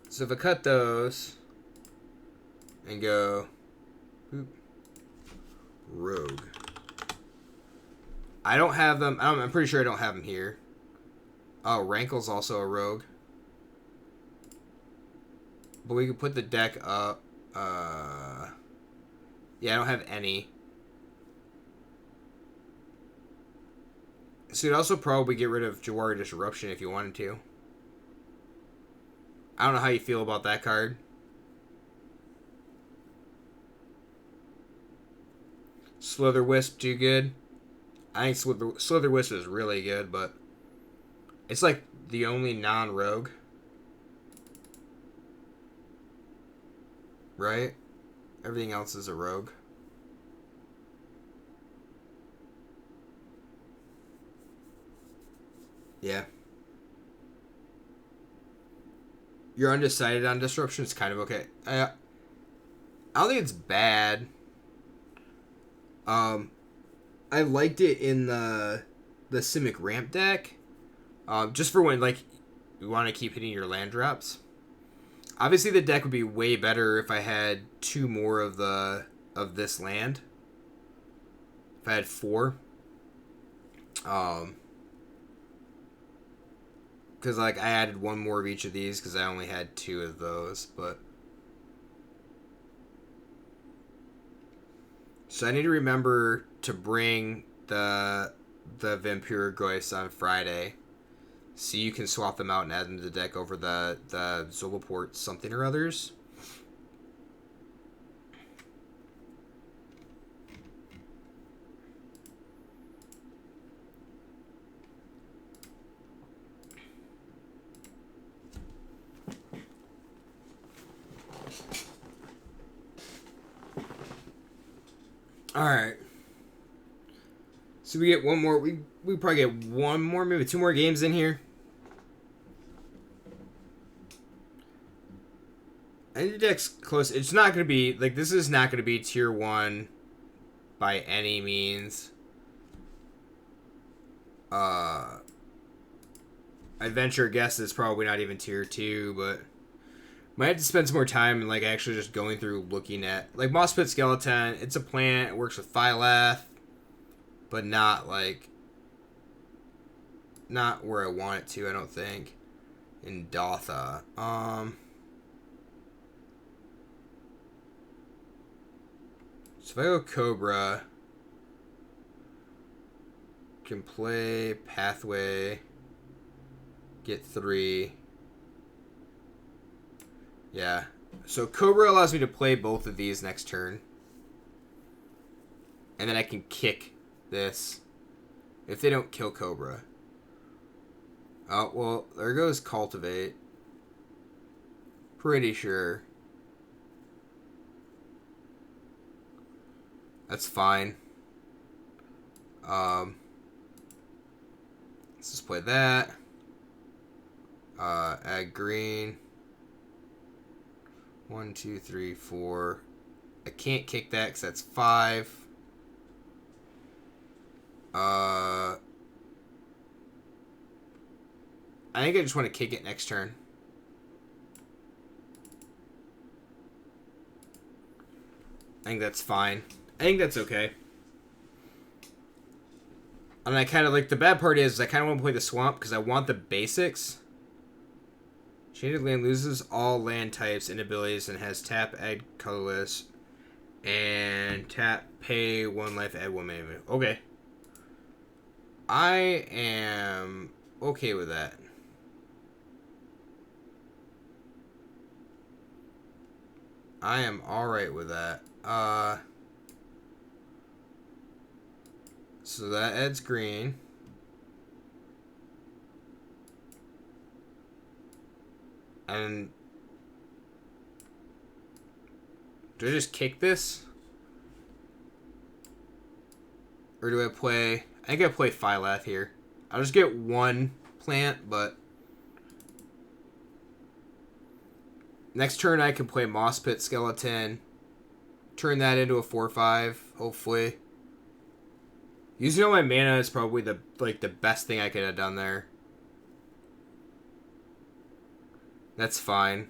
So if I cut those and go boop, rogue, I don't have them. I'm pretty sure I don't have them here. Oh, Rankle's also a rogue, but we can put the deck up. Yeah, I don't have any. So you'd also probably get rid of Jawari Disruption if you wanted to. I don't know how you feel about that card. Slither Wisp, too good. I think Slither Wisp is really good, but it's like the only non-rogue. Right? Everything else is a rogue. Yeah. You're undecided on Disruption. It's kind of okay. I don't think it's bad. I liked it in the Simic Ramp deck. Just for when like you want to keep hitting your land drops. Obviously, the deck would be way better if I had 2 more of this land. If I had 4. Because like I added 1 more of each of these because I only had 2 of those, but so I need to remember to bring the Vampire Ghosts on Friday, so you can swap them out and add them to the deck over the Zolaport something or others. Alright. So we get 1 more. We probably get 1 more, maybe 2 more games in here. And the deck's close. It's not going to be, like, this is not going to be tier 1 by any means. I venture a guess it's probably not even tier 2, but might have to spend some more time and like actually just going through looking at like Moss Pit Skeleton. It's a plant. It works with Phylath, but not like not where I want it to. I don't think in Dotha. So if I go Cobra, can play Pathway, get 3. Yeah. So Cobra allows me to play both of these next turn. And then I can kick this if they don't kill Cobra. Oh, well, there goes Cultivate. Pretty sure. That's fine. Let's just play that. Add green. 1, 2, 3, 4. I can't kick that because that's 5. I think I just want to kick it next turn. I think that's fine. I think that's okay. And I kind of like, the bad part is I kind of want to play the swamp because I want the basics. Shaded land loses all land types and abilities and has tap, add colorless, and tap, pay 1 life, add 1 mana. Okay. I am okay with that. I am alright with that. So that adds green. And do I just kick this? Or do I play... I think I play Phylath here. I'll just get 1 plant, but... Next turn I can play Moss Pit Skeleton. Turn that into a 4/5, hopefully. Using all my mana is probably the best thing I could have done there. That's fine.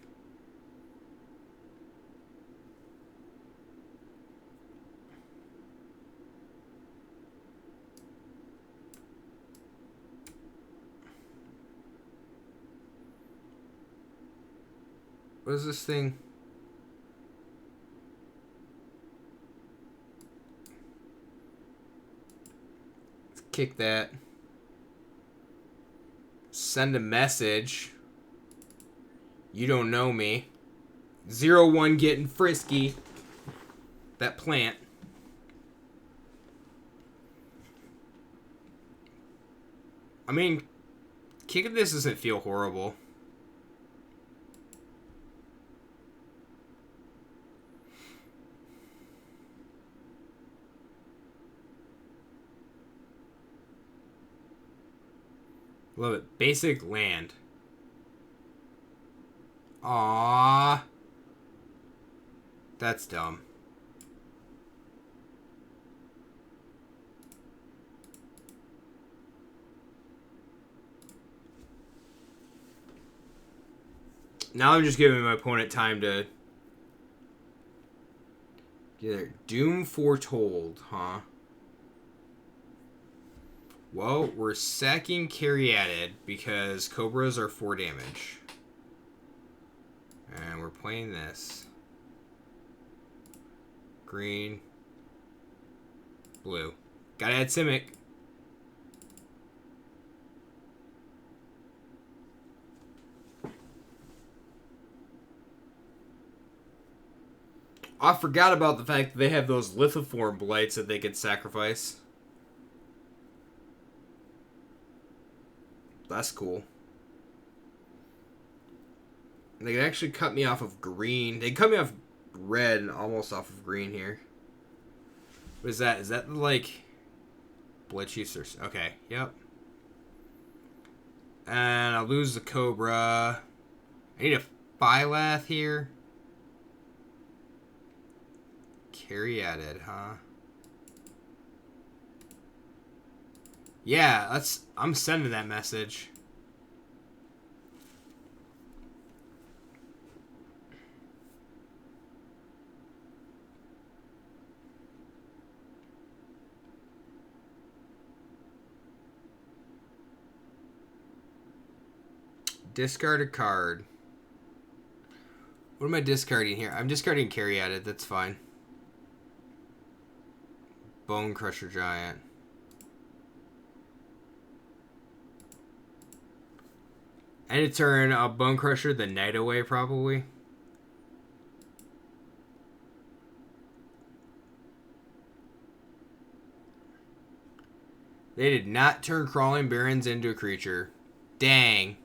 What is this thing? Let's kick that. Send a message. You don't know me. 0/1 getting frisky. That plant. I mean, kicking this doesn't feel horrible. Love it. Basic land. Aww. That's dumb. Now I'm just giving my opponent time to get there. Doom Foretold, huh? Well, we're sacking Caryatid because Cobras are 4 damage. And we're playing this. Green. Blue. Gotta add Simic. I forgot about the fact that they have those Lithoform Blights that they could sacrifice. That's cool. They can actually cut me off of green. They cut me off red and almost off of green here. What is that? Is that like Blood Chiefs? Okay, yep. And I'll lose the Cobra. I need a Phylath here. Caryatid, huh? Yeah, I'm sending that message. Discard a card. What am I discarding here? I'm discarding Caryatid. That's fine. Bone Crusher Giant. End of turn, I'll Bone Crusher the Night away, probably. They did not turn Crawling Barrens into a creature. Dang.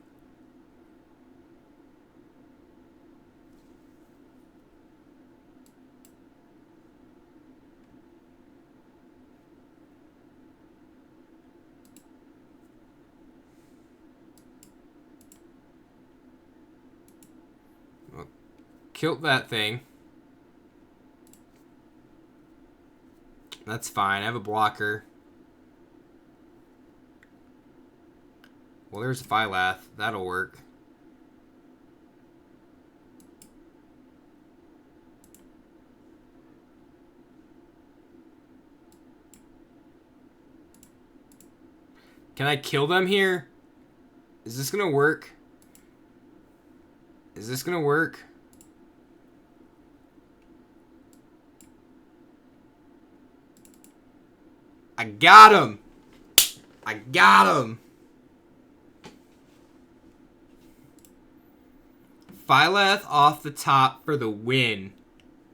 Killed that thing. That's fine. I have a blocker. Well, there's a Phylath. That'll work. Can I kill them here? Is this gonna work? Is this gonna work? I got him! I got him! Phylath off the top for the win.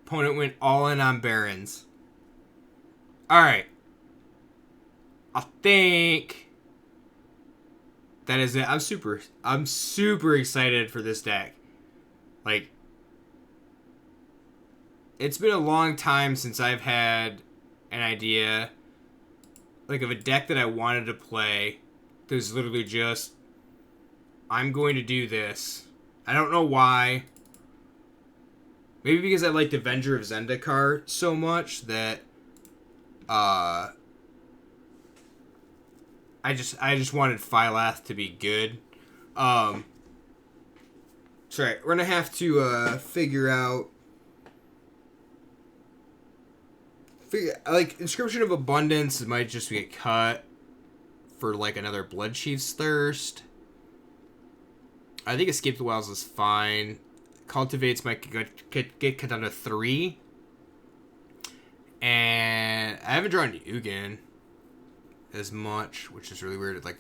Opponent went all in on Barons. Alright. I think that is it. I'm super excited for this deck. Like, it's been a long time since I've had an idea, like, of a deck that I wanted to play. That was literally just, I'm going to do this. I don't know why. Maybe because I liked Avenger of Zendikar so much that I just wanted Phylath to be good. Sorry, we're gonna have to figure out like Inscription of Abundance might just get cut for like another Bloodchief's Thirst. I think Escape the Wilds is fine. Cultivates might get cut down to 3. And I haven't drawn Ugin as much, which is really weird. Like,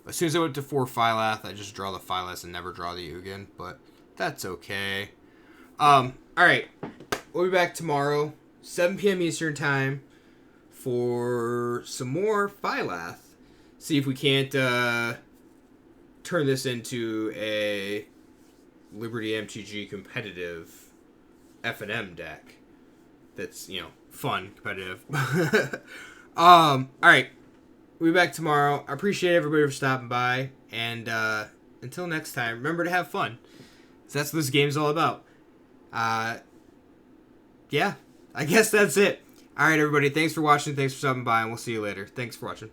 as soon as I went to 4 Phylath, I just draw the Phylath and never draw the Ugin, but that's okay. Alright. We'll be back tomorrow, 7 p.m. Eastern Time, for some more Phylath. See if we can't turn this into a Liberty MTG competitive F&M deck that's, you know, fun, competitive. Alright. We'll be back tomorrow. I appreciate everybody for stopping by. And until next time, remember to have fun. So that's what this game's all about. Yeah, I guess that's it. Alright, everybody. Thanks for watching. Thanks for stopping by. And we'll see you later. Thanks for watching.